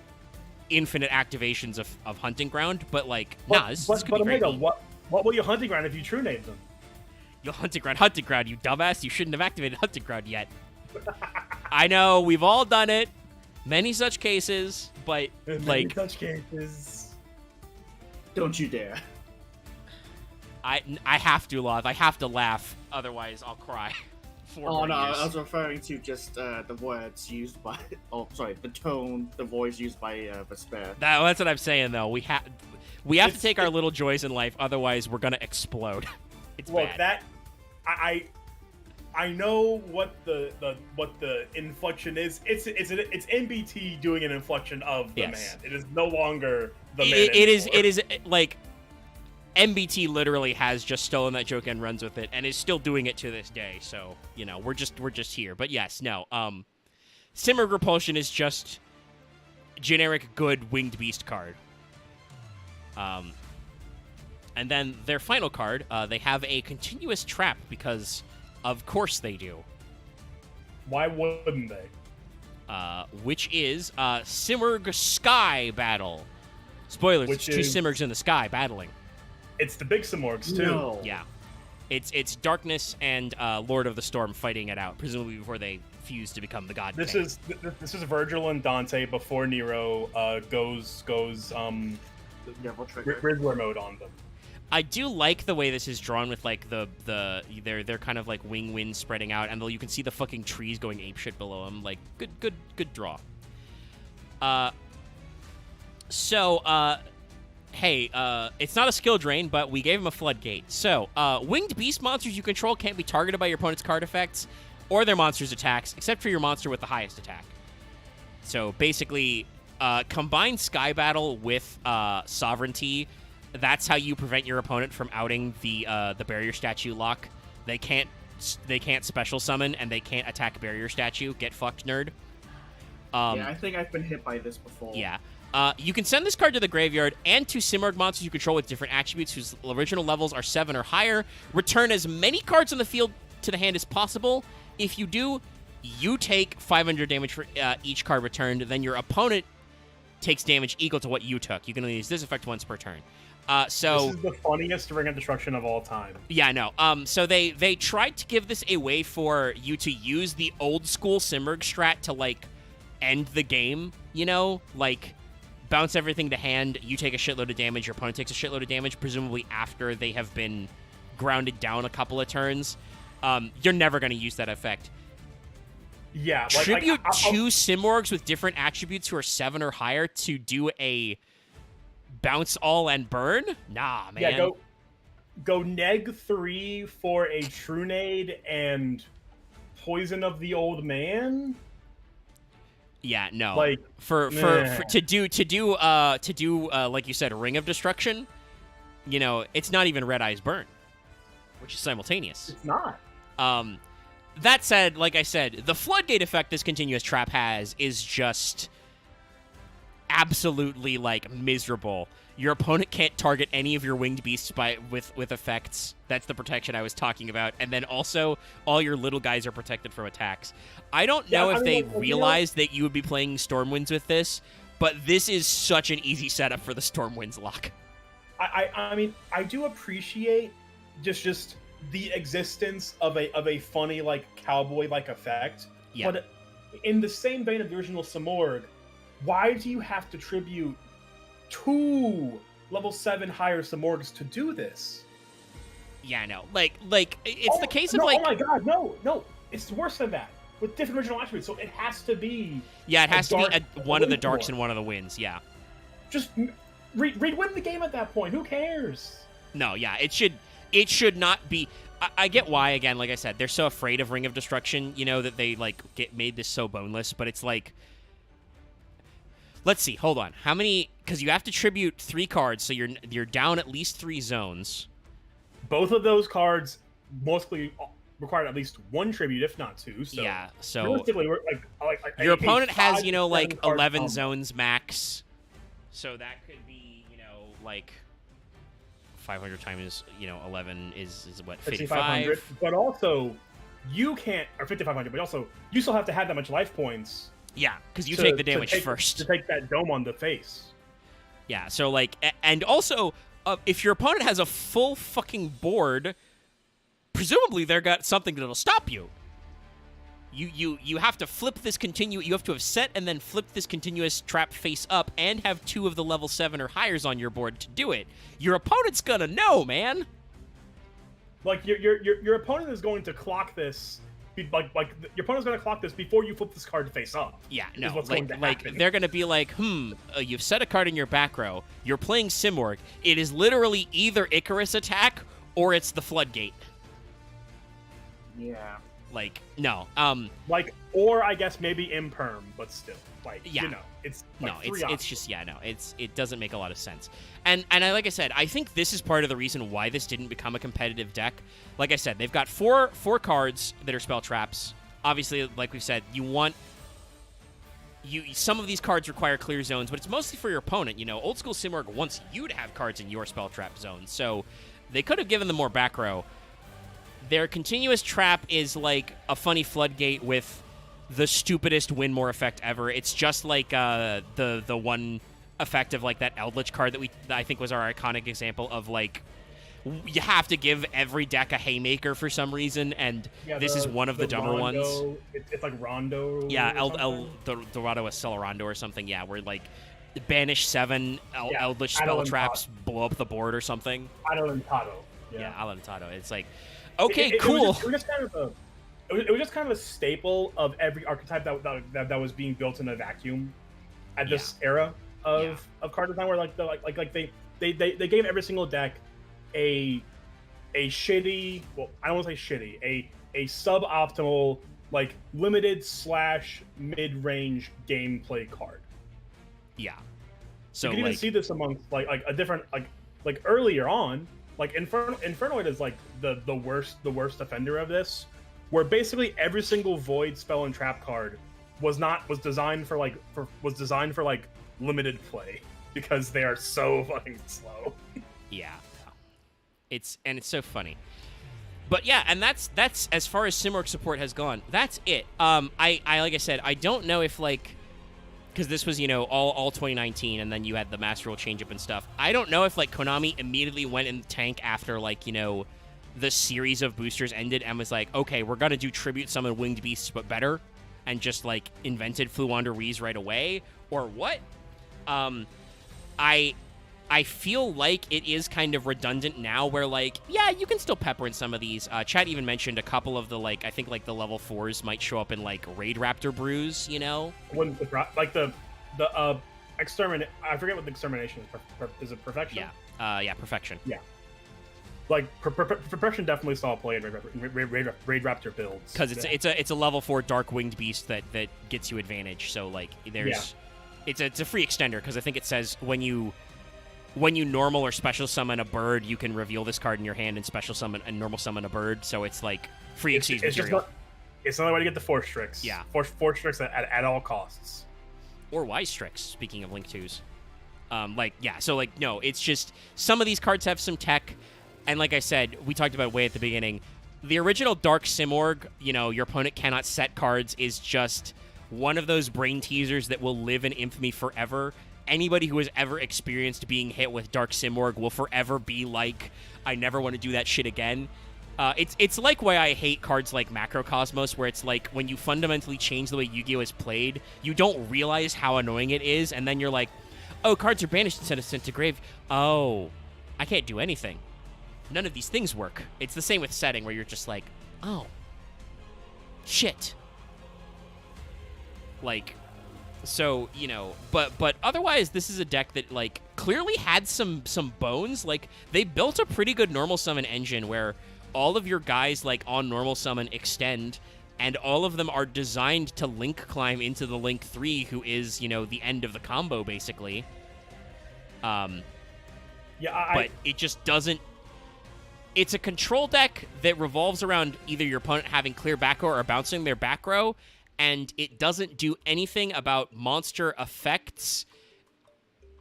infinite activations of Hunting Ground, but, like, this could be great. Omega, what will you Hunting Ground if you Trunade them? You'll Hunting Ground, you dumbass. You shouldn't have activated Hunting Ground yet. I know, we've all done it. Many such cases, but, like... such cases. Don't you dare. I have to, Love. I have to laugh. Otherwise, I'll cry. Oh, no, I was referring to just the words used by... Oh, sorry, the tone, the voice used by Vesper. That's what I'm saying, though. We have to take our little joys in life, otherwise we're going to explode. It's bad. I know what the inflection is. It's NBT doing an inflection of the man. It is no longer the man. It is like NBT literally has just stolen that joke and runs with it, and is still doing it to this day. So we're just here. But yes, no. Simurgh Repulsion is just generic good winged beast card. And then their final card, they have a continuous trap because. Of course they do. Why wouldn't they? Which is Simurgh Sky Battle. Spoilers, it's 2 Simurghs in the sky battling. It's the big Simorghs, too. No. Yeah. It's Darkness and Lord of the Storm fighting it out, presumably before they fuse to become the God This King. is Virgil and Dante before Nero goes Riddler mode on them. I do like the way this is drawn with like they're kind of like wind spreading out, and you can see the fucking trees going apeshit below them. Like good draw. So, hey, it's not a skill drain, but we gave him a floodgate. So, winged beast monsters you control can't be targeted by your opponent's card effects or their monster's attacks, except for your monster with the highest attack. So, basically, combine Sky Battle with Sovereignty. That's how you prevent your opponent from outing the barrier statue lock. They can't special summon, and they can't attack barrier statue. Get fucked, nerd. Yeah, I think I've been hit by this before. Yeah. You can send this card to the graveyard and to Simurgh monsters you control with different attributes whose original levels are 7 or higher. Return as many cards on the field to the hand as possible. If you do, you take 500 damage for each card returned. Then your opponent takes damage equal to what you took. You can only use this effect once per turn. So this is the funniest Ring of Destruction of all time. Yeah, I know. So they tried to give this a way for you to use the old school Simurgh strat to, like, end the game, you know? Like, bounce everything to hand, you take a shitload of damage, your opponent takes a shitload of damage, presumably after they have been grounded down a couple of turns. You're never going to use that effect. Yeah. Tribute two Simorghs with different attributes who are 7 or higher to do a bounce all and burn? Nah, man. Yeah, go neg 3 for a Trunade and Poison of the Old Man. Yeah, no. Like for to do like you said, Ring of Destruction, you know, it's not even Red Eyes Burn, which is simultaneous. It's not. That said, like I said, the Floodgate effect this continuous trap has is just absolutely, like, miserable. Your opponent can't target any of your winged beasts with effects. That's the protection I was talking about. And then also, all your little guys are protected from attacks. I don't know if they realized that you would be playing Stormwinds with this, but this is such an easy setup for the Stormwinds lock. I mean, I do appreciate just the existence of a funny, like, cowboy-like effect. Yeah. But in the same vein of the original Simorgh, why do you have to tribute 2 level 7 higher Simorghs to do this? Yeah, I know. Like it's the case of, like... Oh my god, no. It's worse than that. With different original attributes, so it has to be... Yeah, it has to be one of the darks and one of the winds, yeah. Just win the game at that point. Who cares? No, yeah, it should not be... I get why, again, like I said, they're so afraid of Ring of Destruction, you know, that they, like, made this so boneless, but it's like... Let's see, hold on. How many... Because you have to tribute 3 cards, so you're down at least 3 zones. Both of those cards mostly require at least 1 tribute, if not 2. So yeah, so... realistically, we're like your opponent has, you know, like, 11 zones max. So that could be, you know, like... 500 times, you know, 11 is what, 55? But also, you can't... Or 5,500, but also, you still have to have that much life points. Yeah, because you take the damage first. To take that dome on the face. Yeah, so, like, and also, if your opponent has a full fucking board, presumably they've got something that'll stop you. You have to flip this you have to have set and then flip this continuous trap face up and have 2 of the level 7 or highers on your board to do it. Your opponent's gonna know, man. Like, your opponent is going to clock this... Like your opponent's gonna clock this before you flip this card to face up. Yeah, no, like they're gonna be like, you've set a card in your back row. You're playing Simorgh. It is literally either Icarus attack or it's the Floodgate. Yeah. Like, no. Like, or I guess maybe Imperm, but still, like, yeah. You know, it's like no, it's just, yeah, no, it doesn't make a lot of sense. And like I said, I think this is part of the reason why this didn't become a competitive deck. Like I said, they've got four cards that are spell traps. Obviously, like we've said, some of these cards require clear zones, but it's mostly for your opponent. You know, old school Simorgh wants you to have cards in your spell trap zone, so they could have given them more back row. Their continuous trap is like a funny floodgate with the stupidest win more effect ever. It's just like the one effect of like that Eldritch card that I think was our iconic example of, like, you have to give every deck a Haymaker for some reason, and this is one of the dumber Rondo, ones. It's like Rondo. Yeah, Dorado Accelerando or something. Yeah, where like banish 7 Eldritch spell traps, blow up the board or something. Adelantado. Yeah, Adelantado. It's like, okay, cool. It was just kind of a staple of every archetype that was being built in a vacuum at this era. of card design where they gave every single deck a shitty, well, I don't want to say shitty, a suboptimal, like limited / mid-range gameplay card. Yeah. So you can even see this amongst like a different like earlier on, like Infernoid is like the worst offender of this, where basically every single void spell and trap card was designed for limited play because they are so fucking slow. Yeah. It's so funny. But yeah, and that's as far as Simorgh support has gone. That's it. I like I said, I don't know if like, because this was, you know, all 2019, and then you had the Master Rule change up and stuff. I don't know if like Konami immediately went in the tank after like, you know, the series of boosters ended and was like, okay, we're gonna do Tribute Summon Winged Beasts but better, and just like invented Floowander Rees right away, or what? I feel like it is kind of redundant now where, like, yeah, you can still pepper in some of these. Chad even mentioned a couple of the, like, I think, like, the level 4s might show up in, like, Raid Raptor brews, you know? When like the exterminate, I forget what the extermination is. Is it Perfection? Yeah, Perfection. Yeah. Like, Perfection definitely saw play in Raid Raptor builds. Because it's a level 4 Dark Winged Beast that gets you advantage, so, like, there's... Yeah. It's a free extender, because I think it says when you normal or special summon a bird, you can reveal this card in your hand and special summon and normal summon a bird. So it's like free Xyz material. It's another way to get the Force Tricks. Yeah. Force Tricks at all costs. Or Wise Tricks, speaking of Link 2s. So like, no, it's just some of these cards have some tech. And like I said, we talked about way at the beginning, the original Dark Simorgh, you know, your opponent cannot set cards, is just one of those brain teasers that will live in infamy forever. Anybody who has ever experienced being hit with Dark Simorgh will forever be like, I never want to do that shit again. It's like why I hate cards like Macrocosmos, where it's like when you fundamentally change the way Yu-Gi-Oh! Is played, you don't realize how annoying it is, and then you're like, oh, cards are banished instead of sent to grave. Oh, I can't do anything. None of these things work. It's the same with setting, where you're just like, oh, shit. Like... So, you know, but otherwise, this is a deck that, like, clearly had some bones. Like, they built a pretty good normal summon engine where all of your guys, like, on normal summon extend, and all of them are designed to link climb into the Link 3, who is, you know, the end of the combo, basically. But it just doesn't... It's a control deck that revolves around either your opponent having clear back row or bouncing their back row, and it doesn't do anything about monster effects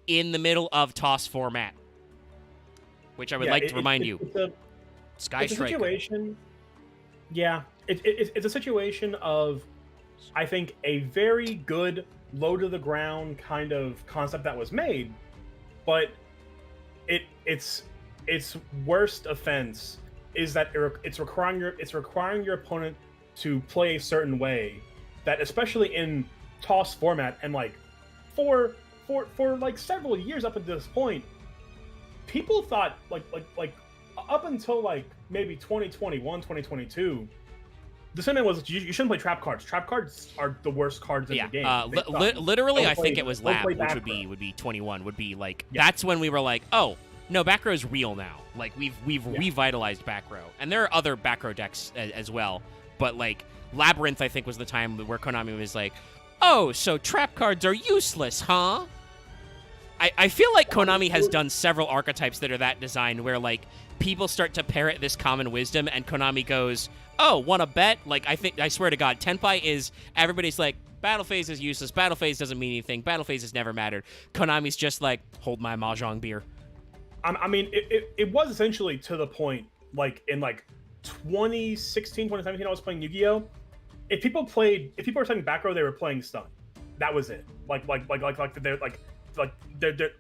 in the middle of toss format. Which I would like to remind you. Sky Striker. Situation. Yeah, it's a situation of, I think, a very good low-to-the-ground kind of concept that was made, but its worst offense is that it's requiring your opponent to play a certain way. That especially in toss format, and like for like several years up until this point, people thought like up until like maybe 2021, 2022, the sentiment was you shouldn't play trap cards. Trap cards are the worst cards in the game. Literally, I think it was Lab, which would be 21. Would be like that's when we were like, oh no, back row is real now. Like we've revitalized back row, and there are other back row decks as well, but like. Labyrinth, I think, was the time where Konami was like, oh, so trap cards are useless, huh? I feel like Konami has done several archetypes that are that designed where, like, people start to parrot this common wisdom, and Konami goes, oh, wanna bet? Like, I swear to God, Tenpai is, everybody's like, battle phase is useless, battle phase doesn't mean anything, battle phase has never mattered. Konami's just like, hold my Mahjong beer. I mean, it was essentially to the point, like, in, like, 2016, 2017, I was playing Yu-Gi-Oh! If people were setting back row, they were playing stun. That was it.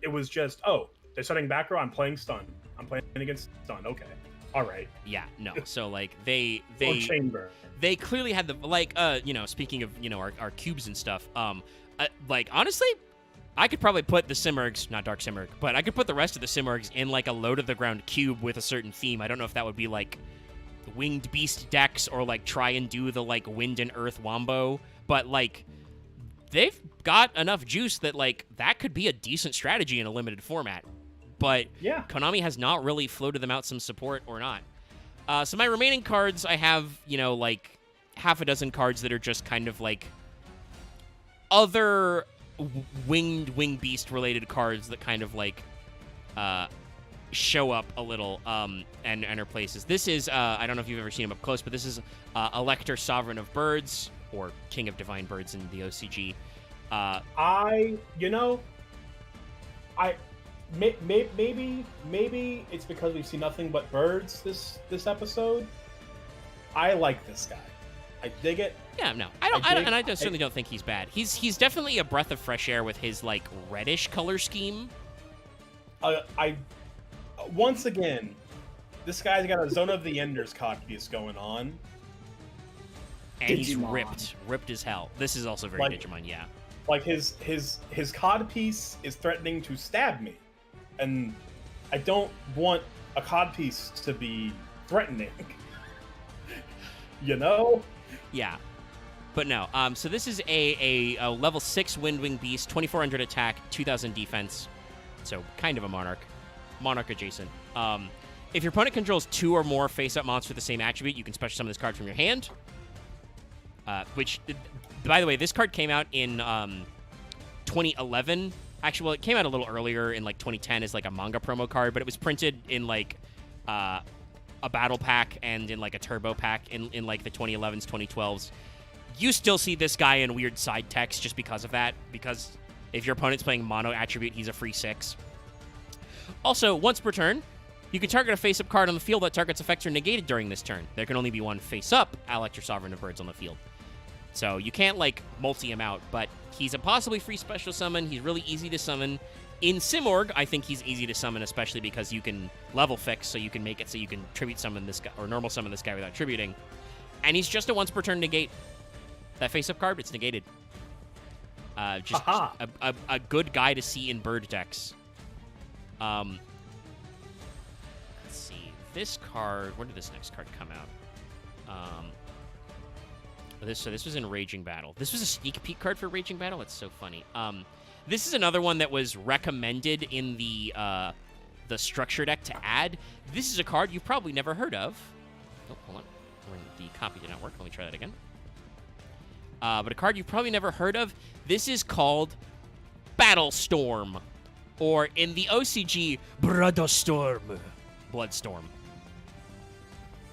It was just, oh, they're setting back row, I'm playing stun. I'm playing against stun. Okay. All right. Yeah, no. So like they chamber. They clearly had the speaking of, our cubes and stuff, like honestly, I could probably put the Simorghs, not Dark Simorgh, but I could put the rest of the Simorghs in like a low to the ground cube with a certain theme. I don't know if that would be like Winged Beast decks or like try and do the like Wind and Earth Wombo, but like they've got enough juice that, like, that could be a decent strategy in a limited format. But Yeah. Konami has not really floated them out some support or not. So my remaining cards, I have, like, half a dozen cards that are just kind of, like, other wing beast related cards that kind of, like, show up a little and enter places. This is, I don't know if you've ever seen him up close, but this is Elector, Sovereign of Birds, or King of Divine Birds in the OCG. Maybe it's because we've seen nothing but birds this episode. I like this guy. I dig it. Yeah, no, I certainly don't think he's bad. He's definitely a breath of fresh air with his, like, reddish color scheme. Once again, this guy's got a Zone of the Enders codpiece going on. And he's ripped as hell. This is also very Digimon, yeah. Like, his codpiece is threatening to stab me. And I don't want a codpiece to be threatening. You know? Yeah. But no, so this is a level 6 Windwing Beast, 2400 attack, 2000 defense. So kind of a Monarch. Monarch adjacent. If your opponent controls 2 or more face-up monsters with the same attribute, you can special summon this card from your hand. Which, by the way, this card came out in 2011. Actually, well, it came out a little earlier in, like, 2010 as, like, a manga promo card, but it was printed in, like, a battle pack and in, like, a turbo pack in like, the 2011s, 2012s. You still see this guy in weird side text just because of that, because if your opponent's playing mono attribute, he's a free 6. Also, once per turn, you can target a face-up card on the field that target's effects are negated during this turn. There can only be one face-up Elector Sovereign of Birds on the field. So you can't, like, multi him out, but he's a possibly free special summon. He's really easy to summon. In Simorg, I think he's easy to summon, especially because you can level fix, so you can make it so you can tribute summon this guy, or normal summon this guy without tributing. And he's just a once per turn negate. That face-up card, it's negated. Just a good guy to see in bird decks. Let's see. This card, where did this next card come out? This was in Raging Battle. This was a sneak peek card for Raging Battle. It's so funny. This is another one that was recommended in the structure deck to add. This is a card you've probably never heard of. Oh, hold on. The copy did not work. Let me try that again. But a card you've probably never heard of. This is called Battlestorm, or in the OCG, Bloodstorm. Bloodstorm.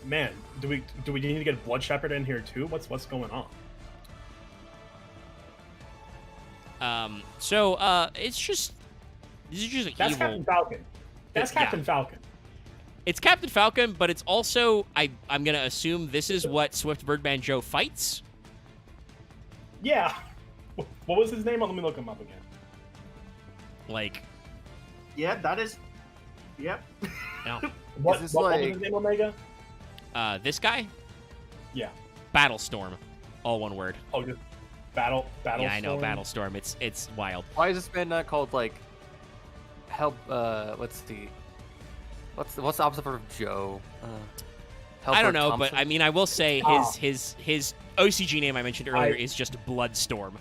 Man, do we need to get Blood Shepherd in here too? What's going on? It's just this is just That's evil. Captain Falcon. That's Captain Falcon. It's Captain Falcon, but it's also I'm gonna assume this is what Swift Birdman Joe fights. Yeah. What was his name? Let me look him up again. Like. Yeah, that is. Yep. No. What this was like- his name, Omega? This guy. Yeah. Battlestorm, all one word. Oh, just Battle. Yeah, I know, Battlestorm. It's wild. Why is this man not called, like, help? What's the opposite of Joe? I don't know, Thompson? but I mean, I will say his OCG name I mentioned earlier is just Bloodstorm.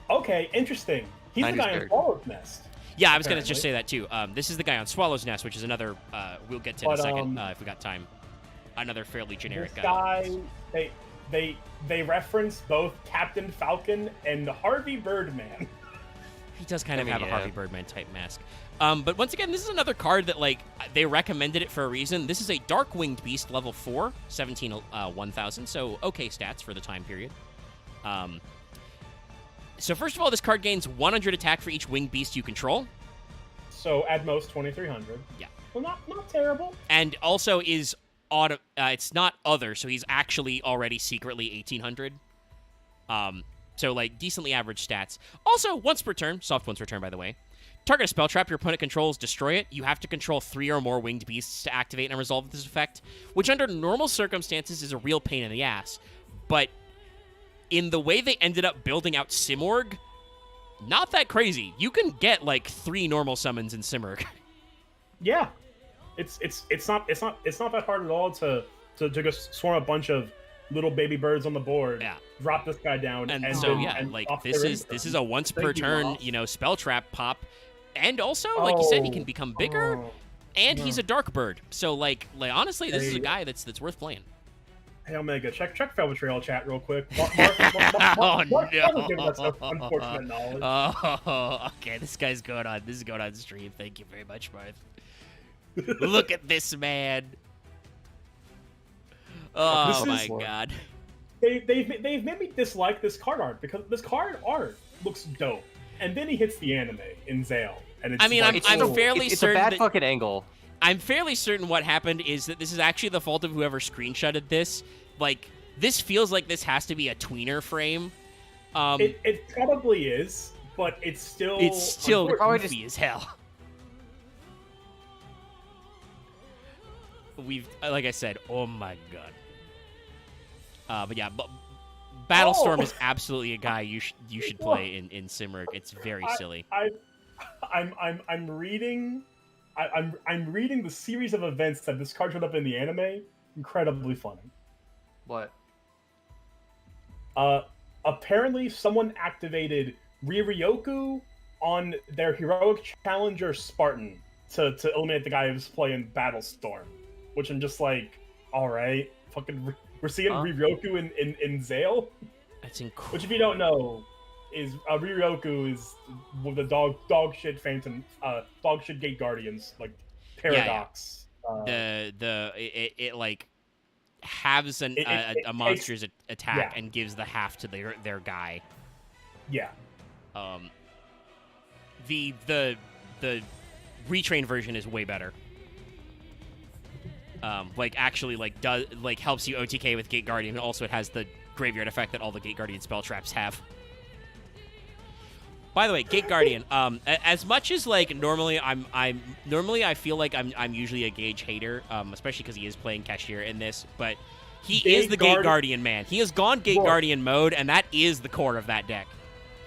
Okay, interesting. He's the guy in Swallow's Nest. Yeah, I was going to just say that too. This is the guy on Swallow's Nest, which is another, we'll get to in a second if we got time. Another fairly generic this guy. They reference both Captain Falcon and Harvey Birdman. He does kind of have a Harvey Birdman type mask. But once again, this is another card that, like, they recommended it for a reason. This is a Dark Winged Beast, level 4, 17, 1000, so okay stats for the time period. So first of all, this card gains 100 attack for each winged beast you control. So at most 2,300. Yeah. Well, not terrible. And also is auto. It's not other, so he's actually already secretly 1,800. So like decently average stats. Also, once per turn, soft once per turn, by the way. Target a spell trap your opponent controls, destroy it. You have to control 3 or more winged beasts to activate and resolve this effect, which under normal circumstances is a real pain in the ass. But in the way they ended up building out Simorg, not that crazy. You can get like 3 normal summons in Simorg. Yeah, it's not that hard at all to just swarm a bunch of little baby birds on the board. Yeah. Drop this guy down, And and so then, yeah, and like off this they're is a once per Thank you, turn, Ross. spell trap pop, and also like you said, he can become bigger, Oh, and no. he's a dark bird. So like honestly, this is a Hey. guy that's worth playing. Hey Omega, check Portrayal chat real quick. Oh, Mark no. was giving us some unfortunate knowledge. Oh, okay. This is going on stream. Thank you very much, Marth. Look at this man. Oh This my is- god. They've made me dislike this card art because this card art looks dope, and then he hits the anime in Zale, and it's I mean, like, I'm oh, fairly It's a certain bad that- fucking angle. I'm fairly certain what happened is that this is actually the fault of whoever screenshotted this. Like, this feels like this has to be a tweener frame. It probably is, but it's still It's unfortunate. goofy as hell. We've, like I said, oh my god. But yeah, Battlestorm Oh. is absolutely a guy you should play in Simurgh. It's very silly. I'm reading. I'm reading the series of events that this card showed up in the anime. Incredibly funny. What? Apparently someone activated Riryoku on their heroic challenger Spartan to eliminate the guy who's playing Battlestorm, which I'm just like, all right, fucking, we're seeing Huh? Riryoku in Zale, That's incredible. which if you don't know, is Riryoku is the dog shit Phantom, dog shit Gate Guardians, like Paradox. It like halves It a monster's attack yeah. and gives the half to their guy. Yeah. The retrained version is way better. Like actually like does like helps you OTK with Gate Guardian, and also it has the graveyard effect that all the Gate Guardian spell traps have. By the way, Gate Guardian. As much as like normally I feel like I'm usually a Gage hater, especially because he is playing Cashier in this, but he is the Gate Guardian man. He has gone Gate Bro. Guardian mode, and that is the core of that deck.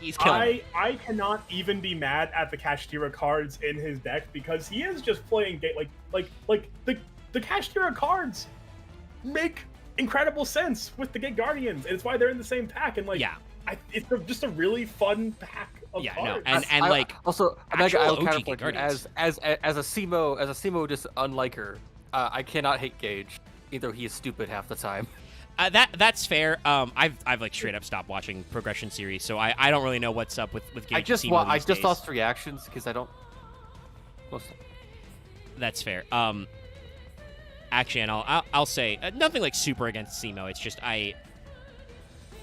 He's killing. I cannot even be mad at the Kashtira cards in his deck because he is just playing Gate like the Kashtira cards make incredible sense with the Gate Guardians, and it's why they're in the same pack. And like, Yeah. it's just a really fun pack of Yeah, no, cards. and like also actual Omega, I OG would counterpoint you, Guardians. as a Simo just unliker. I cannot hate Gage, even though he is stupid half the time. that's fair. I've like straight up stopped watching progression series, so I don't really know what's up with Gage. I just lost reactions because I don't. That's fair. Actually, and I'll say nothing like super against Simo. It's just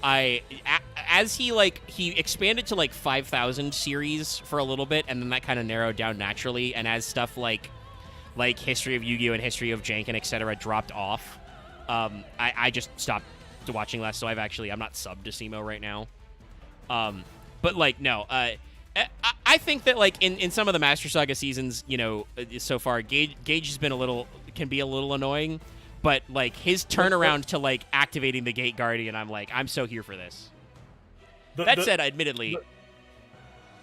as he expanded to like 5,000 series for a little bit, and then that kind of narrowed down naturally. And as stuff like History of Yu-Gi-Oh! And History of Jank and etc. dropped off, I just stopped watching less. So I'm not subbed to Simo right now. But like no, I think that like in some of the Master Saga seasons, so far Gage has been can be a little annoying. But, like, his turnaround to, like, activating the Gate Guardian, I'm so here for this. That said, admittedly...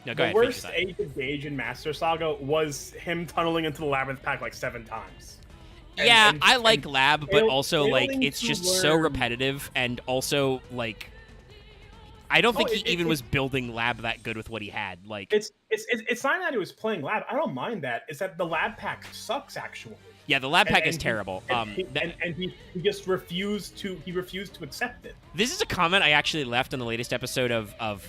No, go the ahead. worst finish Age of Gage in Master Saga was him tunneling into the Labyrinth pack like 7 times. Yeah, And- I like and Lab, but fail- also, like, failing it's to just so learn- repetitive, and also, like... I don't think Oh, he even was building Lab that good with what he had. Like, It's not that he was playing Lab. I don't mind that. It's that the Lab pack sucks, actually. yeah, the Lab pack is he- terrible. And he just refused to accept it. This is a comment I actually left on the latest episode of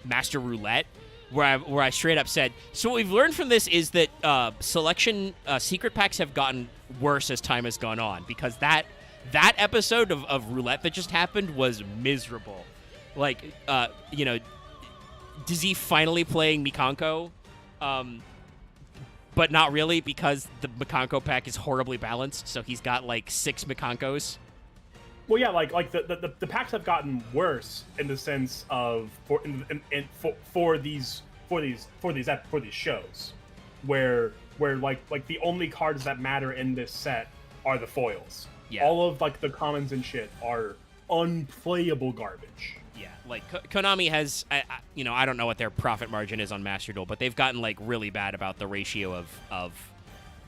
Master Roulette, where I straight up said, so what we've learned from this is that selection secret packs have gotten worse as time has gone on, because that episode of Roulette that just happened was miserable. Like, Dizzy finally playing Mikanko, but not really, because the Mikanko pack is horribly balanced, so he's got like 6 Mikankos. Well, yeah, like the packs have gotten worse in the sense of for these shows, where like the only cards that matter in this set are the foils. Yeah. All of like the commons and shit are unplayable garbage. Yeah, like Konami has, I don't know what their profit margin is on Master Duel, but they've gotten like really bad about the ratio of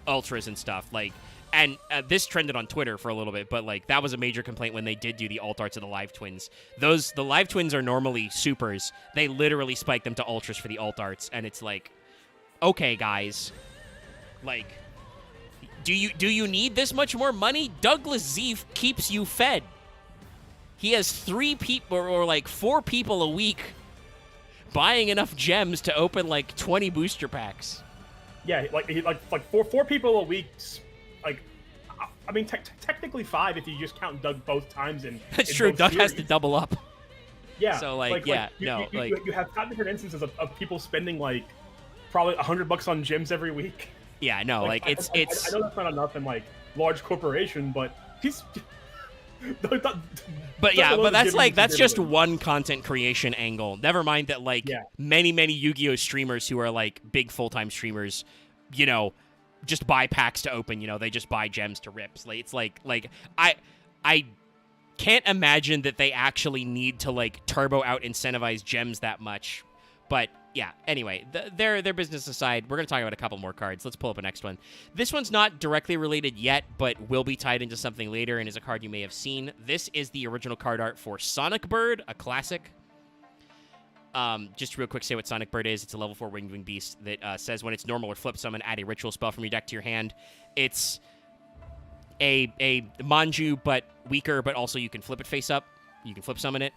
ultras and stuff. Like, and this trended on Twitter for a little bit, but like that was a major complaint when they did do the alt arts of the live twins. The live twins are normally supers. They literally spike them to ultras for the alt arts, and it's like, okay, guys, like, do you need this much more money? Douglas Zeef keeps you fed. He has 3 people or like 4 people a week buying enough gems to open like 20 booster packs. Yeah, like four people a week. Like, I mean, technically 5 if you just count Doug both times. That's in true. both Doug series. has to double up. Yeah. So you have 5 different instances of people spending like probably $100 on gyms every week. Yeah, no, like it's. I know that's not enough in like large corporation, but he's. But that's just one content creation angle. Never mind that many Yu-Gi-Oh streamers who are like big full-time streamers, you know, just buy packs to open. You know, they just buy gems to rip. Like, it's like I can't imagine that they actually need to like turbo out incentivize gems that much. But yeah, anyway, their business aside, we're going to talk about a couple more cards. Let's pull up a next one. This one's not directly related yet, but will be tied into something later and is a card you may have seen. This is the original card art for Sonic Bird, a classic. Just real quick, say what Sonic Bird is. It's a level 4 winged beast that says when it's normal or flip summon, add a ritual spell from your deck to your hand. It's a Manju, but weaker, but also you can flip it face up. You can flip summon it.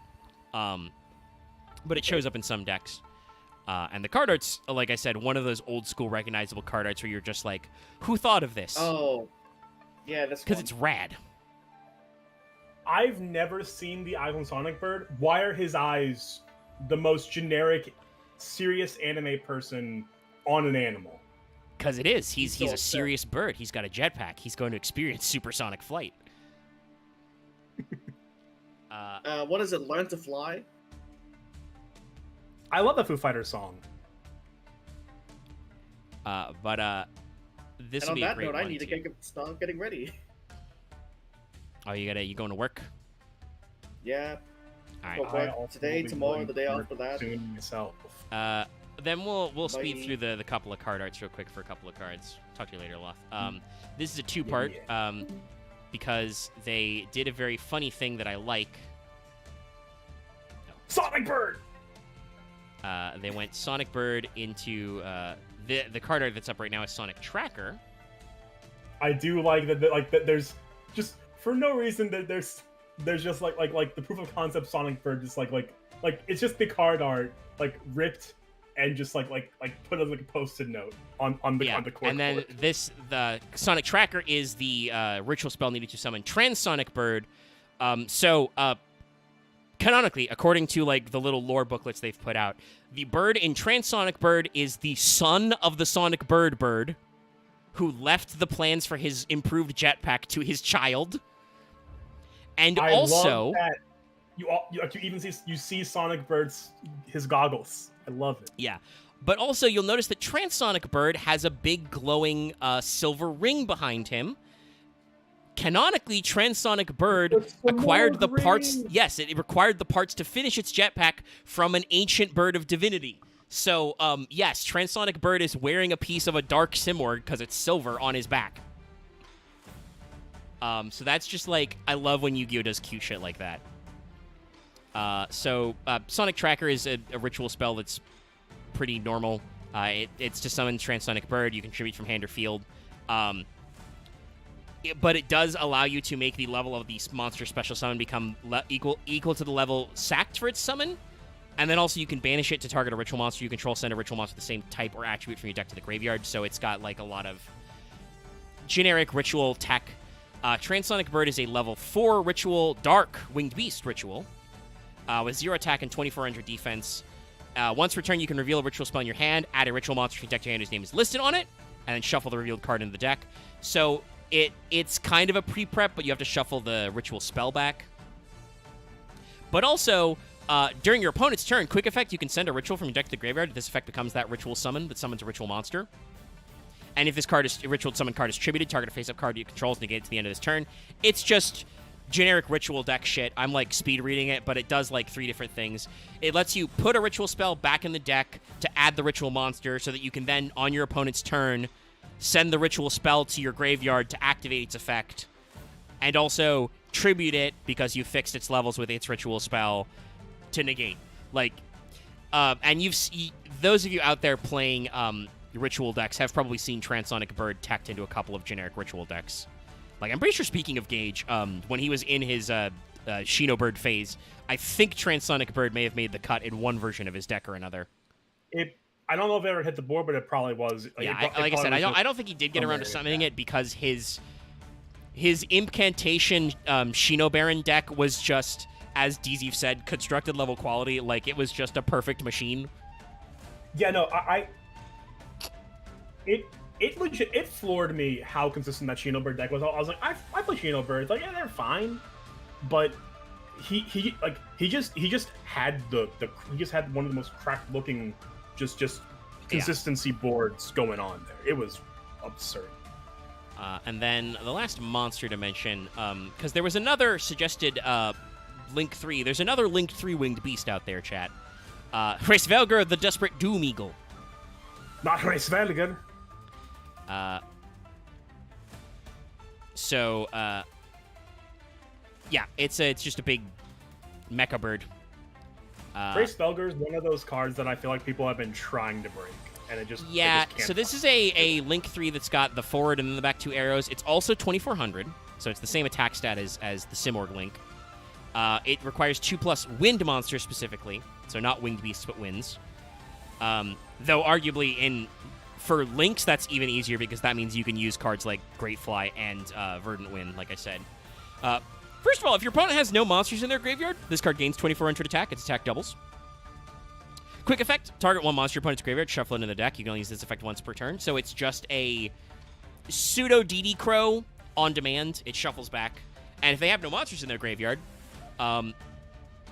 But it shows up in some decks. And the card art's, like I said, one of those old school recognizable card arts where you're just like, who thought of this? Oh, yeah, that's because it's rad. I've never seen the eyes on Sonic Bird. Why are his eyes the most generic, serious anime person on an animal? Because it is. He's a serious bird. He's got a jetpack. He's going to experience supersonic flight. What is it? Learn to Fly? I love the Foo Fighters song. But this will be a great one. On that note, I need to start getting ready. Oh, you going to work? Yeah. All Go right. work today, tomorrow, the day after that. Soon myself. Then we'll speed through the couple of card arts real quick for a couple of cards. Talk to you later, Loth. This is a 2-part because they did a very funny thing that I like. Sonic Bird. They went Sonic Bird into the card art that's up right now is Sonic Tracker. I do like that. There's just for no reason that there's just like the proof of concept Sonic Bird, just like it's just the card art like ripped and just like put as like a post-it note on the core. And then the Sonic Tracker is the ritual spell needed to summon Transonic Bird. Canonically, according to like the little lore booklets they've put out, the bird in Transonic Bird is the son of the Sonic Bird, who left the plans for his improved jetpack to his child. And I also, love that you even see Sonic Bird's his goggles. I love it. Yeah, but also you'll notice that Transonic Bird has a big glowing silver ring behind him. Canonically, Transonic Bird acquired the parts. Yes, it required the parts to finish its jetpack from an ancient bird of divinity. So, yes, Transonic Bird is wearing a piece of a dark Simorgh because it's silver on his back. So that's just like, I love when Yu-Gi-Oh does cute shit like that. Sonic Tracker is a ritual spell that's pretty normal. It's to summon Transonic Bird. You contribute from hand or field. But it does allow you to make the level of the monster special summon become equal to the level sacked for its summon. And then also you can banish it to target a ritual monster you control, send a ritual monster with the same type or attribute from your deck to the graveyard. So it's got like a lot of generic ritual tech. Transonic Bird is a level 4 ritual, dark winged beast ritual with 0 attack and 2400 defense. Once returned, you can reveal a ritual spell in your hand, add a ritual monster from your deck to your hand whose name is listed on it, and then shuffle the revealed card into the deck. So it's kind of a pre-prep, but you have to shuffle the ritual spell back. But also, during your opponent's turn, quick effect, you can send a ritual from your deck to the graveyard. This effect becomes that ritual summon that summons a ritual monster. And if this ritual summon card is tributed, target a face-up card you control is negated to the end of this turn. It's just generic ritual deck shit. I'm like speed reading it, but it does like 3 different things. It lets you put a ritual spell back in the deck to add the ritual monster so that you can then, on your opponent's turn, send the ritual spell to your graveyard to activate its effect, and also tribute it because you fixed its levels with its ritual spell to negate. Like, and those of you out there playing ritual decks have probably seen Transonic Bird teched into a couple of generic ritual decks. Like, I'm pretty sure, speaking of Gage, when he was in his Shino Bird phase, I think Transonic Bird may have made the cut in one version of his deck or another. I don't know if it ever hit the board, but it probably was. Like I said, I don't think he did get around to summoning it because his incantation Shino Baron deck was just, as DZ said, constructed level quality. Like, it was just a perfect machine. Yeah, no, it floored me how consistent that Shino Bird deck was. I was like, I play Shino Birds, like, yeah, they're fine, but he just had one of the most cracked looking just consistency boards going on there. It was absurd. And then the last monster to mention, because there was another suggested Link 3. There's another Link 3 winged beast out there, chat. Hraesvelgr, the Desperate Doom Eagle. Not Hraesvelgr. Yeah, it's just a big mecha bird. Hraesvelgr is one of those cards that I feel like people have been trying to break, and it just can't. So this is a Link 3 that's got the forward and then the back 2 arrows. It's also 2400, so it's the same attack stat as the Simorgh Link. It requires 2+ wind monsters specifically, so not winged beasts but winds. Though arguably for Links that's even easier because that means you can use cards like Greatfly and Verdant Wind, like I said. First of all, if your opponent has no monsters in their graveyard, this card gains 2400 attack. Its attack doubles. Quick effect, target one monster opponent's graveyard, shuffle it into the deck. You can only use this effect once per turn. So it's just a pseudo DD Crow on demand. It shuffles back. And if they have no monsters in their graveyard,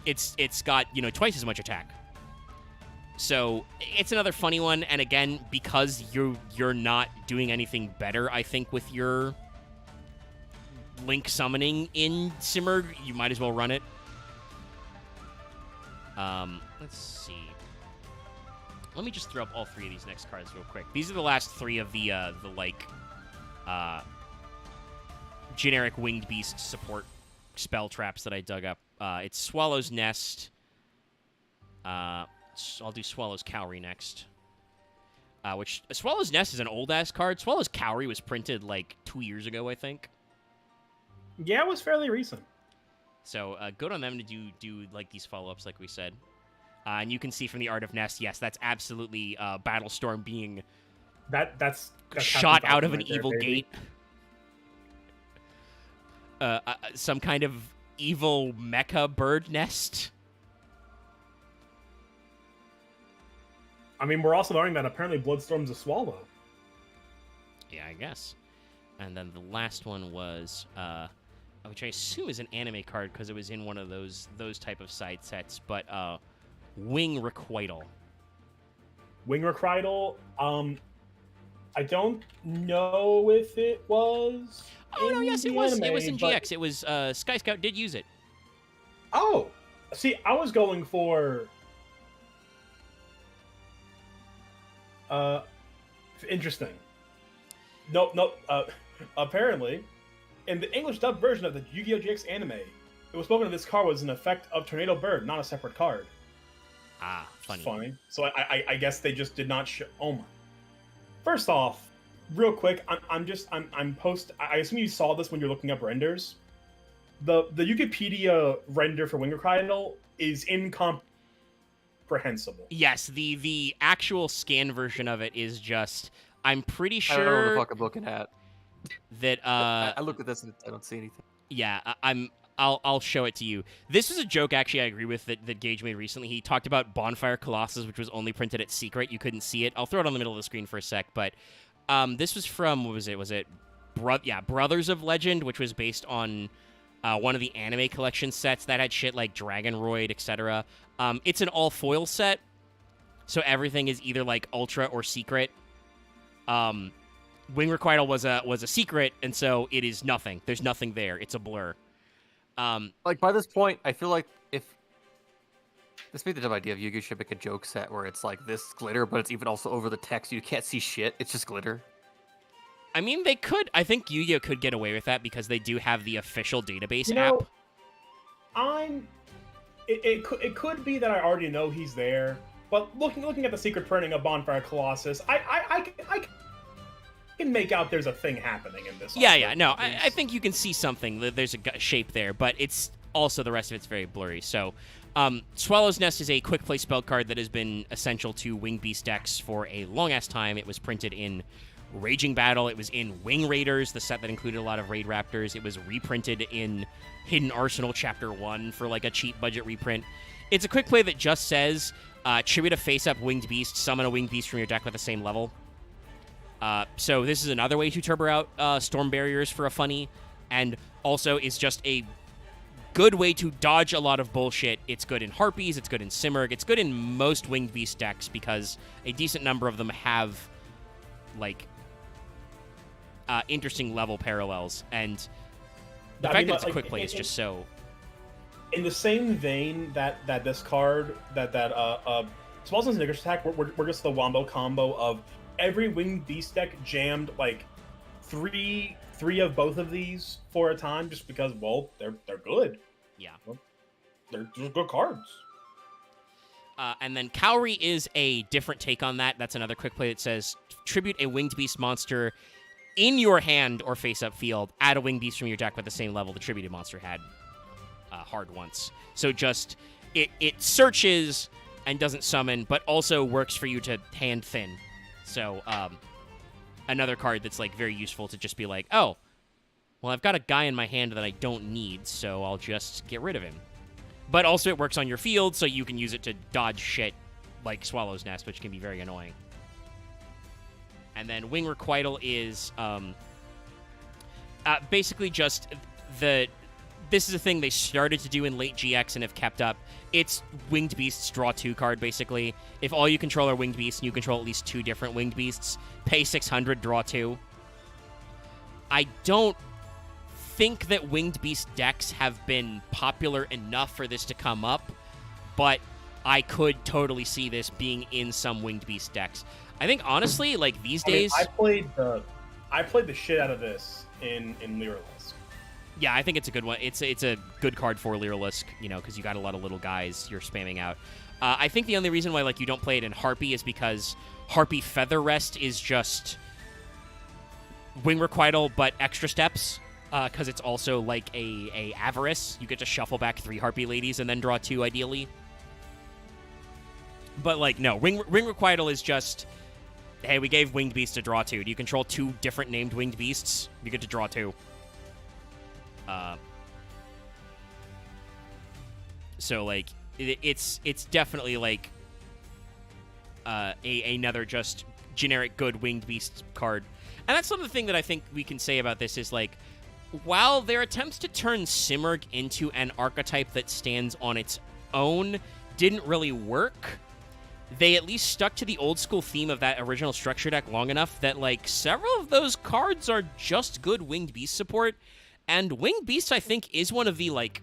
it's got, twice as much attack. So it's another funny one. And again, because you're not doing anything better, I think, with your Link summoning in Simorgh, you might as well run it. Let's see. Let me just throw up all 3 of these next cards real quick. These are the last 3 of the generic winged beast support spell traps that I dug up. It's Swallow's Nest. I'll do Swallow's Cowrie next. Which Swallow's Nest is an old ass card. Swallow's Cowrie was printed like 2 years ago, I think. Yeah, it was fairly recent. So good on them to do like these follow-ups, like we said. And you can see from the Art of Nest, yes, that's absolutely Battlestorm being that's shot out of an evil baby. gate. Some kind of evil mecha bird nest. I mean, we're also learning that apparently Bloodstorm's a swallow. Yeah, I guess. And then the last one was, which I assume is an anime card because it was in one of those type of side sets, but Wing Requital. Wing Requital, I don't know if it was. Oh no, yes, it was. Anime, it was in but... GX. It was Sky Scout did use it. Oh, see, I was going for. Interesting. No. Apparently, in the English dub version of the Yu-Gi-Oh! GX anime, it was spoken of this card was an effect of Tornado Bird, not a separate card. Ah, funny. Funny. So I guess they just did not show. Oh my. First off, real quick, I assume you saw this when you're looking up renders. The Wikipedia render for Wing Requital is incomprehensible. Yes, the actual scan version of it is just. I'm pretty sure. I don't know what the fuck I'm looking at. That I look at this and I don't see anything. Yeah, I'll show it to you. This was a joke, actually, I agree with, that Gage made recently. He talked about Bonfire Colossus, which was only printed at Secret. You couldn't see it. I'll throw it on the middle of the screen for a sec, but this was from, what was it? Was it Brothers of Legend, which was based on one of the anime collection sets that had shit like Dragonroid, etc. It's an all-foil set, so everything is either like Ultra or Secret. Wing Requital was a secret, and so it is nothing. There's nothing there. It's a blur. Like, by this point, I feel like if this made the dumb idea of Yu-Gi-Oh! Should make a joke set where it's like this glitter, but it's even also over the text. You can't see shit. It's just glitter. I mean, they could. I think Yu-Gi-Oh could get away with that because they do have the official database You app. know, it could be that I already know he's there, but looking at the secret printing of Bonfire Colossus, I can make out there's a thing happening in this. Yeah. No, I think you can see something. There's a shape there, but it's also the rest of it's very blurry. So, Swallow's Nest is a quick play spell card that has been essential to Winged Beast decks for a long-ass time. It was printed in Raging Battle. It was in Wing Raiders, the set that included a lot of Raid Raptors. It was reprinted in Hidden Arsenal Chapter 1 for like a cheap budget reprint. It's a quick play that just says, tribute a face-up Winged Beast, summon a Winged Beast from your deck with the same level. So this is another way to turbo out Storm Barriers for a funny, and also is just a good way to dodge a lot of bullshit. It's good in Harpies, it's good in Simurgh, it's good in most Winged Beast decks because a decent number of them have, like, interesting level parallels, and the fact that it's a quick play is just so... In the same vein that this card, Smalls and Niggers Attack, we're just the wombo combo of every Winged Beast deck jammed, like, three of both of these for a time, just because, well, they're good. Yeah. Well, they're good cards. And then Cowrie is a different take on that. That's another quick play that says, tribute a Winged Beast monster in your hand or face-up field. Add a Winged Beast from your deck with the same level the tributed monster had hard once. So just, it searches and doesn't summon, but also works for you to hand thin. So, another card that's, like, very useful to just be like, oh, well, I've got a guy in my hand that I don't need, so I'll just get rid of him. But also it works on your field, so you can use it to dodge shit like Swallow's Nest, which can be very annoying. And then Wing Requital is basically just this is a thing they started to do in late GX and have kept up. It's Winged Beasts draw 2 card, basically. If all you control are Winged Beasts and you control at least 2 different Winged Beasts, pay 600, draw 2. I don't think that Winged Beast decks have been popular enough for this to come up, but I could totally see this being in some Winged Beast decks. I think, honestly, like, these days... I played the shit out of this in Lyrilusk. Yeah, I think it's a good one. It's a good card for Lyrilusk, you know, because you got a lot of little guys you're spamming out. I think the only reason why, like, you don't play it in Harpy is because Harpy Feather Rest is just Wing Requital, but extra steps, because it's also like a Avarice. You get to shuffle back 3 Harpy Ladies and then draw 2, ideally. But, like, no, Ring Requital is just, hey, we gave Winged Beast to draw 2. Do you control 2 different named Winged Beasts? You get to draw 2. So, like, it's definitely, like, another just generic good Winged Beast card. And that's some of the thing that I think we can say about this is, like, while their attempts to turn Simurgh into an archetype that stands on its own didn't really work, they at least stuck to the old school theme of that original structure deck long enough that, like, several of those cards are just good Winged Beast support. And Winged Beast, I think, is one of the, like,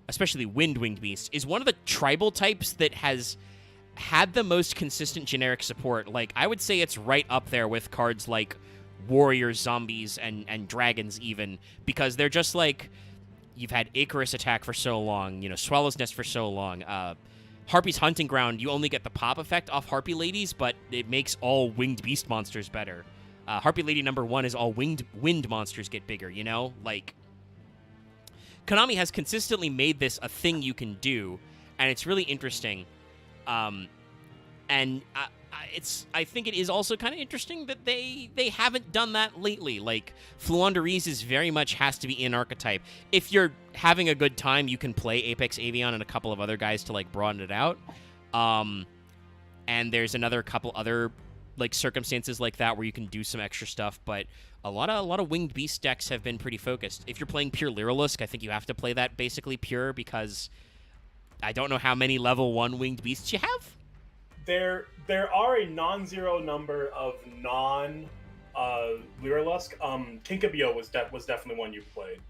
especially Winged Beast, is one of the tribal types that has had the most consistent generic support. Like, I would say it's right up there with cards like Warriors, Zombies, and Dragons even, because they're just, like, you've had Icarus Attack for so long, you know, Swallow's Nest for so long, Harpy's Hunting Ground, you only get the pop effect off Harpy Ladies, but it makes all Winged Beast monsters better. Harpy Lady number 1 is all wind monsters get bigger, you know? Like, Konami has consistently made this a thing you can do, and it's really interesting. And I think it is also kind of interesting that they haven't done that lately. Like, Floowander is very much has to be in archetype. If you're having a good time, you can play Apex Avion and a couple of other guys to, like, broaden it out. And there's another couple other, like, circumstances like that where you can do some extra stuff, but a lot of Winged Beast decks have been pretty focused. If you're playing pure Lyrilusk, I think you have to play that basically pure, because I don't know how many level 1 Winged Beasts you have. There are a non-zero number of Lyrilusk. Kinkabio was definitely one you played.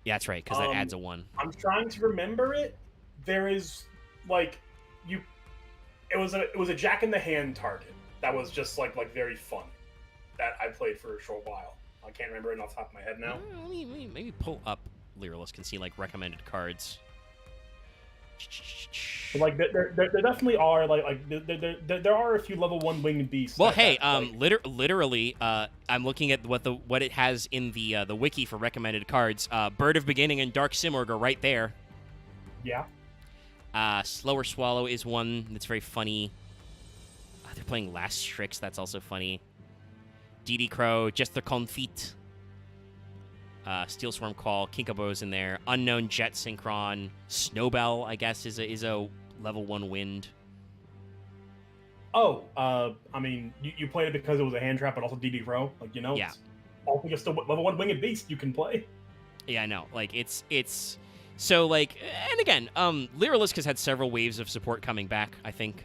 Yeah, that's right, because that adds a 1. I'm trying to remember it. There is, like, it was a Jack in the Hand target that was just like very fun. that I played for a short while. I can't remember it off the top of my head now. Let me maybe pull up Lyrilisk and see like recommended cards. But, like there definitely are there are a few level 1 winged beasts. Well, hey, literally, I'm looking at what it has in the wiki for recommended cards. Bird of Beginning and Dark Simorg are right there. Yeah. Slower Swallow is one that's very funny. They're playing Last Strix. That's also funny. DD Crow, Just the Confit. Steel Swarm Call, Kinkabo's in there. Unknown Jet Synchron. Snowbell, I guess, is a level 1 wind. Oh, I mean, you played it because it was a hand trap, but also DD Crow. Like, you know, Yeah. It's also just a level 1 winged beast you can play. Yeah, I know. Like, it's so, like, and again, Lyrilisk has had several waves of support coming back, I think.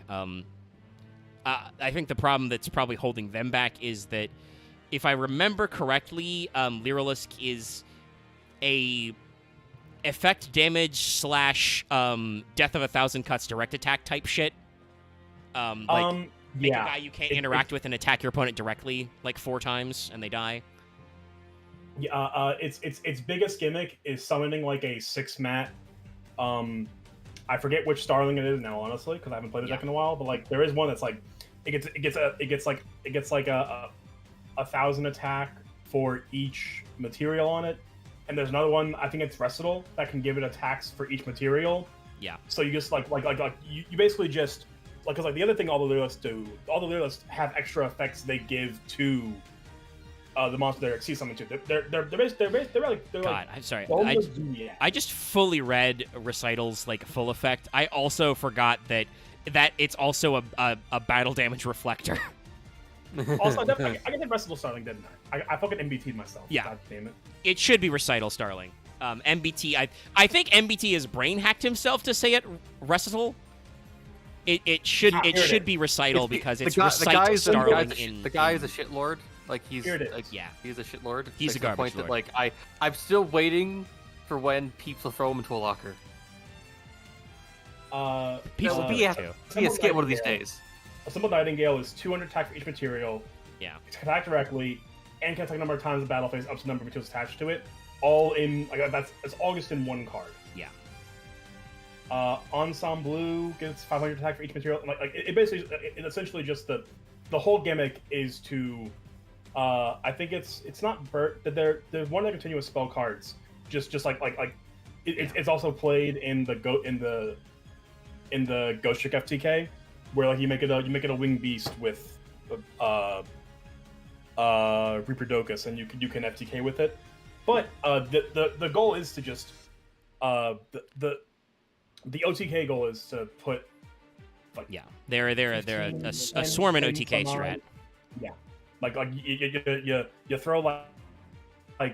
I think the problem that's probably holding them back is that, if I remember correctly, Lyrilisk is a effect damage / Death of 1,000 Cuts direct attack type shit. Make a guy you can't interact with and attack your opponent directly like 4 times and they die. Yeah, its biggest gimmick is summoning like a 6-mat. I forget which Starling it is now, honestly, because I haven't played the deck in a while. But like, there is one that's like, it gets like a 1,000 attack for each material on it, and there's another one, I think it's Versatile, that can give it attacks for each material. Yeah. So you just you basically just because like the other thing all the Lyrilists have extra effects they give to the monster they're see something to. God, I'm sorry. I just fully read Recital's like full effect. I also forgot that it's also a battle damage reflector. Also, I get the Versatile Starling, didn't I? I fucking MBT'd myself. Yeah. God damn it. It should be Recital Starling. MBT, I think MBT has brain hacked himself to say it Recital. It should be Recital because it's Recital Starling. The guy is a shitlord. Like he's Here it is. like he's a shitlord. He's a garbage lord. That, like I'm still waiting for when peeps will throw him into a locker. Peeps will be a skit one of these days. Assembled Nightingale is 200 attack for each material. Yeah. It can attack directly, and can attack a number of times the battle phase up to the number of materials attached to it. All in that's all just in one card. Yeah. Ensemble Blue gets 500 attack for each material. It basically, it's essentially just the whole gimmick is to. I think it's not there's one of the continuous spell cards. It's also played in the Ghost Trick FTK, where like you make it a winged beast with Reaperdocus, and you can FTK with it. But the goal is to just the OTK goal is to put they're a swarm in OTK strat. Yeah, like you throw I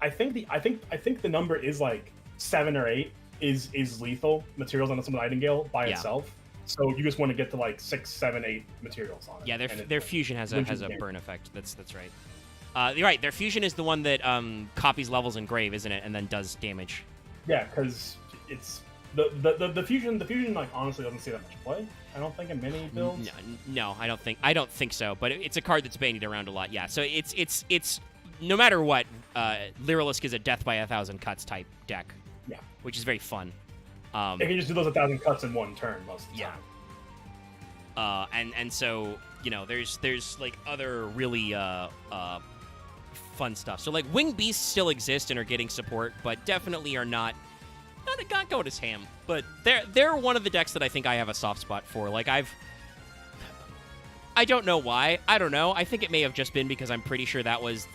think the number is like 7 or 8 is lethal materials on some Nightingale by itself. So you just want to get to like 6, 7, 8 materials on it. Yeah, their fusion has a burn effect. That's right. You're right. Their fusion is the one that copies levels in Grave, isn't it? And then does damage. Yeah, because it's the fusion. The fusion like honestly doesn't see that much play. I don't think in many builds. No, I don't think so. But it's a card that's bandied around a lot. Yeah. So it's no matter what, Lyrilisk is a death by 1,000 cuts type deck. Yeah. Which is very fun. It can just do those 1,000 cuts in one turn most of the time. And so there's like other really fun stuff. So like Winged Beasts still exist and are getting support, but definitely are not go to ham. But they're one of the decks that I think I have a soft spot for. Like I don't know why. I don't know. I think it may have just been because I'm pretty sure that was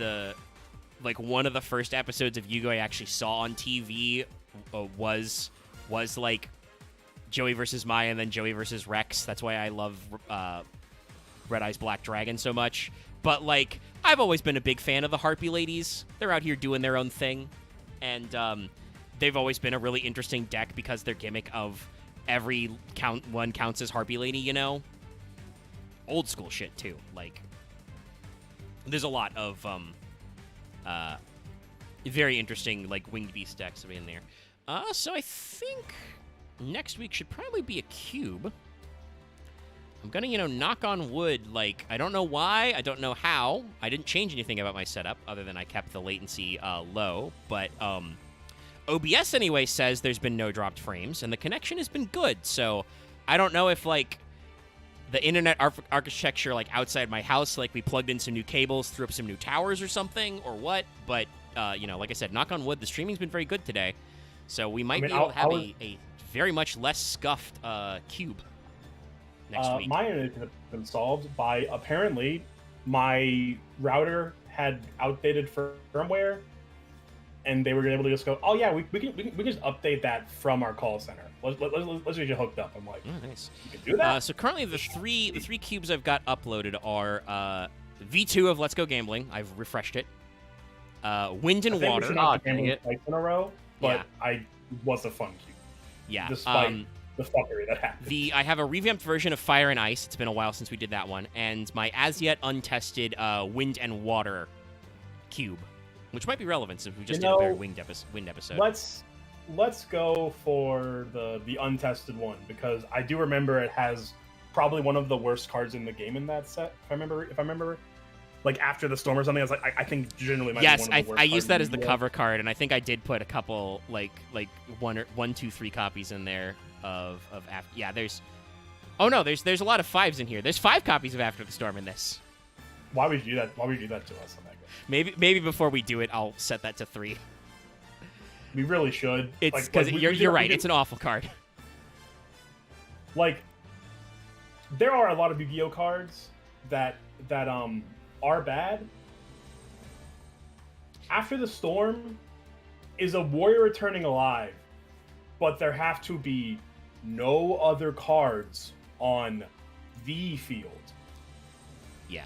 one of the first episodes of Yu-Gi-Oh! I actually saw on TV was like Joey versus Maya and then Joey versus Rex. That's why I love Red Eyes Black Dragon so much. But like I've always been a big fan of the Harpy Ladies. They're out here doing their own thing, and they've always been a really interesting deck because their gimmick of every one counts as Harpy Lady. Old school shit too. Like there's a lot of very interesting like Winged Beast decks in there. So I think next week should probably be a cube. I'm gonna, knock on wood. Like, I don't know why, I don't know how. I didn't change anything about my setup other than I kept the latency low. But OBS anyway says there's been no dropped frames, and the connection has been good. So I don't know if like the internet architecture like outside my house, like we plugged in some new cables, threw up some new towers or something, or what. But like I said, knock on wood, the streaming's been very good today. So we might be able to have a very much less scuffed cube next week. My internet has been solved by apparently my router had outdated firmware, and they were able to just go, oh yeah, we can just update that from our call center. Let's get you hooked up. I'm like, oh, nice. You can do that. So currently the three cubes I've got uploaded are V2 of Let's Go Gambling. I've refreshed it. Wind and Water. Not in a row, but yeah. it was a fun cube. Yeah. Despite the fuckery that happened. I have a revamped version of Fire and Ice. It's been a while since we did that one, and my as yet untested Wind and Water cube, which might be relevant since we just did a very wind episode. Let's go for the untested one, because I do remember it has probably one of the worst cards in the game in that set. If I remember, like after the storm or something, I think generally might be one of the worst. I used that as the cover card, and I think I did put a couple like one, two, three copies in there of after. Yeah, there's a lot of 5s in here. There's 5 copies of After the Storm in this. Why would you do that? Why would you do that to us, Omega? Maybe before we do it, I'll set that to 3. We really should. It's because you're right. It's an awful card. Like, there are a lot of Yu-Gi-Oh cards that are bad. After the Storm is a warrior returning alive, but there have to be no other cards on the field. Yeah.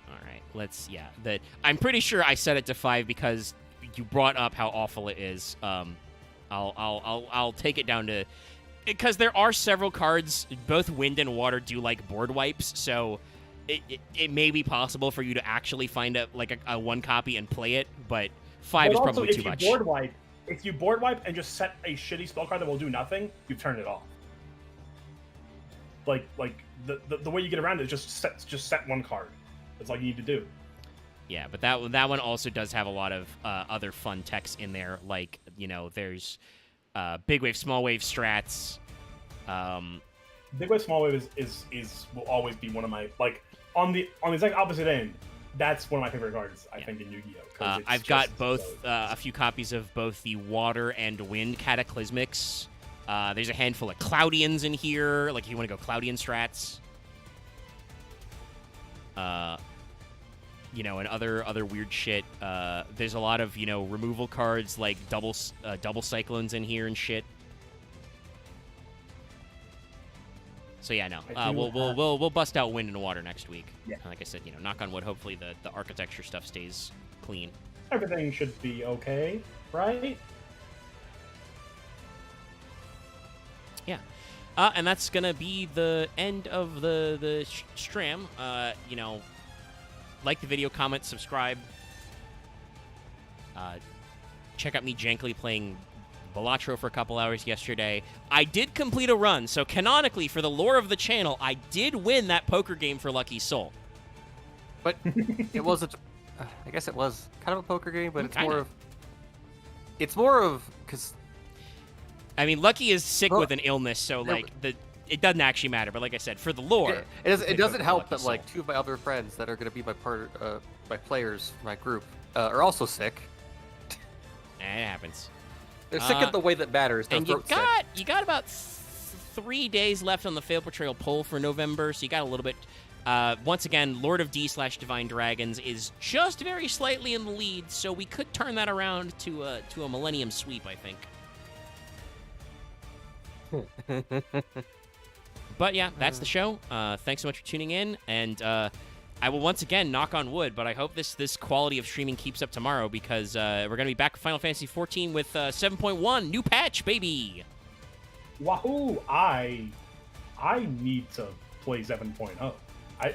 All right. I'm pretty sure I set it to 5 because you brought up how awful it is. I'll take it down to, because there are several cards. Both Wind and Water do like board wipes, so it may be possible for you to actually find a 1 copy and play it, but 5 is probably too much. If you board wipe and just set a shitty spell card that will do nothing, you've turned it off. Like the way you get around it is just set 1 card. That's all you need to do. Yeah, but that one also does have a lot of other fun techs in there. Like, there's big wave, small wave strats. Big wave, small wave is will always be one of my, like, on the exact opposite end. That's one of my favorite cards, I think, in Yu-Gi-Oh. I've got both a few copies of both the Water and Wind Cataclysmics. There's a handful of Cloudians in here, like if you want to go Cloudian strats. And other weird shit. There's a lot of, removal cards like double Cyclones in here and shit. So yeah, no, we'll bust out Wind and Water next week. Yeah. Like I said, knock on wood. Hopefully the architecture stuff stays clean. Everything should be okay, right? Yeah. And that's gonna be the end of the stream. Like the video, comment, subscribe. Check out me jankily playing Balatro for a couple hours yesterday. I did complete a run, so canonically, for the lore of the channel, I did win that poker game for Lucky Soul. But it wasn't. I guess it was kind of a poker game, but it's more of. It's more of because. I mean, Lucky is sick with an illness, so it doesn't actually matter. But like I said, for the lore, it doesn't help that like 2 of my other friends that are going to be my players, my group, are also sick. And it happens. They're sick in the way that matters. And you got about 3 days left on the Failed Portrayal poll for November, so you got a little bit. Once again, Lord of D/Divine Dragons is just very slightly in the lead, so we could turn that around to a Millennium sweep, I think. But yeah, that's the show. Thanks so much for tuning in, and I will once again knock on wood, but I hope this quality of streaming keeps up tomorrow, because we're going to be back with Final Fantasy XIV with 7.1, new patch, baby! Wahoo! I need to play 7.0. I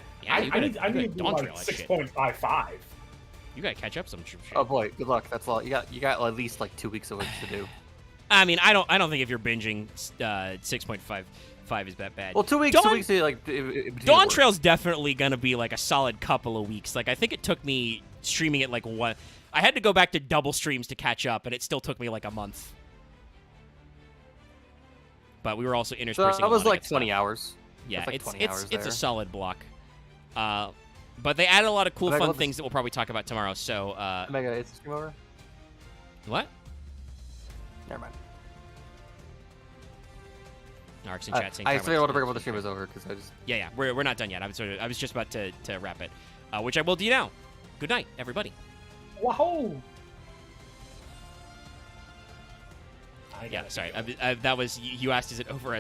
need to do like 6.55. You gotta catch up some shit. Oh boy, good luck. That's all. You got at least like 2 weeks of it to do. I mean, I don't think if you're binging 6.55 is that bad. Well, 2 weeks. 2 weeks. Like Dawn Trail's definitely gonna be like a solid couple of weeks. Like I think it took me streaming it like one. I had to go back to double streams to catch up, and it still took me like a month. But we were also interspersing. So that was like 20 stuff. hours. Yeah, like it's a solid block. But they added a lot of cool, fun things that we'll probably talk about tomorrow. So, Mega, is the stream over? What? Never mind. Narcs in chat saying. I still want to bring up when the stream is over because I just. Yeah, we're not done yet. I was just about to wrap it, which I will do now. Good night, everybody. Whoa! Yeah, sorry. That was you asked, is it over? As